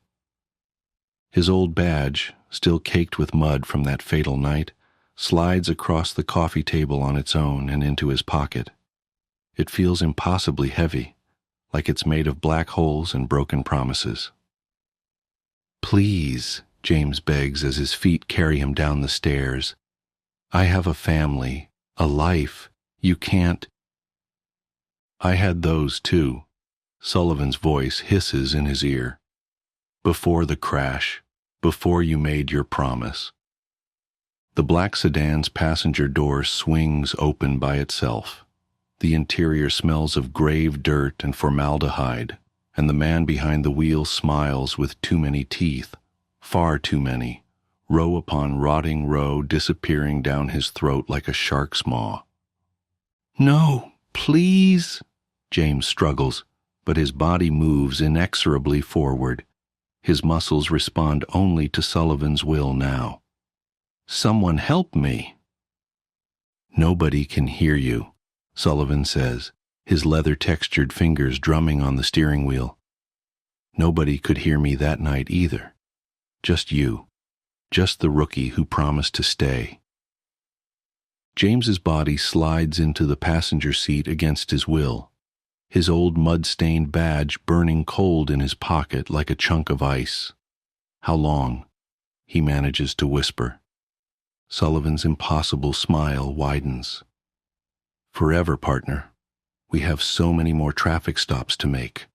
His old badge, still caked with mud from that fatal night, slides across the coffee table on its own and into his pocket. It feels impossibly heavy, like it's made of black holes and broken promises. "Please," James begs as his feet carry him down the stairs. "I have a family, a life. You can't—" "I had those too," Sullivan's voice hisses in his ear. "Before the crash, before you made your promise." The black sedan's passenger door swings open by itself. The interior smells of grave dirt and formaldehyde, and the man behind the wheel smiles with too many teeth, far too many, row upon rotting row disappearing down his throat like a shark's maw. "No, please," James struggles, but his body moves inexorably forward. His muscles respond only to Sullivan's will now. "Someone help me." "Nobody can hear you," Sullivan says, his leather-textured fingers drumming on the steering wheel. "Nobody could hear me that night either. Just you. Just the rookie who promised to stay." James's body slides into the passenger seat against his will, his old mud-stained badge burning cold in his pocket like a chunk of ice. "How long?" he manages to whisper. Sullivan's impossible smile widens. "Forever, partner. We have so many more traffic stops to make."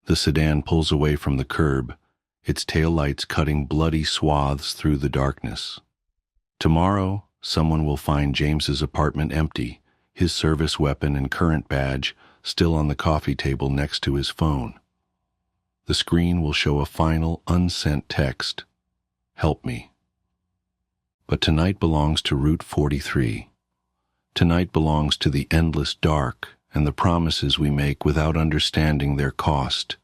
The sedan pulls away from the curb, its taillights cutting bloody swaths through the darkness. Tomorrow, someone will find James's apartment empty, his service weapon and current badge still on the coffee table next to his phone. The screen will show a final, unsent text: "Help me." But tonight belongs to Route 43. Tonight belongs to the endless dark and the promises we make without understanding their cost,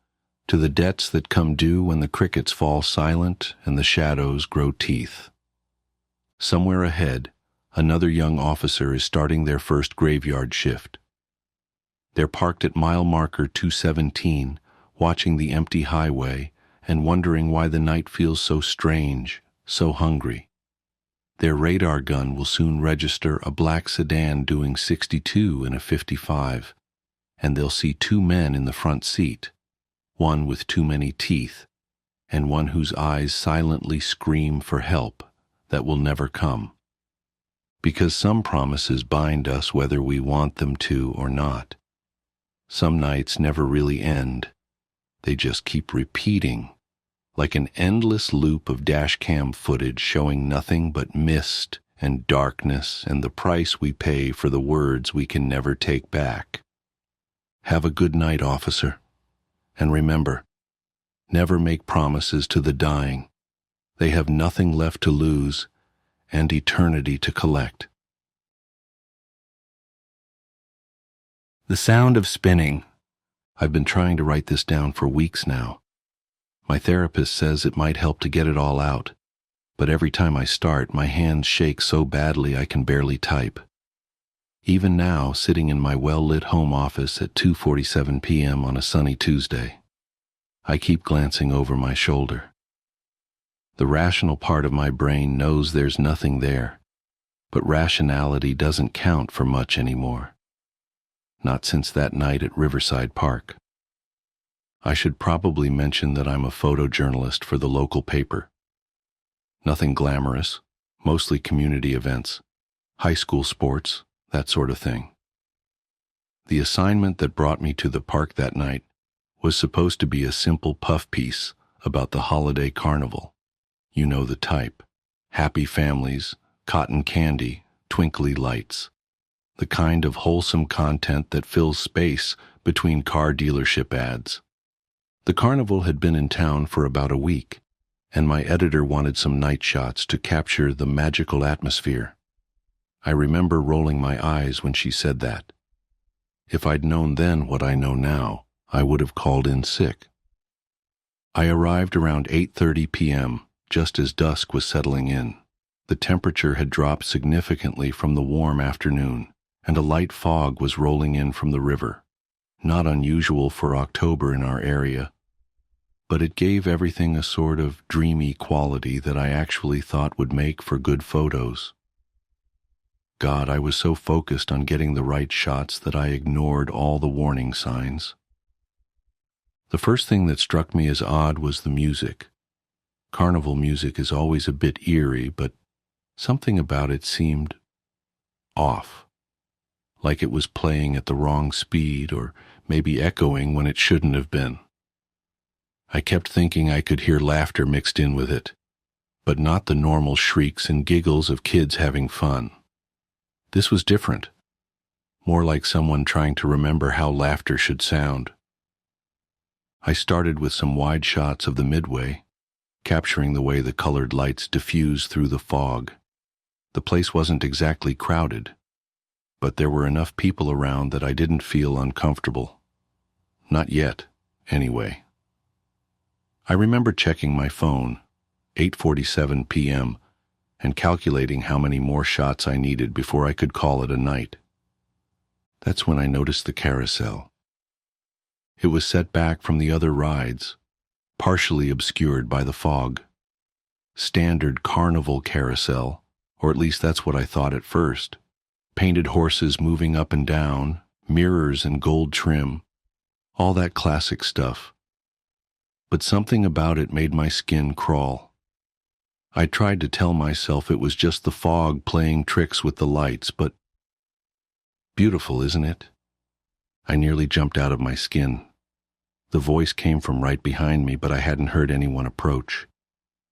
to the debts that come due when the crickets fall silent and the shadows grow teeth. Somewhere ahead, another young officer is starting their first graveyard shift. They're parked at mile marker 217, watching the empty highway and wondering why the night feels so strange, so hungry. Their radar gun will soon register a black sedan doing 62 in a 55, and they'll see two men in the front seat, one with too many teeth, and one whose eyes silently scream for help that will never come. Because some promises bind us whether we want them to or not. Some nights never really end. They just keep repeating, like an endless loop of dashcam footage showing nothing but mist and darkness and the price we pay for the words we can never take back. Have a good night, officer. And remember, Never make promises to the dying. They have nothing left to lose and eternity to collect. The sound of spinning. I've been trying to write this down for weeks now. My therapist says it might help to get it all out, but every time I start, my hands shake so badly I can barely type. Even now, sitting in my well-lit home office at 2:47 p.m. on a sunny Tuesday, I keep glancing over my shoulder. The rational part of my brain knows there's nothing there, but rationality doesn't count for much anymore. Not since that night at Riverside Park. I should probably mention that I'm a photojournalist for the local paper. Nothing glamorous, mostly community events, high school sports, that sort of thing. The assignment that brought me to the park that night was supposed to be a simple puff piece about the holiday carnival. You know the type. Happy families, cotton candy, twinkly lights. The kind of wholesome content that fills space between car dealership ads. The carnival had been in town for about a week, and my editor wanted some night shots to capture the magical atmosphere. I remember rolling my eyes when she said that. If I'd known then what I know now, I would have called in sick. I arrived around 8:30 p.m., just as dusk was settling in. The temperature had dropped significantly from the warm afternoon, and a light fog was rolling in from the river. Not unusual for October in our area, but it gave everything a sort of dreamy quality that I actually thought would make for good photos. God, I was so focused on getting the right shots that I ignored all the warning signs. The first thing that struck me as odd was the music. Carnival music is always a bit eerie, but something about it seemed off. Like it was playing at the wrong speed or maybe echoing when it shouldn't have been. I kept thinking I could hear laughter mixed in with it, but not the normal shrieks and giggles of kids having fun. This was different, more like someone trying to remember how laughter should sound. I started with some wide shots of the midway, capturing the way the colored lights diffused through the fog. The place wasn't exactly crowded, but there were enough people around that I didn't feel uncomfortable. Not yet, anyway. I remember checking my phone, 8:47 p.m., and calculating how many more shots I needed before I could call it a night. That's when I noticed the carousel. It was set back from the other rides, partially obscured by the fog. Standard carnival carousel, or at least that's what I thought at first. Painted horses moving up and down, mirrors and gold trim, all that classic stuff. But something about it made my skin crawl. I tried to tell myself it was just the fog playing tricks with the lights, but beautiful, isn't it? I nearly jumped out of my skin. The voice came from right behind me, but I hadn't heard anyone approach.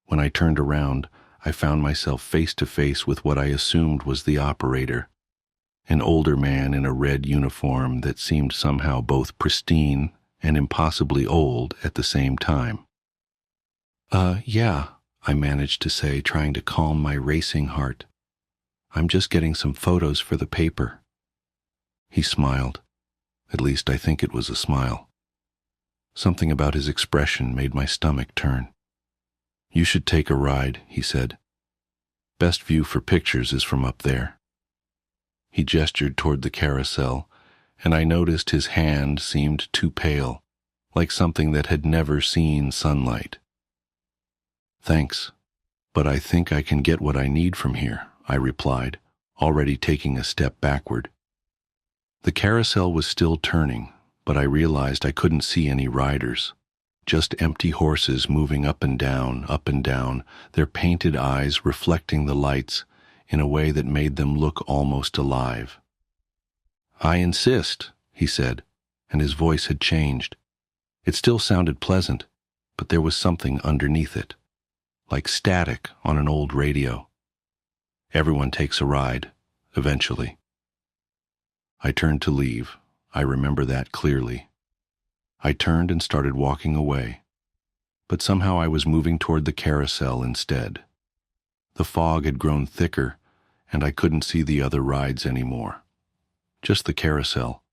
When I turned around, I found myself face to face with what I assumed was the operator, an older man in a red uniform that seemed somehow both pristine and impossibly old at the same time. Yeah, I managed to say, trying to calm my racing heart. I'm just getting some photos for the paper. He smiled. At least I think it was a smile. Something about his expression made my stomach turn. You should take a ride, he said. Best view for pictures is from up there. He gestured toward the carousel, and I noticed his hand seemed too pale, like something that had never seen sunlight. Thanks, but I think I can get what I need from here, I replied, already taking a step backward. The carousel was still turning, but I realized I couldn't see any riders, just empty horses moving up and down, their painted eyes reflecting the lights in a way that made them look almost alive. I insist, he said, and his voice had changed. It still sounded pleasant, but there was something underneath it, like static on an old radio. Everyone takes a ride, eventually. I turned to leave. I remember that clearly. I turned and started walking away. but somehow I was moving toward the carousel instead. The fog had grown thicker, and I couldn't see the other rides anymore. Just the carousel,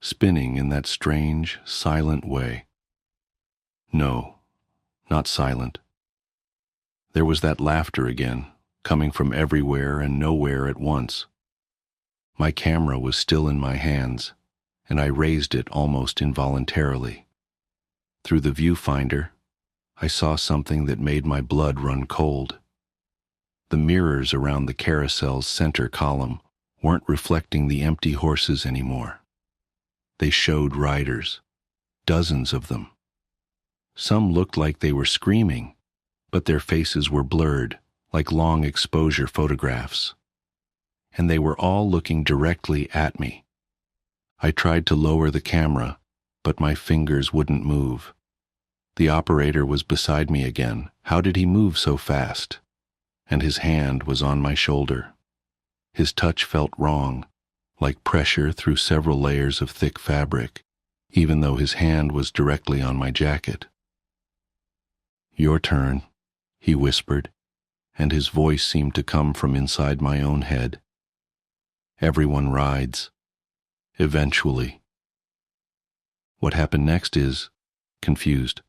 spinning in that strange, silent way. No, not silent. There was that laughter again, coming from everywhere and nowhere at once. My camera was still in my hands, and I raised it almost involuntarily. Through the viewfinder, I saw something that made my blood run cold. The mirrors around the carousel's center column weren't reflecting the empty horses anymore. They showed riders, dozens of them. Some looked like they were screaming, but their faces were blurred, like long exposure photographs. And they were all looking directly at me. I tried to lower the camera, but my fingers wouldn't move. The operator was beside me again. How did he move so fast? And his hand was on my shoulder. His touch felt wrong, like pressure through several layers of thick fabric, even though his hand was directly on my jacket. "Your turn," he whispered, and his voice seemed to come from inside my own head. "Everyone rides. Eventually." What happened next is confused.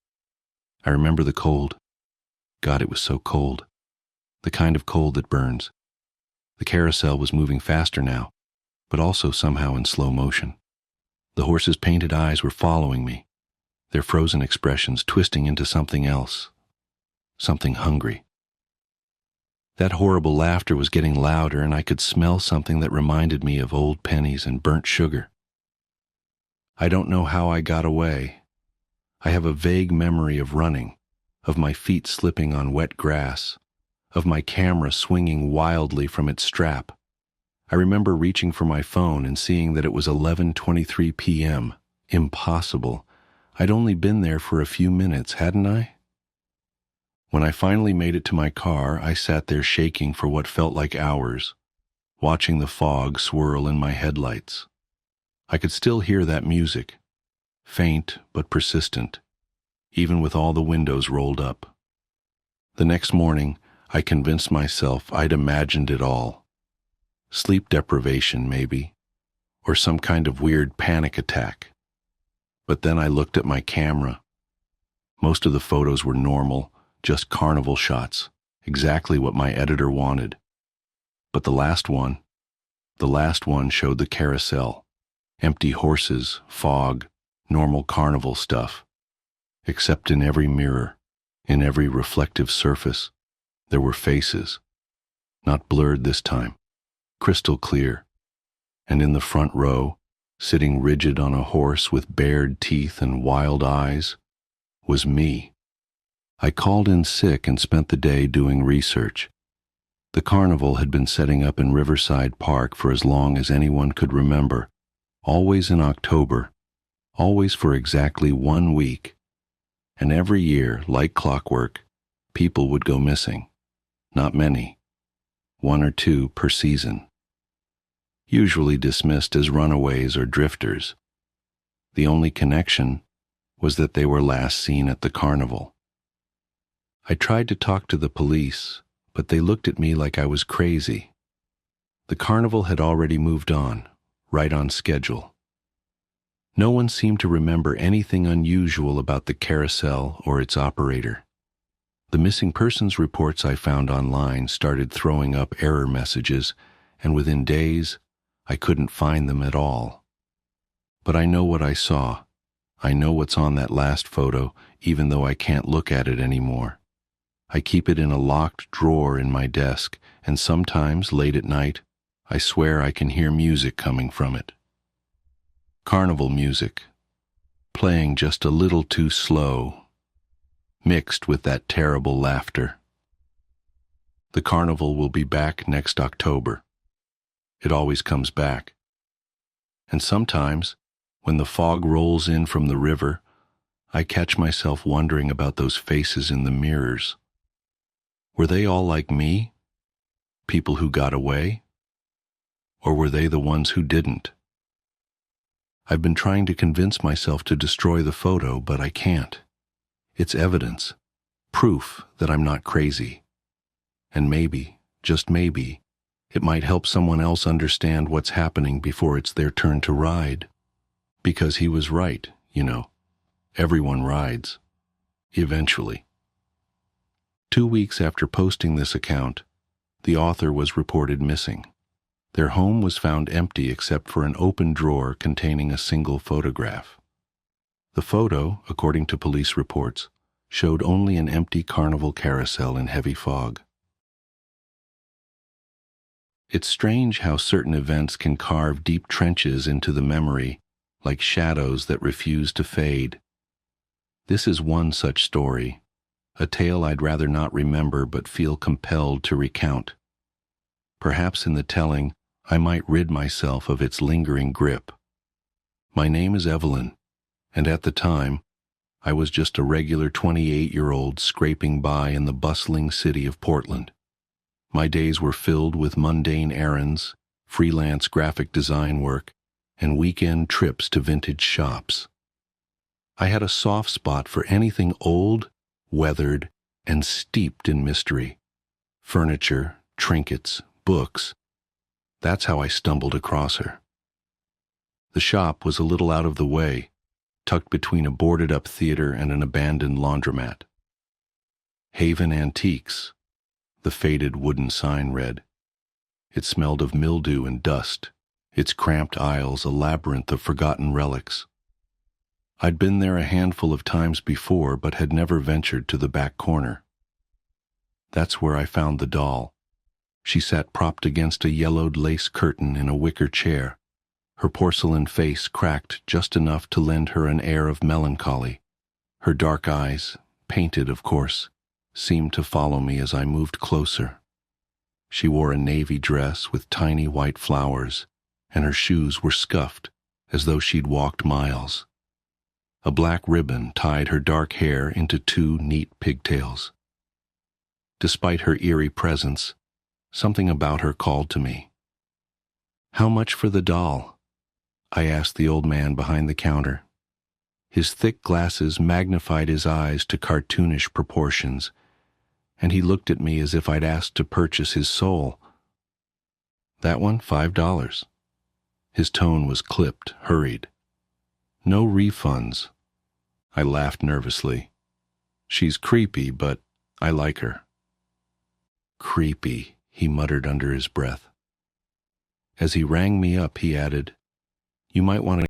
I remember the cold. God, it was so cold. The kind of cold that burns. The carousel was moving faster now, but also somehow in slow motion. The horses' painted eyes were following me, their frozen expressions twisting into something else, something hungry. That horrible laughter was getting louder, and I could smell something that reminded me of old pennies and burnt sugar. I don't know how I got away. I have a vague memory of running, of my feet slipping on wet grass, of my camera swinging wildly from its strap. I remember reaching for my phone and seeing that it was 11:23 p.m. Impossible. I'd only been there for a few minutes, hadn't I? When I finally made it to my car, I sat there shaking for what felt like hours, watching the fog swirl in my headlights. I could still hear that music, faint but persistent, even with all the windows rolled up. The next morning, I convinced myself I'd imagined it all. Sleep deprivation, maybe, or some kind of weird panic attack. But then I looked at my camera. Most of the photos were normal, just carnival shots, exactly what my editor wanted. But the last one showed the carousel, empty horses, fog, normal carnival stuff. Except in every mirror, in every reflective surface, there were faces, not blurred this time, crystal clear, and in the front row, sitting rigid on a horse with bared teeth and wild eyes, was me. I called in sick and spent the day doing research. The carnival had been setting up in Riverside Park for as long as anyone could remember, always in October, always for exactly 1 week. And every year, like clockwork, people would go missing. Not many, 1 or 2 per season. Usually dismissed as runaways or drifters. The only connection was that they were last seen at the carnival. I tried to talk to the police, but they looked at me like I was crazy. The carnival had already moved on, right on schedule. No one seemed to remember anything unusual about the carousel or its operator. The missing persons reports I found online started throwing up error messages, and within days, I couldn't find them at all. But I know what I saw. I know what's on that last photo, even though I can't look at it anymore. I keep it in a locked drawer in my desk, and sometimes, late at night, I swear I can hear music coming from it. Carnival music, playing just a little too slow, mixed with that terrible laughter. The carnival will be back next October. It always comes back. And sometimes, when the fog rolls in from the river, I catch myself wondering about those faces in the mirrors. Were they all like me? People who got away? Or were they the ones who didn't? I've been trying to convince myself to destroy the photo, but I can't. It's evidence, proof that I'm not crazy. And maybe, just maybe, it might help someone else understand what's happening before it's their turn to ride. Because he was right, you know. Everyone rides. Eventually. 2 weeks after posting this account, the author was reported missing. Their home was found empty except for an open drawer containing a single photograph. The photo, according to police reports, showed only an empty carnival carousel in heavy fog. It's strange how certain events can carve deep trenches into the memory, like shadows that refuse to fade. This is one such story, a tale I'd rather not remember but feel compelled to recount. Perhaps in the telling, I might rid myself of its lingering grip. My name is Evelyn, and at the time, I was just a regular 28-year-old scraping by in the bustling city of Portland. My days were filled with mundane errands, freelance graphic design work, and weekend trips to vintage shops. I had a soft spot for anything old, weathered, and steeped in mystery. Furniture, trinkets, books. That's how I stumbled across her. The shop was a little out of the way, tucked between a boarded-up theater and an abandoned laundromat. Haven Antiques, the faded wooden sign read. It smelled of mildew and dust, its cramped aisles a labyrinth of forgotten relics. I'd been there a handful of times before but had never ventured to the back corner. That's where I found the doll. She sat propped against a yellowed lace curtain in a wicker chair, her porcelain face cracked just enough to lend her an air of melancholy. Her dark eyes, painted of course, seemed to follow me as I moved closer. She wore a navy dress with tiny white flowers, and her shoes were scuffed as though she'd walked miles. A black ribbon tied her dark hair into 2 neat pigtails. Despite her eerie presence, something about her called to me. "How much for the doll?" I asked the old man behind the counter. His thick glasses magnified his eyes to cartoonish proportions, and he looked at me as if I'd asked to purchase his soul. "That one, $5. His tone was clipped, hurried. "No refunds." I laughed nervously. "She's creepy, but I like her." "Creepy," he muttered under his breath. As he rang me up, he added, "You might want to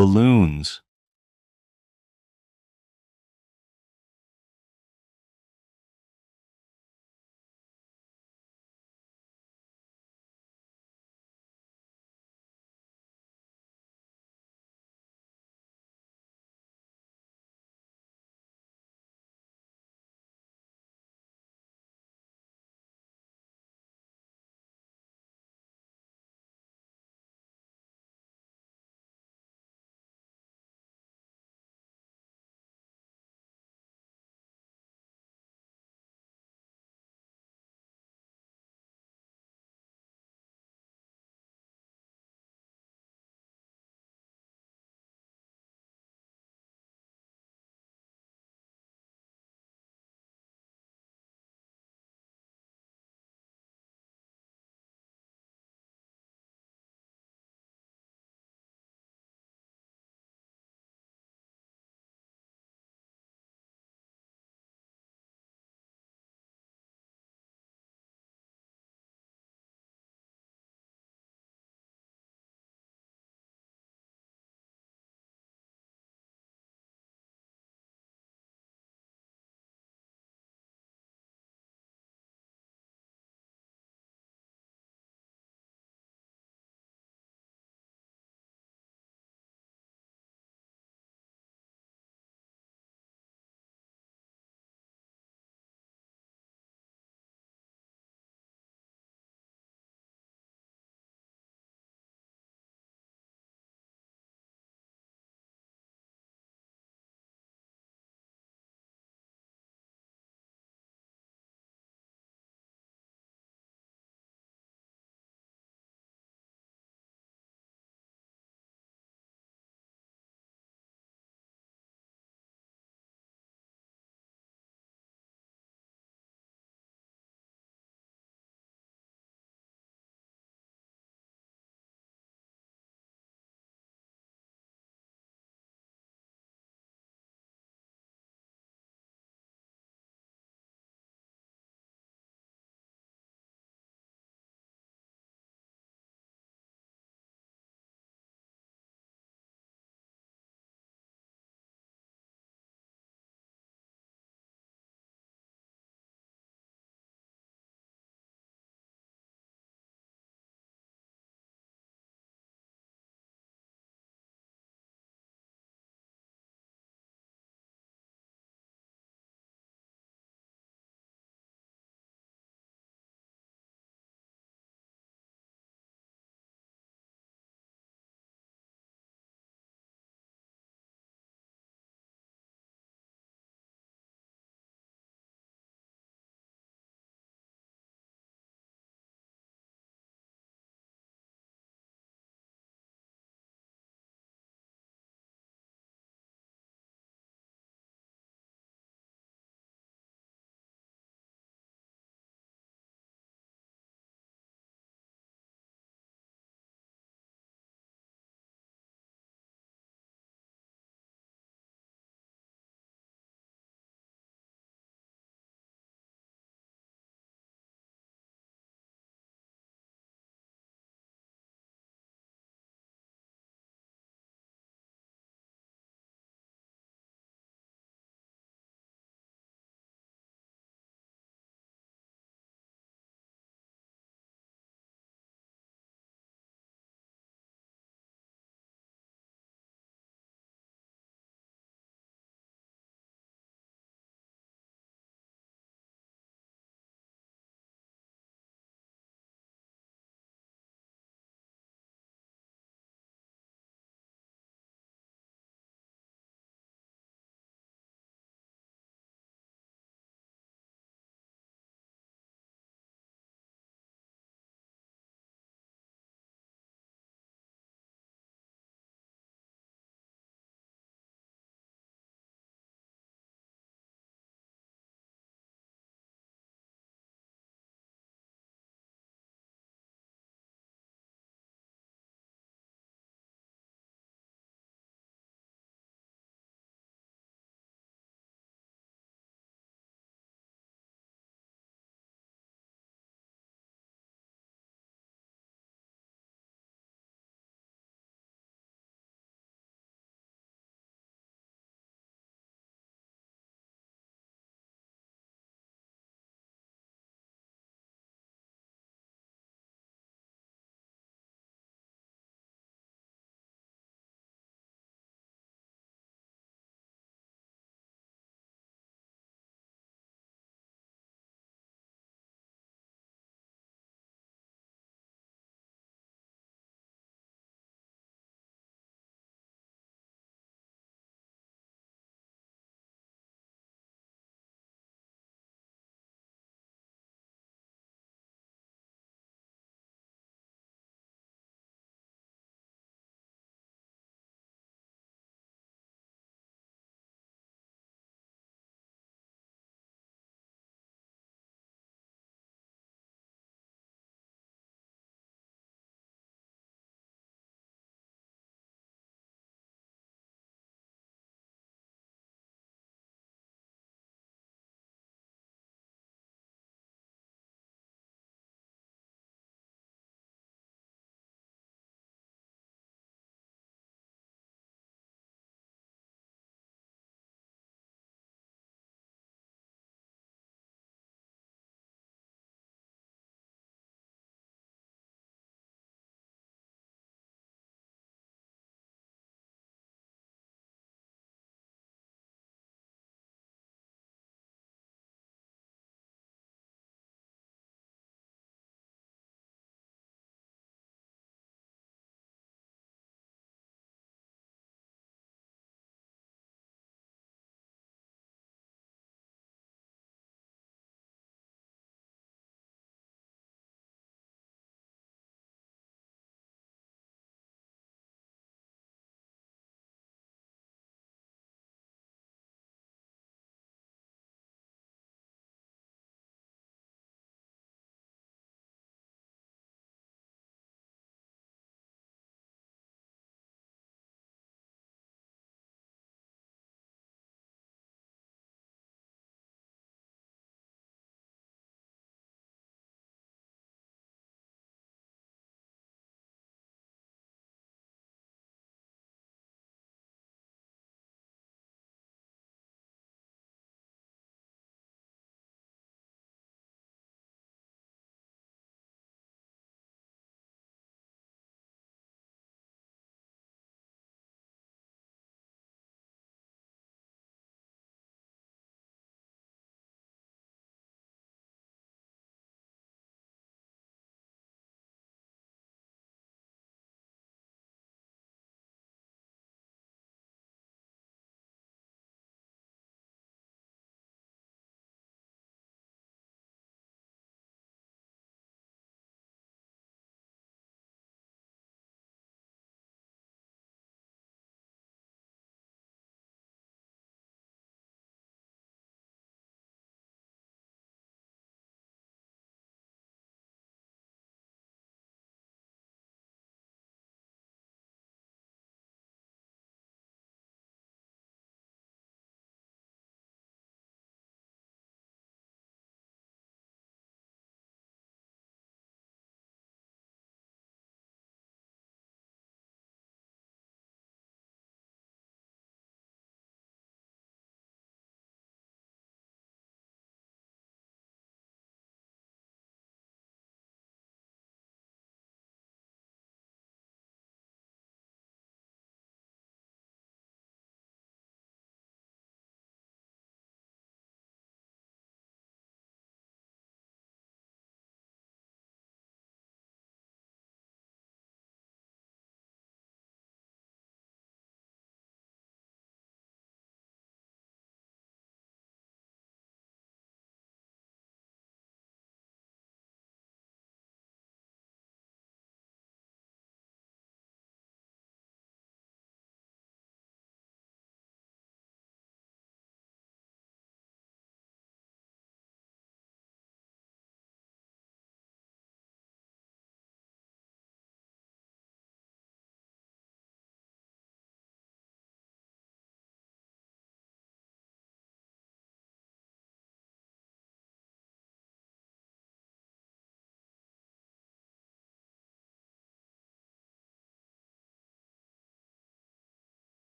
balloons,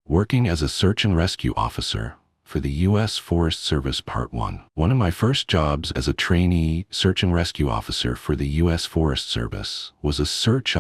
Working as a search and rescue officer for the U.S. Forest Service Part 1. One of my first jobs as a trainee search and rescue officer for the U.S. Forest Service was a search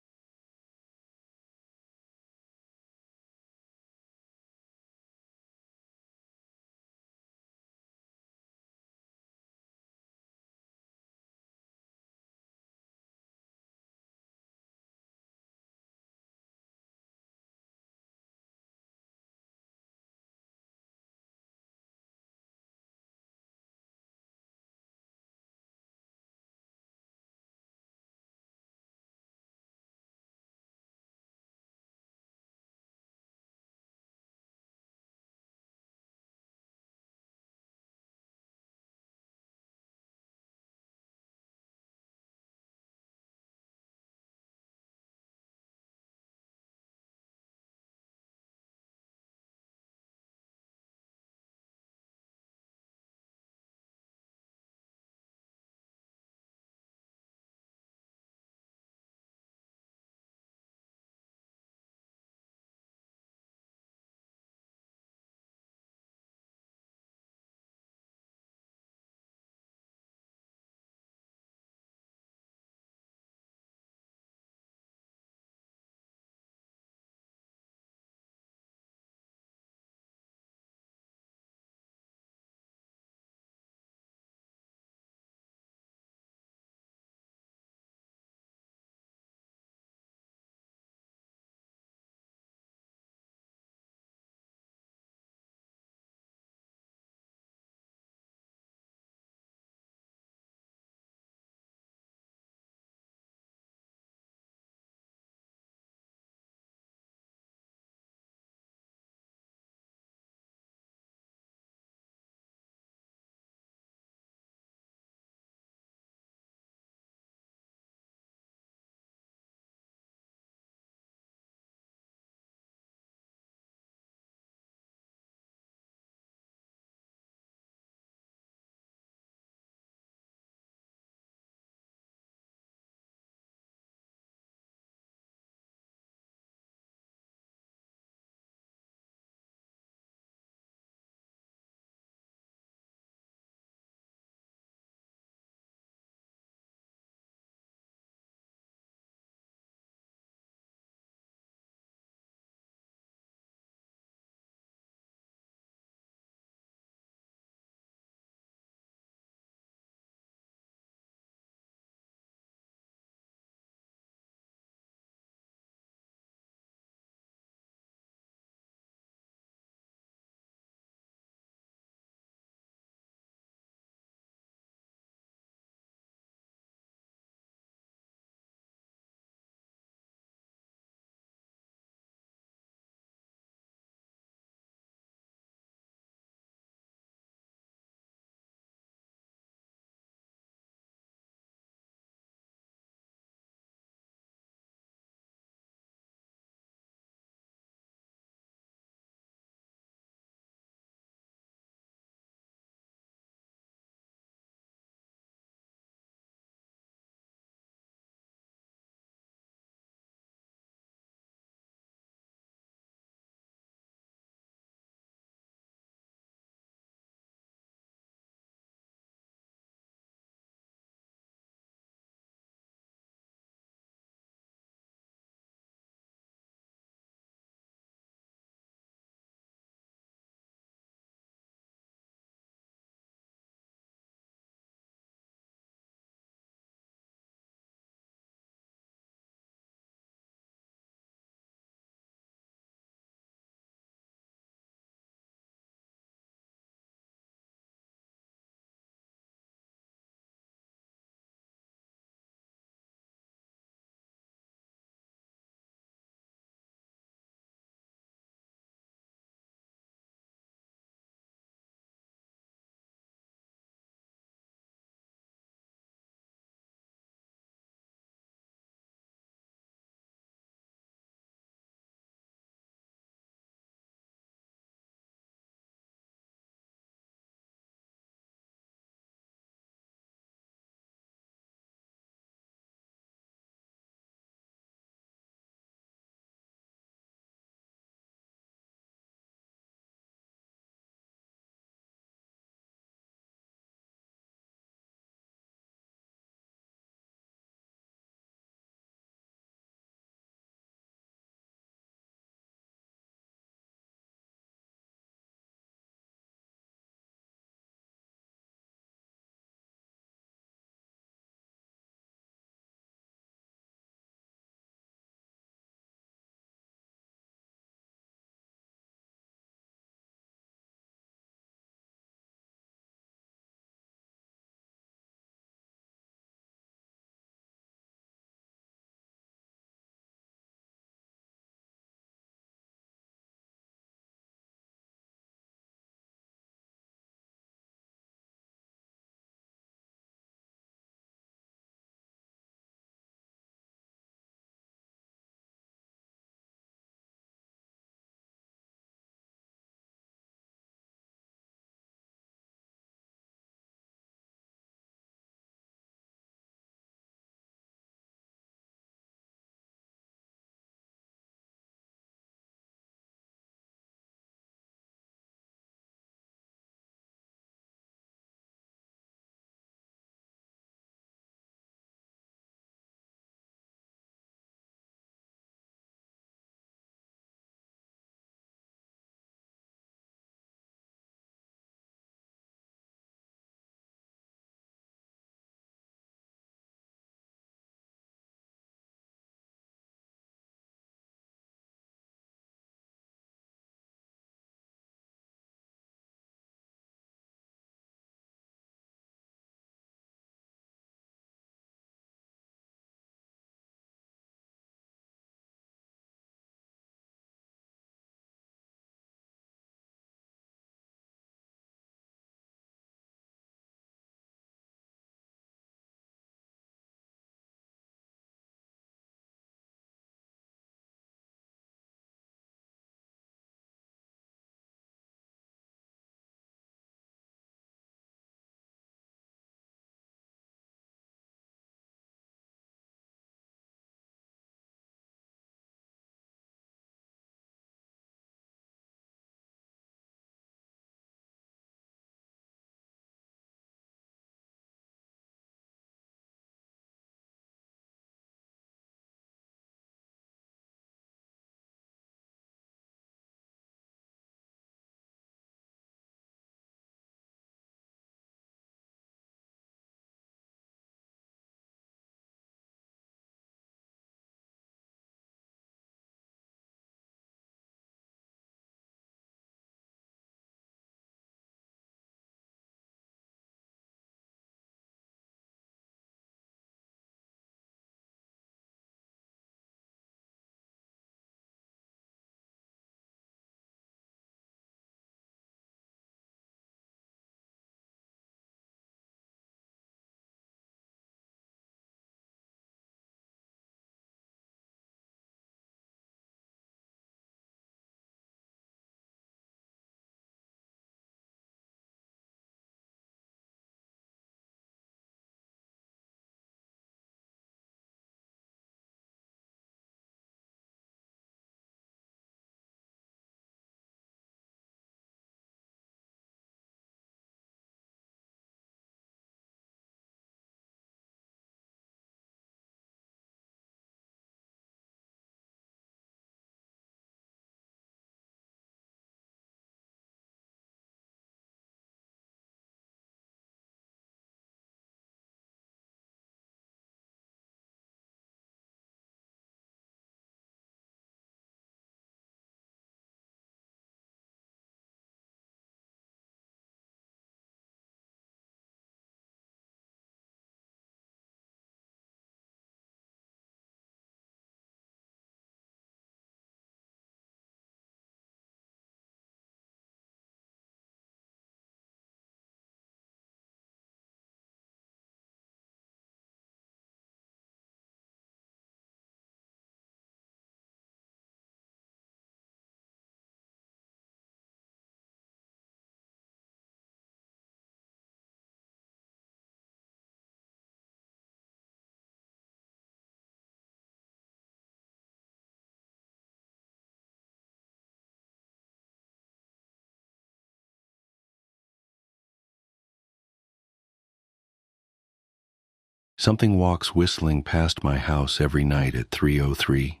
Something walks whistling past my house every night at 3:03.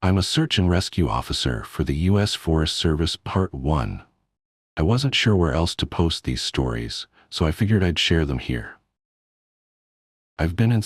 I'm a search and rescue officer for the U.S. Forest Service Part 1. I wasn't sure where else to post these stories, so I figured I'd share them here. I've been in